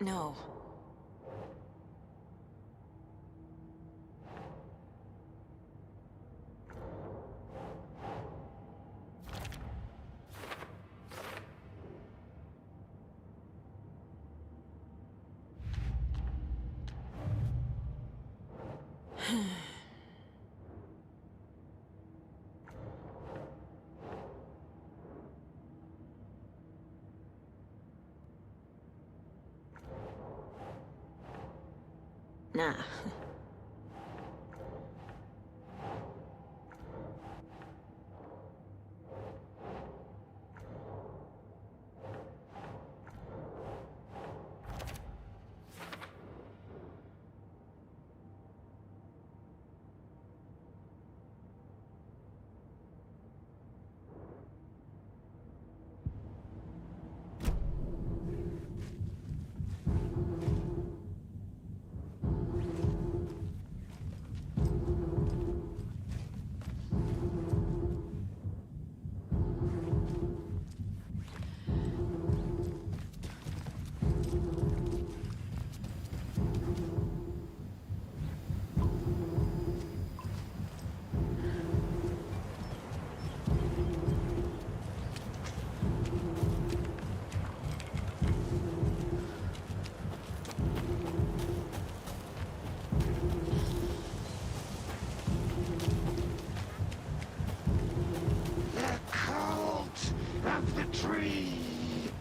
No. Nah.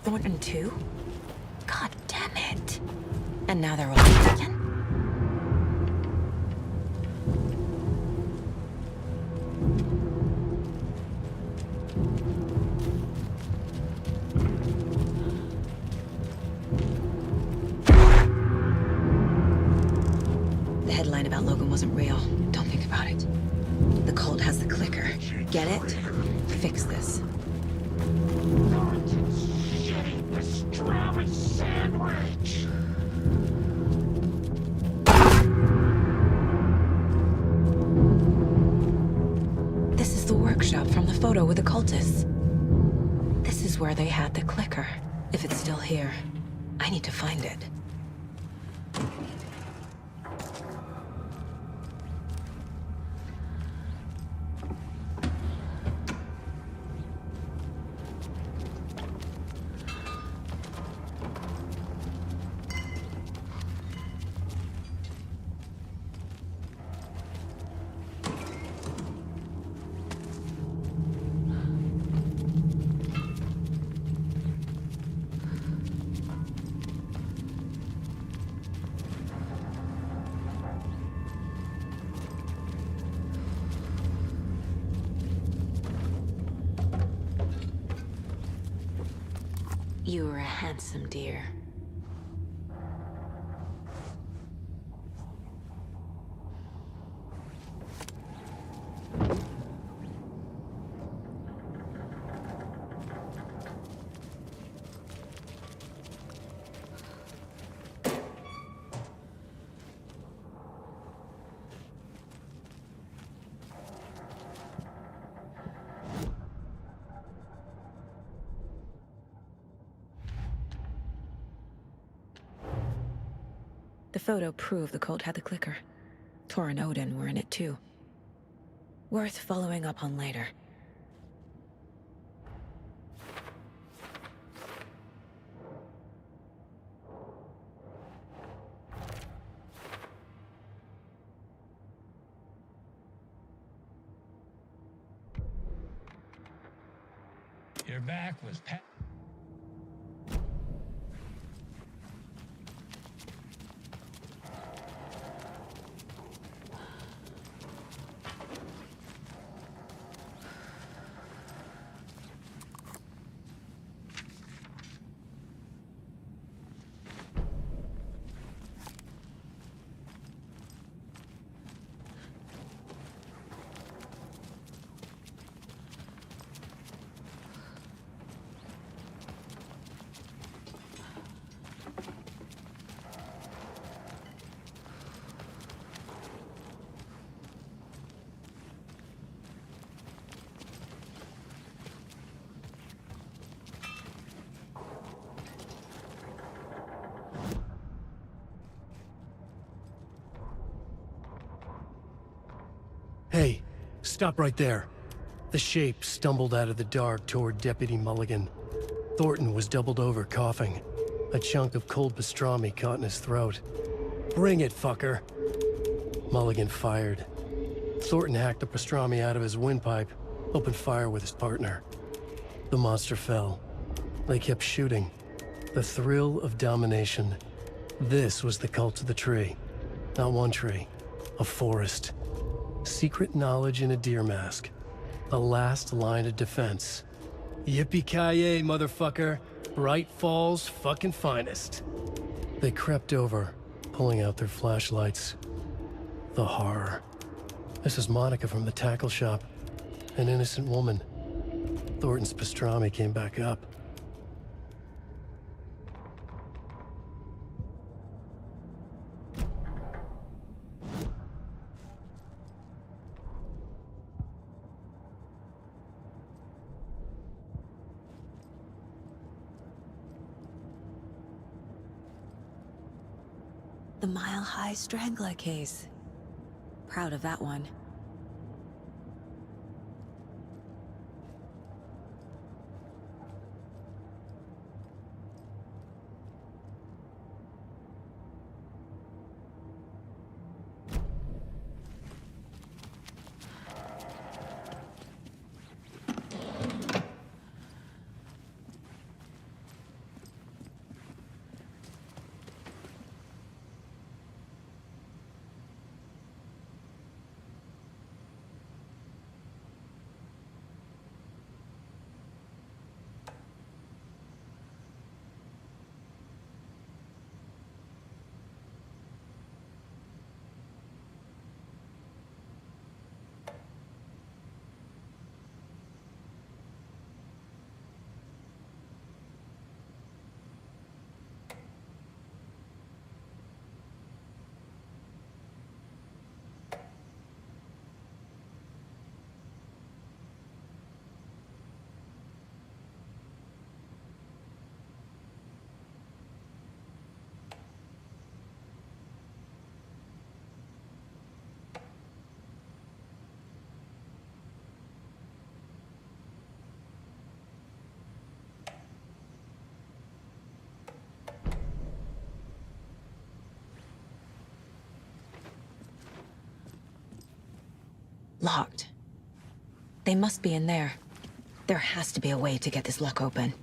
Thornton too? God damn it. And now they're all taken? The headline about Logan wasn't real. Don't think about it. The cult has the clicker. Get it? Fix this. Strawberry sandwich! This is the workshop from the photo with the cultists. This is where they had the clicker. If it's still here, I need to find it. You were a handsome deer. The photo proved the cult had the clicker. Tor and Odin were in it too. Worth following up on later. You're back with Pat. Hey, stop right there. The shape stumbled out of the dark toward Deputy Mulligan. Thornton was doubled over, coughing. A chunk of cold pastrami caught in his throat. Bring it, fucker. Mulligan fired. Thornton hacked the pastrami out of his windpipe, opened fire with his partner. The monster fell. They kept shooting. The thrill of domination. This was the cult of the tree. Not one tree, a forest. Secret knowledge in a deer mask. A last line of defense. Yippee-ki-yay, motherfucker. Bright Falls' fucking finest. They crept over, pulling out their flashlights. The horror. This is Monica from the tackle shop. An innocent woman. Thornton's pastrami came back up. The Mile High Strangler case. Proud of that one. Locked. They must be in there. There has to be a way to get this lock open.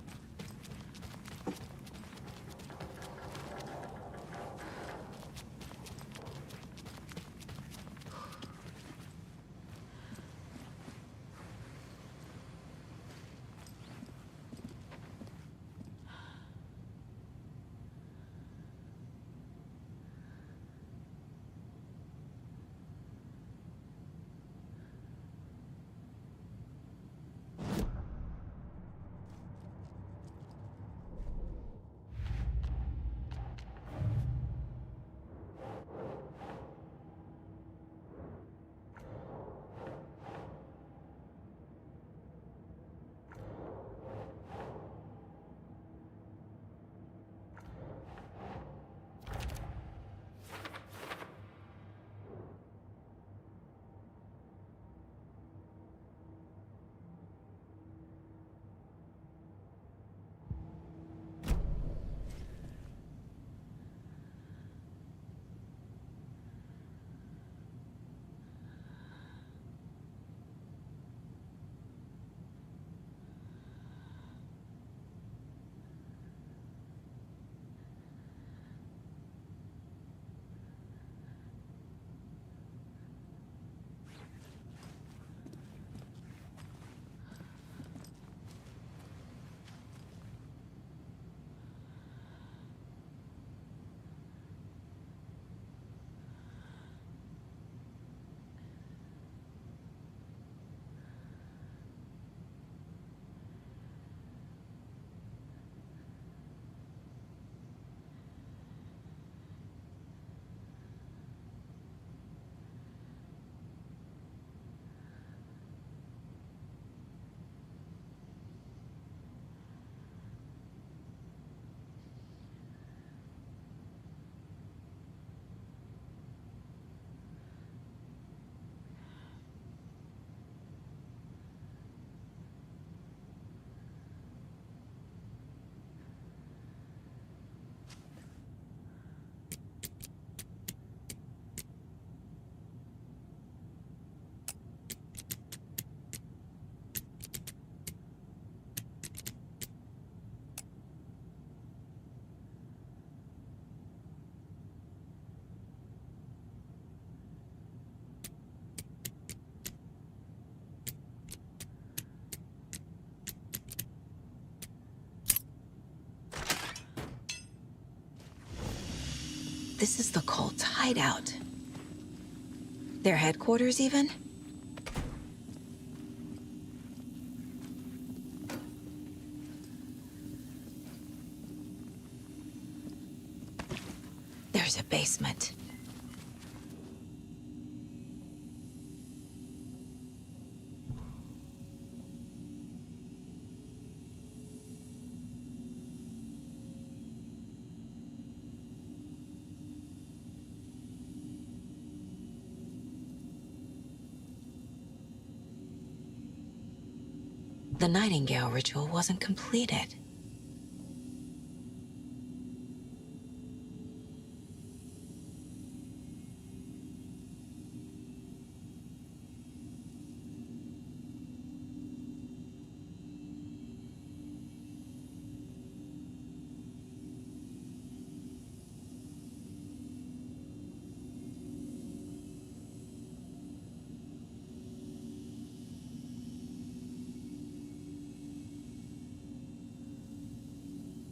This is the cult's hideout. Their headquarters, even? There's a basement. The Nightingale ritual wasn't completed.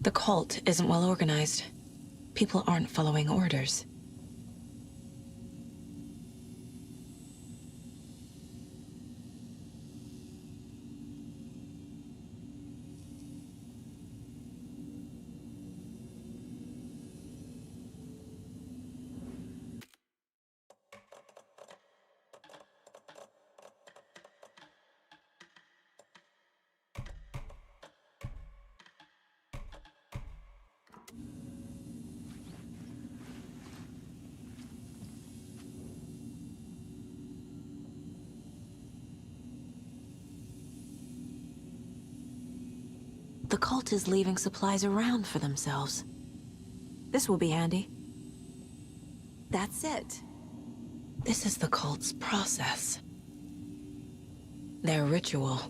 The cult isn't well organized. People aren't following orders. The cult is leaving supplies around for themselves. This will be handy. That's it. This is the cult's process. Their ritual.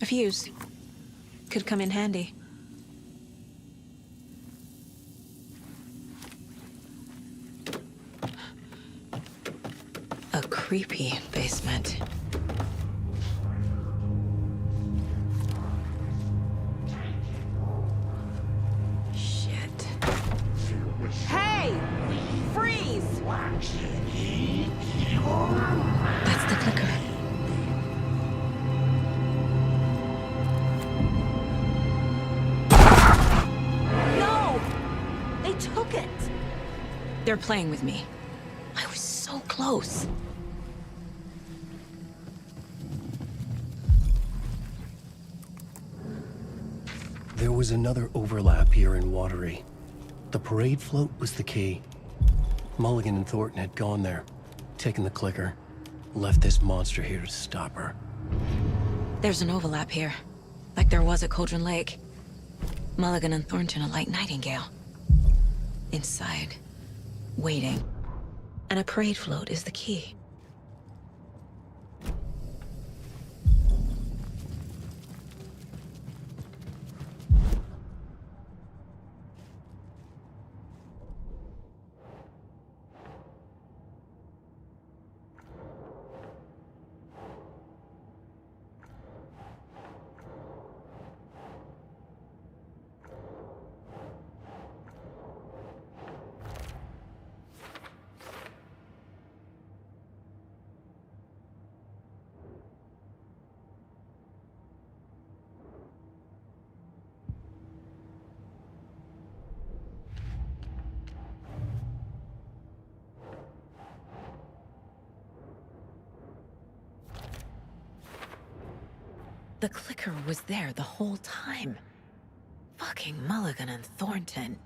A fuse. Could come in handy. A creepy basement. Shit. Hey! Freeze! That's the clicker. Took it. They're playing with me. I was so close. There was another overlap here in Watery. The parade float was the key. Mulligan and Thornton had gone there, taken the clicker, left this monster here to stop her. There's an overlap here, like there was at Cauldron Lake. Mulligan and Thornton are like Nightingale. inside, waiting. And a parade float is the key. The clicker was there the whole time. Fucking Mulligan and Thornton.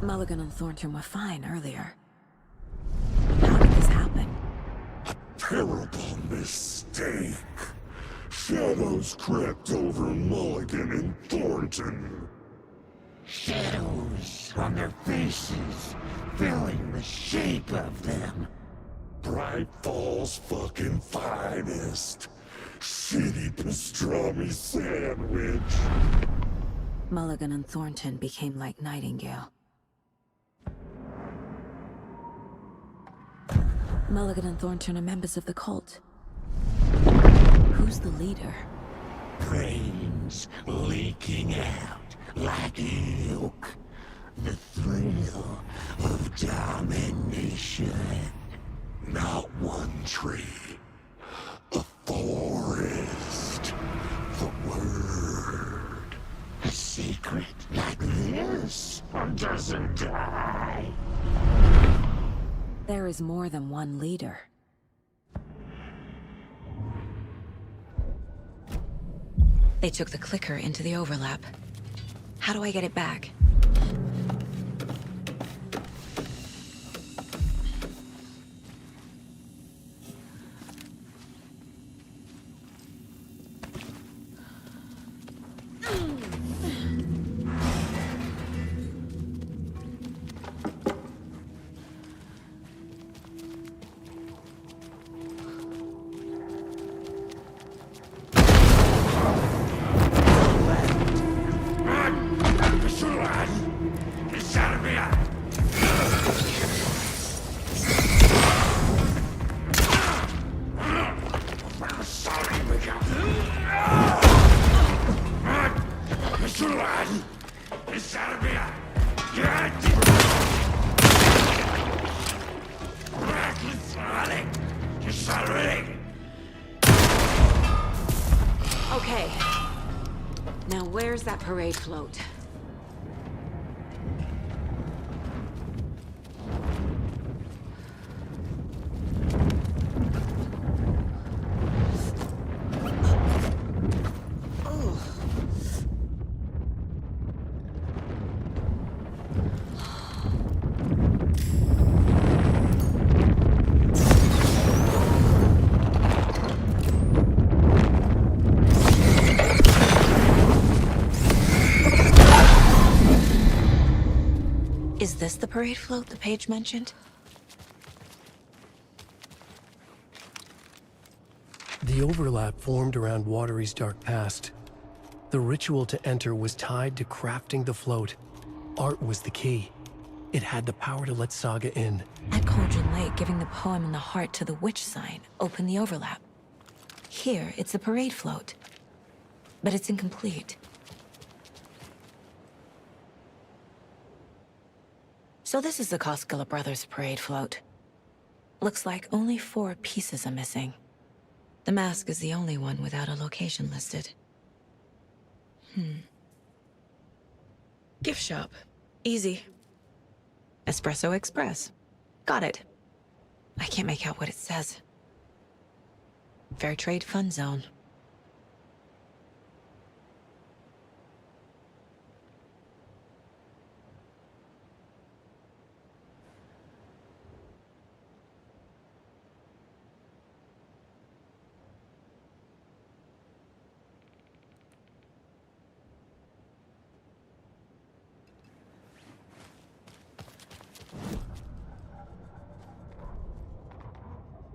Mulligan and Thornton were fine earlier. How did this happen? Terrible mistake. Shadows crept over Mulligan and Thornton. Shadows on their faces, filling the shape of them. Bright Falls fucking finest. Shitty pastrami sandwich. Mulligan and Thornton became like Nightingale. Mulligan and Thornton are members of the cult. Who's the leader? Brains leaking out like ilk. The thrill of domination. Not one tree. A forest. The word. A secret like this doesn't die. There is more than one leader. They took the clicker into the overlap. How do I get it back? Okay. Now where's that parade float? Is this the parade float the page mentioned? The overlap formed around Watery's dark past. The ritual to enter was tied to crafting the float. Art was the key. It had the power to let Saga in. At Cauldron Lake, giving the poem and the heart to the witch sign opened the overlap. Here, it's the parade float. But it's incomplete. So this is the Koskela Brothers parade float. Looks like only 4 pieces are missing. The mask is the only one without a location listed. Gift shop. Easy. Espresso Express. Got it. I can't make out what it says. Fair Trade Fun Zone.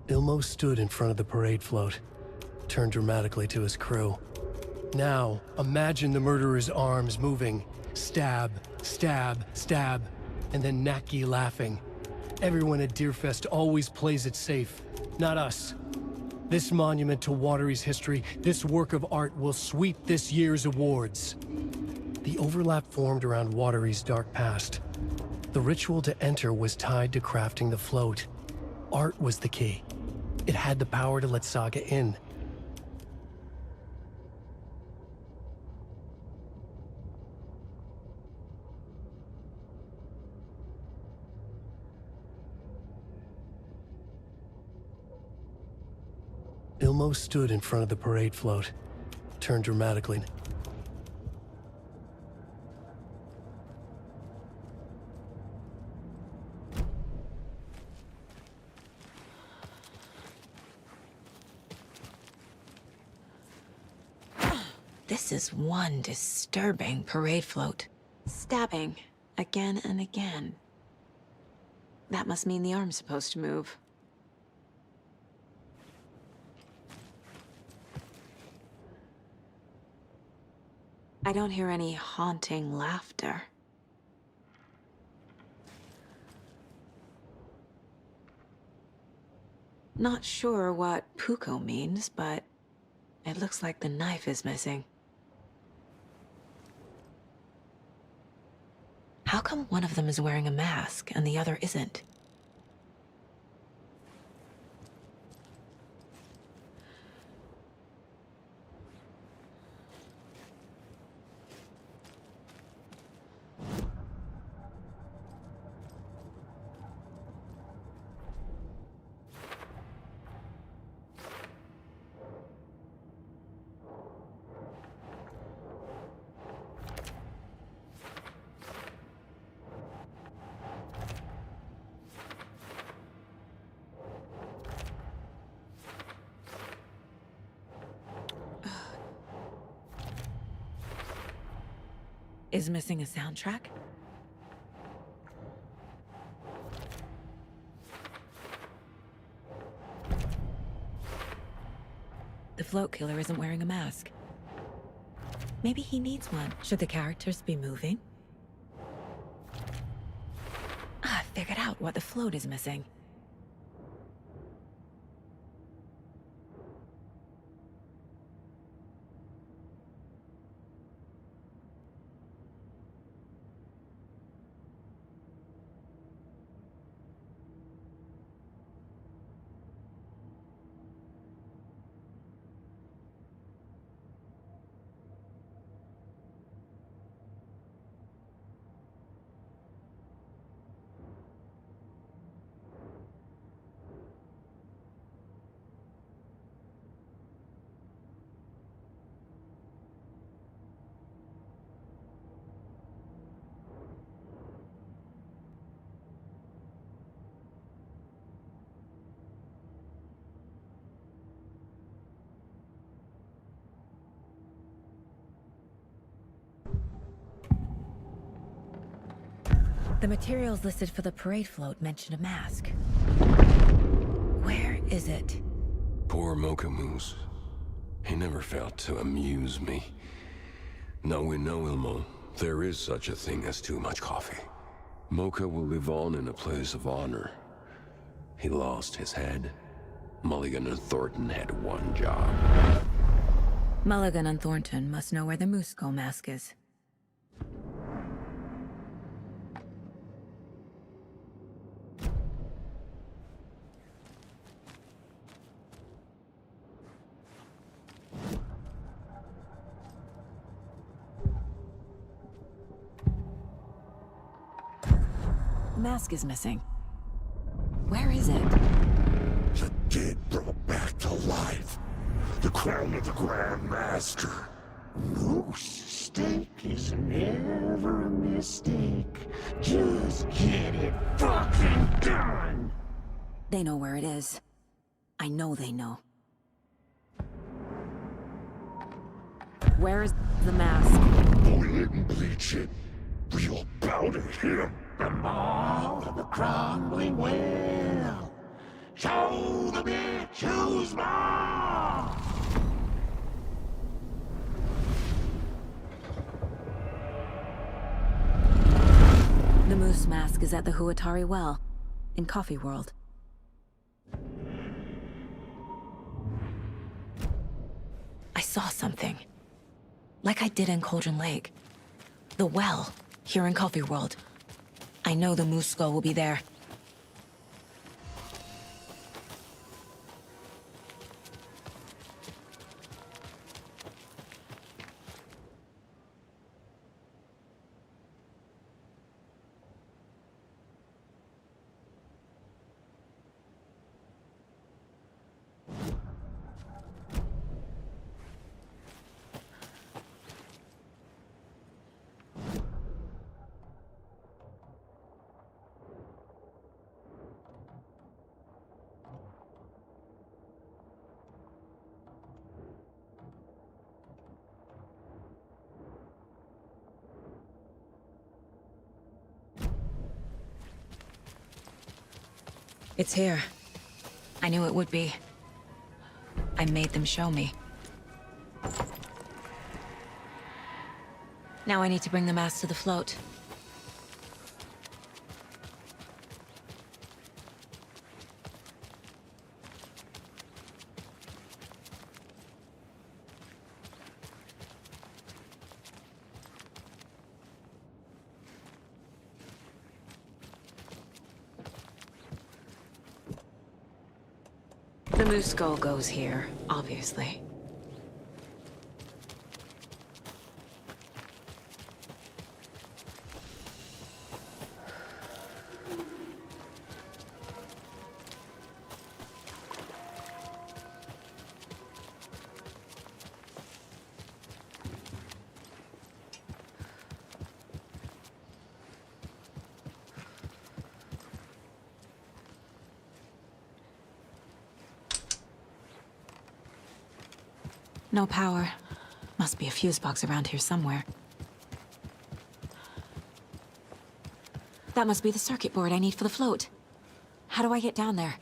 Ilmo stood in front of the parade float, turned dramatically to his crew. Now, imagine the murderer's arms moving. Stab, stab, stab, and then Naki laughing. Everyone at Deerfest always plays it safe, not us. This monument to Watery's history, this work of art will sweep this year's awards. The overlap formed around Watery's dark past. The ritual to enter was tied to crafting the float. Art was the key. It had the power to let Saga in. Ilmo stood in front of the parade float, turned dramatically. This is one disturbing parade float. Stabbing again and again. That must mean the arm's supposed to move. I don't hear any haunting laughter. Not sure what Puko means, but it looks like the knife is missing. How come one of them is wearing a mask and the other isn't? Is missing a soundtrack? The float killer isn't wearing a mask. Maybe he needs one. Should the characters be moving? I figured out what the float is missing. The materials listed for the parade float mention a mask. Where is it? Poor Mocha Moose. He never failed to amuse me. Now we know, Ilmo, there is such a thing as too much coffee. Mocha will live on in a place of honor. He lost his head. Mulligan and Thornton had one job. Mulligan and Thornton must know where the Moose Skull mask is. The mask is missing. Where is it? The dead brought back to life. The crown of the Grand Master. Whose steak is never a mistake. Just get it fucking done! They know where it is. I know they know. Where is the mask? Boil it and bleach it. Real powder him. The maw of the crumbling well. Show the bitch who's maw! The moose mask is at the Huatari Well, in Coffee World. I saw something. Like I did in Cauldron Lake. The well, here in Coffee World. I know the moose skull will be there. It's here. I knew it would be. I made them show me. Now I need to bring the mask to the float. The moose skull goes here, obviously. No power. Must be a fuse box around here somewhere. That must be the circuit board I need for the float. How do I get down there?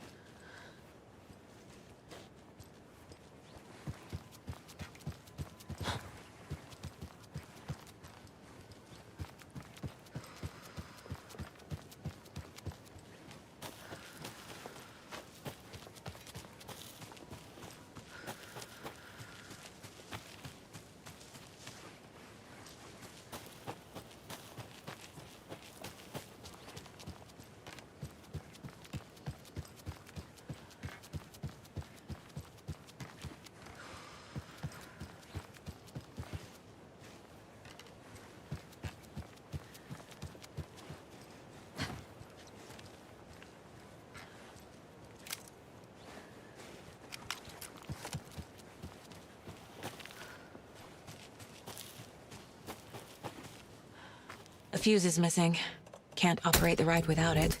A fuse is missing. Can't operate the ride without it.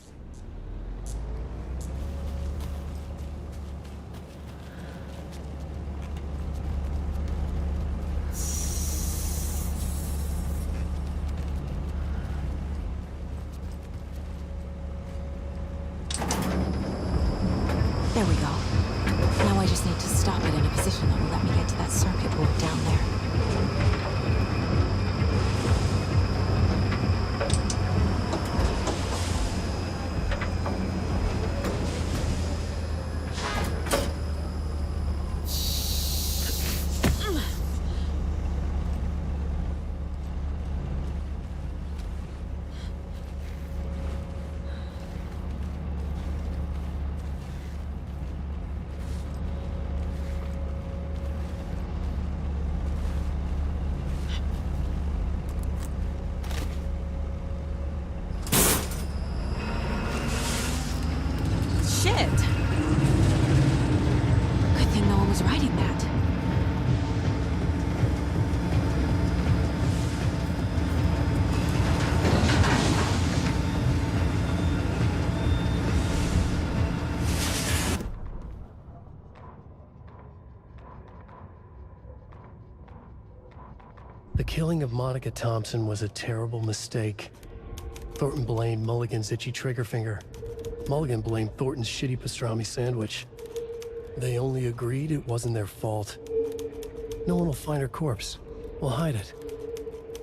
There we go. Now I just need to stop it in a position that will let me get to that circuit board down there. Shit. Good thing no one was writing that. The killing of Monica Thompson was a terrible mistake. Thornton blamed Mulligan's itchy trigger finger. Mulligan blamed Thornton's shitty pastrami sandwich. They only agreed it wasn't their fault. No one will find her corpse. We'll hide it.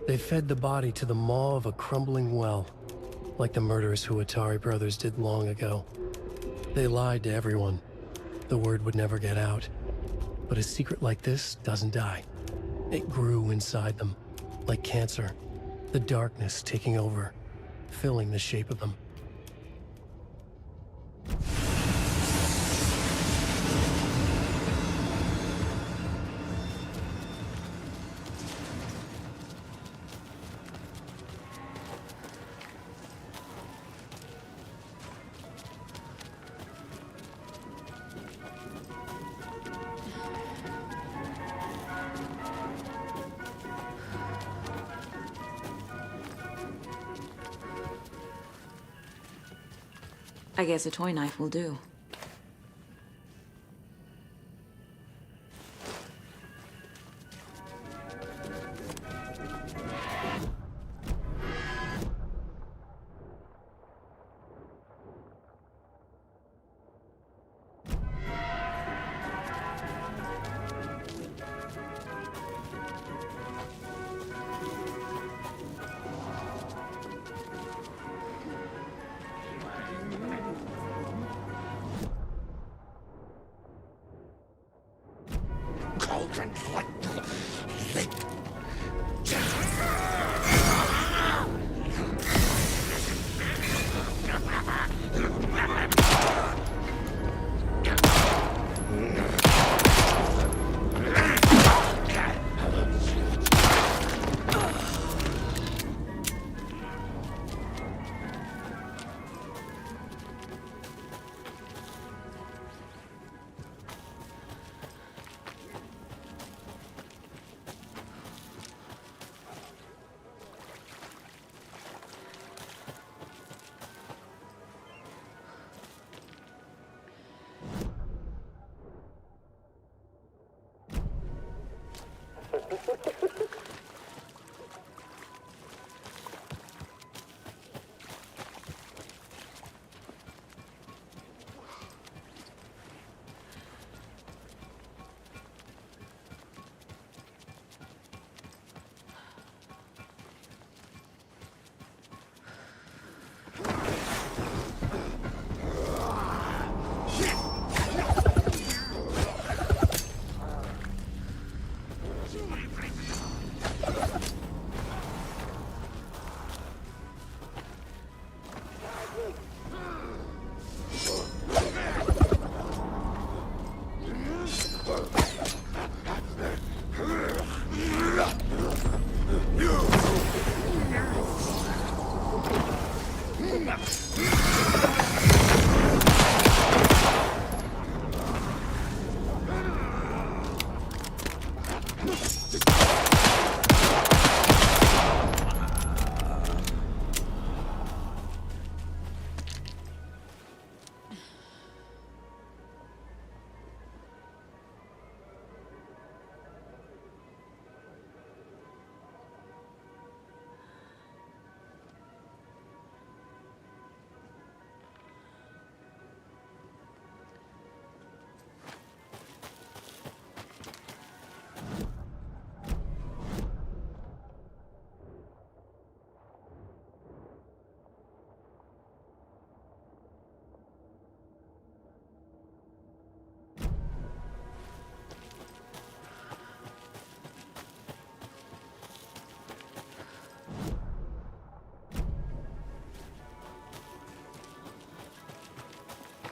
They fed the body to the maw of a crumbling well, like the murderous Huatari brothers did long ago. They lied to everyone. The word would never get out. But a secret like this doesn't die. It grew inside them, like cancer, the darkness taking over, filling the shape of them. I guess a toy knife will do.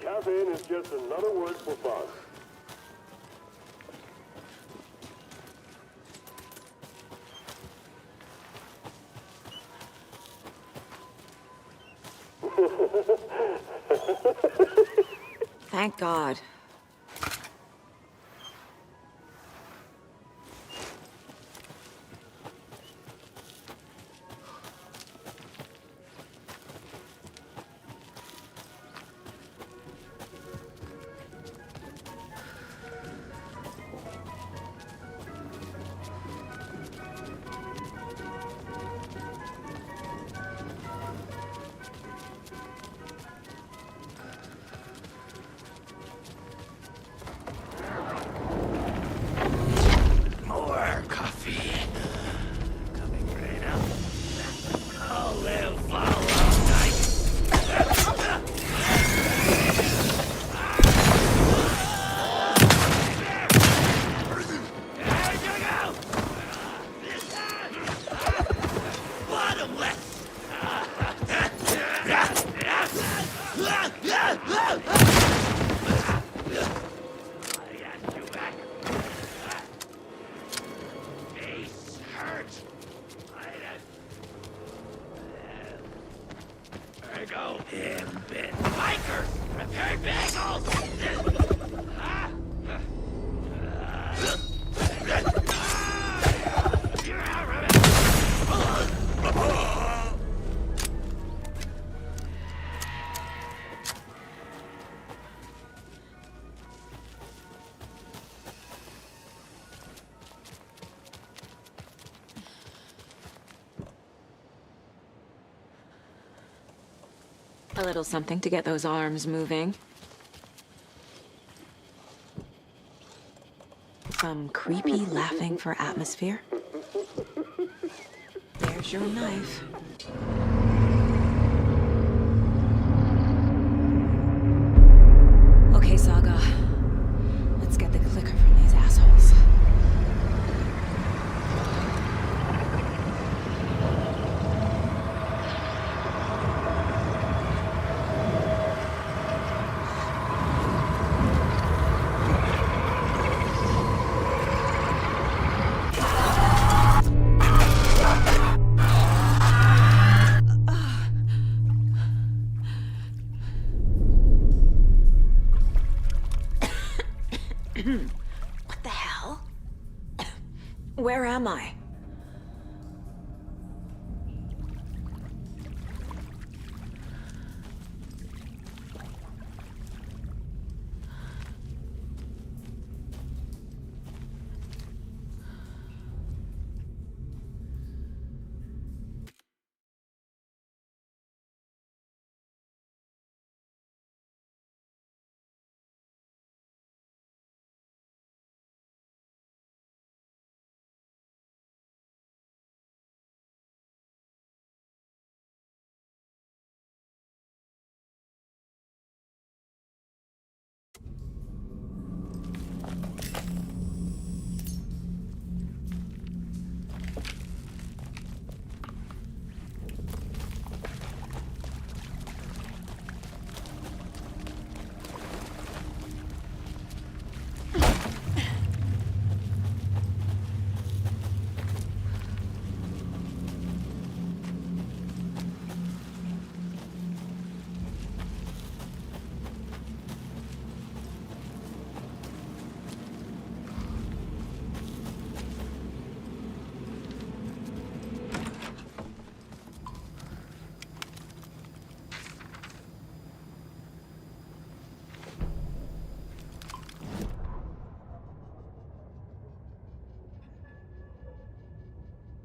Caffeine is just another word for fun. Thank God. More coffee. Coming right up. I'll live all night. Bottomless. Face hurt. There you go. Him-bit bikers. Prepare bagels. You're out of it. A little something to get those arms moving. Some creepy laughing for atmosphere. There's your knife. Okay, Saga. Let's get the clicker from these assholes. What the hell? Where am I?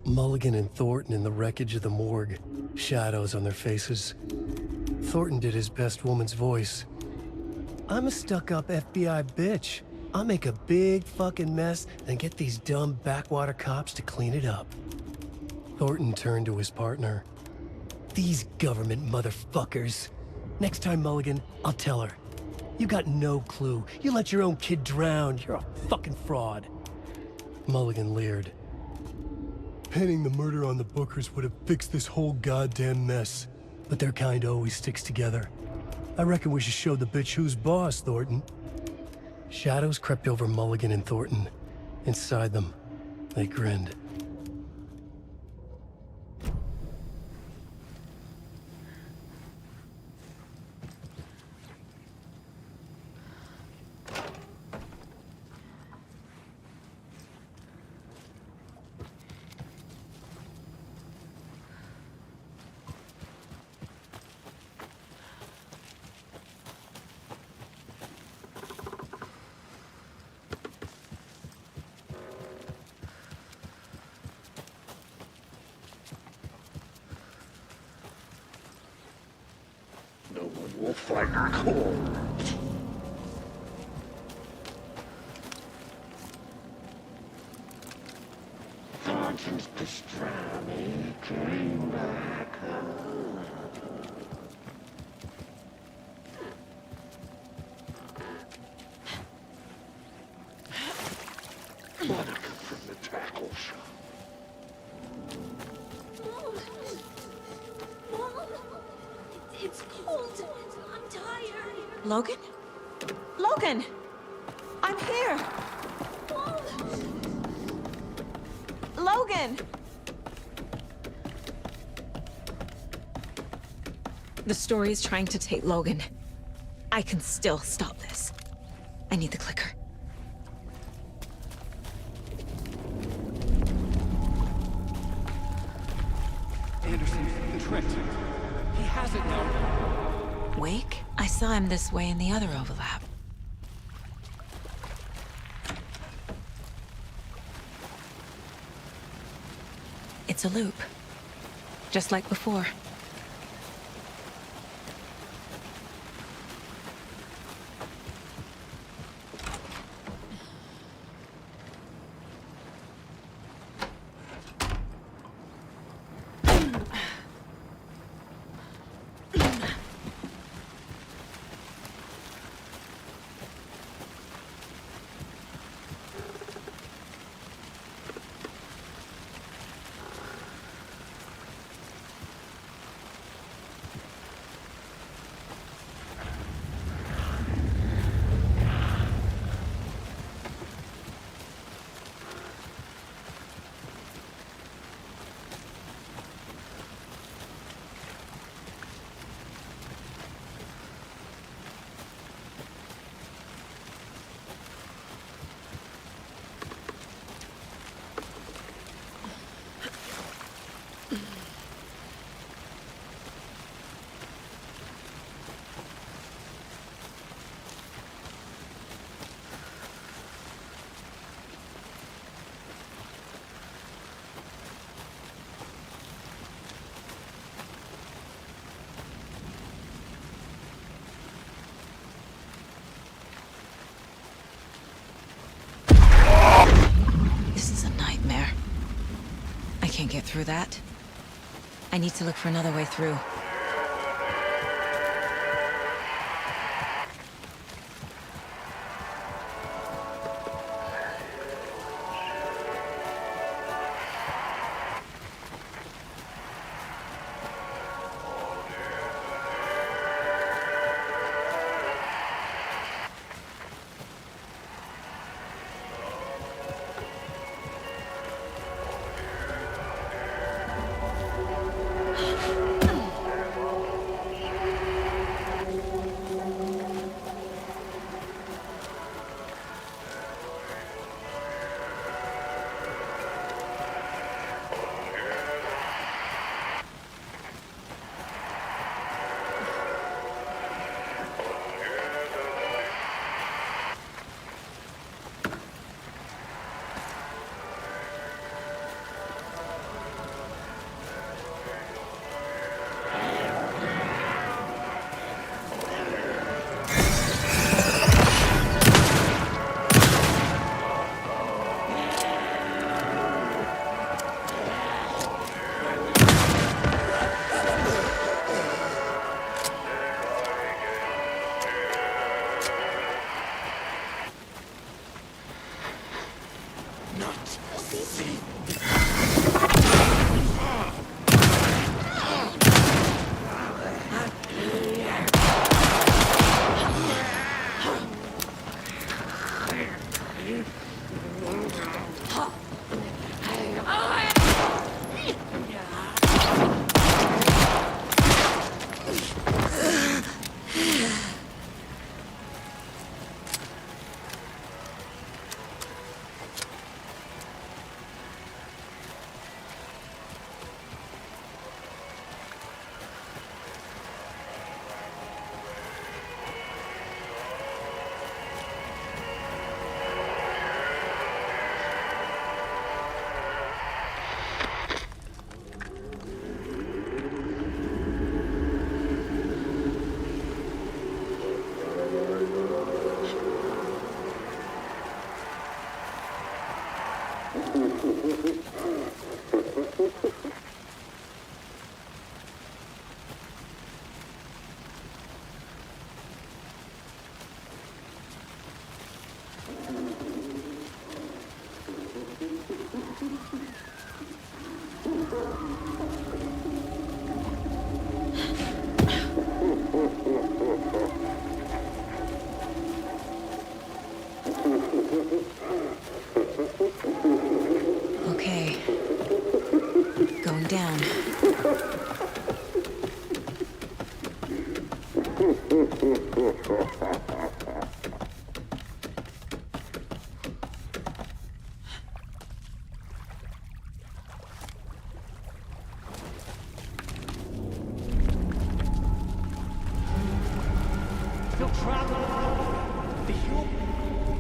Mulligan and Thornton in the wreckage of the morgue, shadows on their faces. Thornton did his best woman's voice. I'm a stuck-up FBI bitch. I'll make a big fucking mess and get these dumb backwater cops to clean it up. Thornton turned to his partner. These government motherfuckers. Next time, Mulligan, I'll tell her. You got no clue. You let your own kid drown. You're a fucking fraud. Mulligan leered. Pinning the murder on the Bookers would have fixed this whole goddamn mess. But their kind always sticks together. I reckon we should show the bitch who's boss, Thornton. Shadows crept over Mulligan and Thornton. Inside them, they grinned. will fight cold. Conscience pastrami came back. Monica from the tackle shop. Mom, it's cold. I'm tired. Logan? Logan! I'm here! Logan! The story is trying to take Logan. I can still stop this. I need the clicker. Anderson, Trent. He has it now. Wake? I saw him this way in the other overlap. It's a loop. Just like before. This is a nightmare. I can't get through that. I need to look for another way through.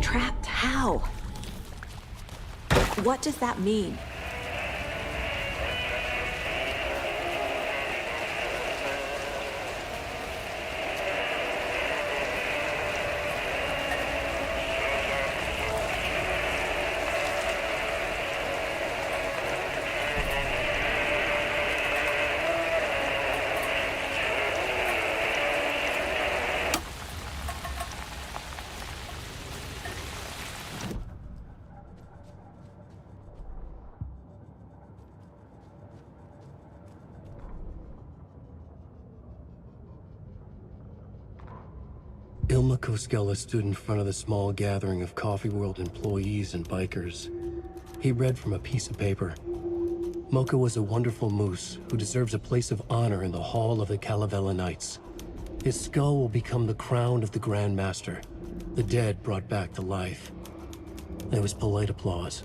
Trapped how? What does that mean? Ilma Koskela stood in front of the small gathering of Coffee World employees and bikers. He read from a piece of paper. Mocha was a wonderful moose who deserves a place of honor in the hall of the Calavella Knights. His skull will become the crown of the Grand Master, the dead brought back to life. There was polite applause.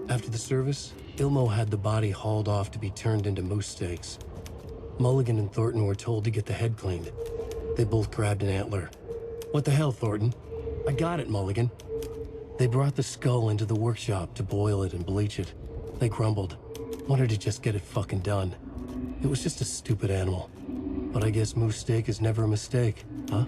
After the service, Ilmo had the body hauled off to be turned into moose steaks. Mulligan and Thornton were told to get the head cleaned. They both grabbed an antler. What the hell, Thornton? I got it, Mulligan. They brought the skull into the workshop to boil it and bleach it. They grumbled. Wanted to just get it fucking done. It was just a stupid animal. But I guess moose steak is never a mistake, huh?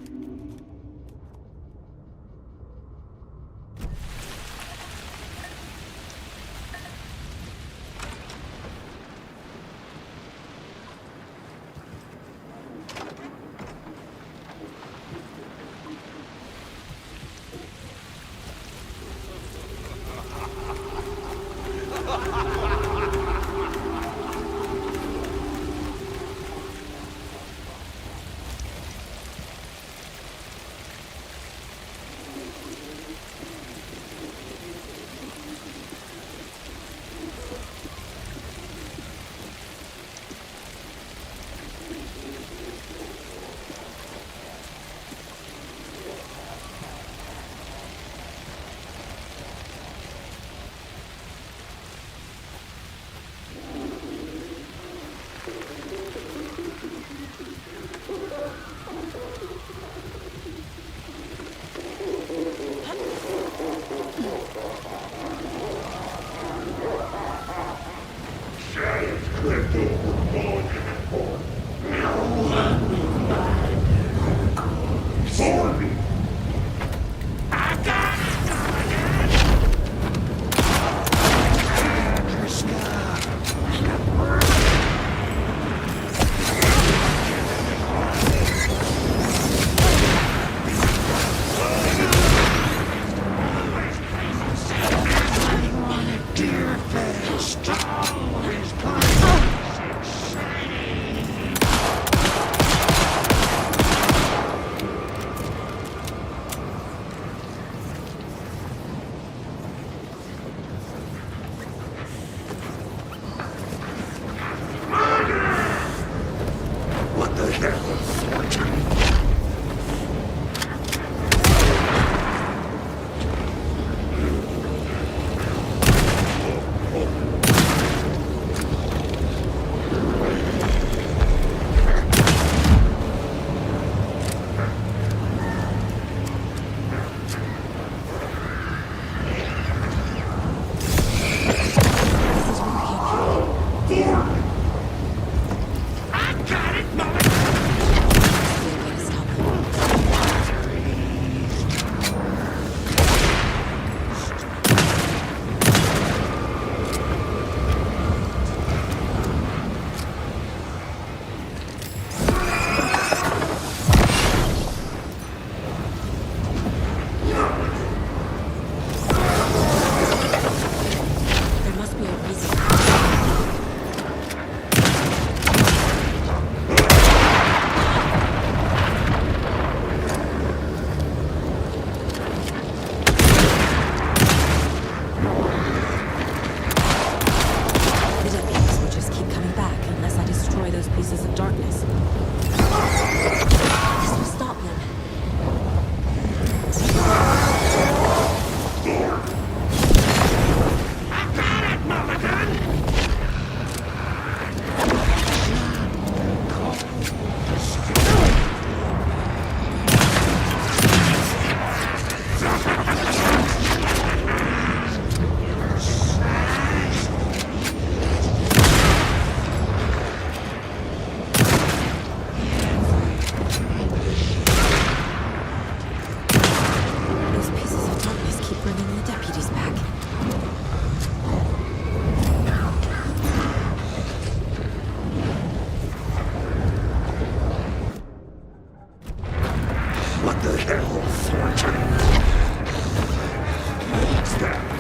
kill Thornton. It's that.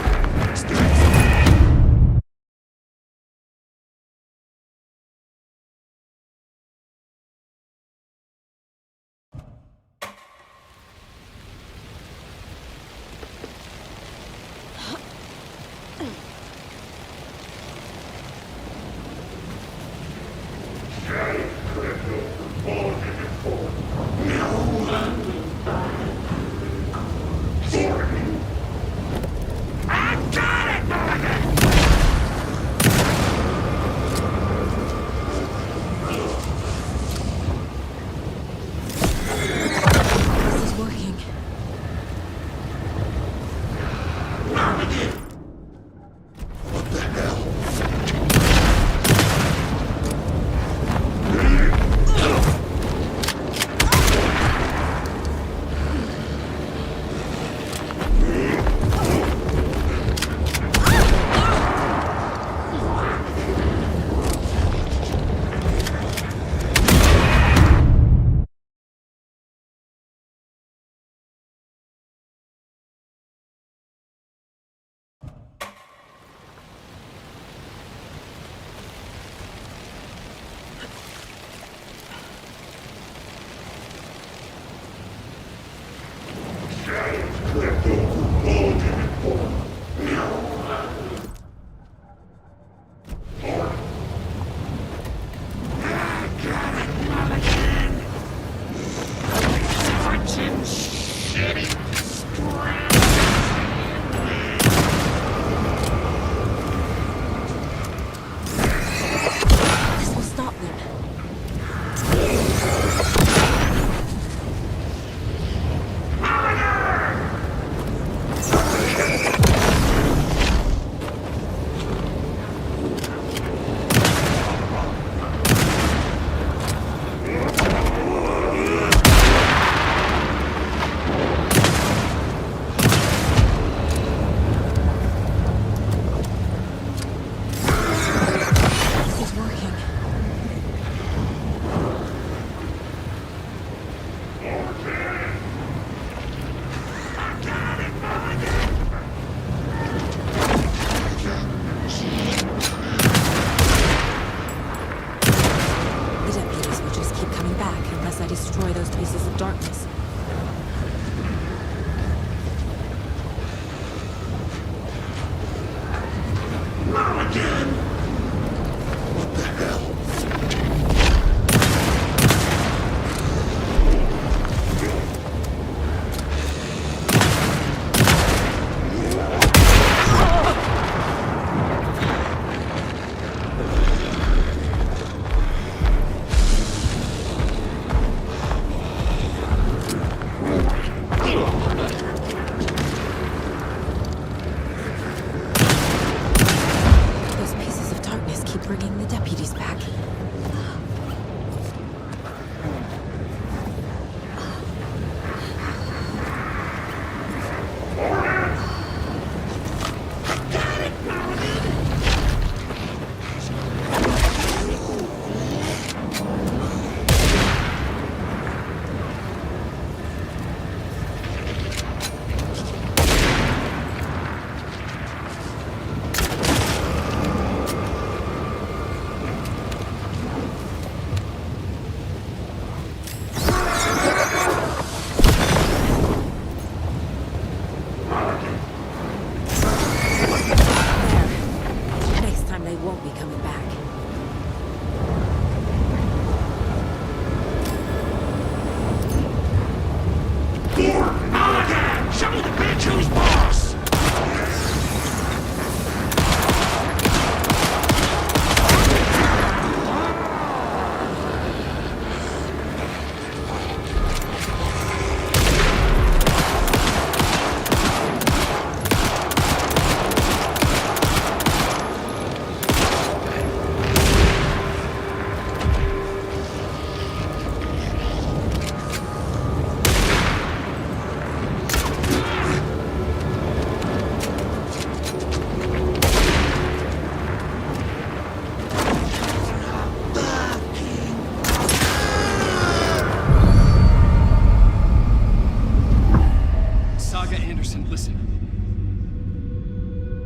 Anderson, listen.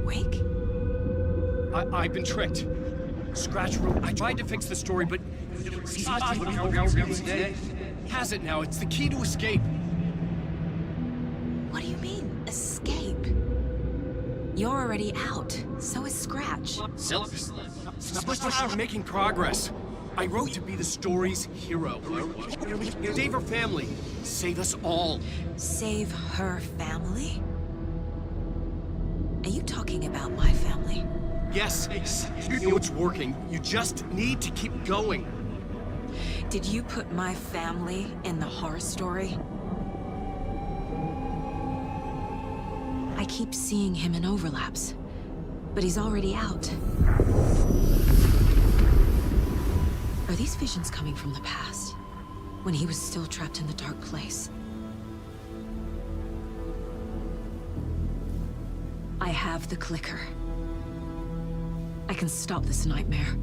Wake? I've been tricked. Scratch wrote. I tried to fix the story, but has it now. It's the key to escape. What do you mean, escape? You're already out. So is Scratch. We're making progress. I wrote to be the story's hero. Save her family. Save us all. Save her family? Are you talking about my family? Yes, you know it's working. You just need to keep going. Did you put my family in the horror story? I keep seeing him in overlaps, but he's already out. Are these visions coming from the past, when he was still trapped in the dark place? I have the clicker. I can stop this nightmare.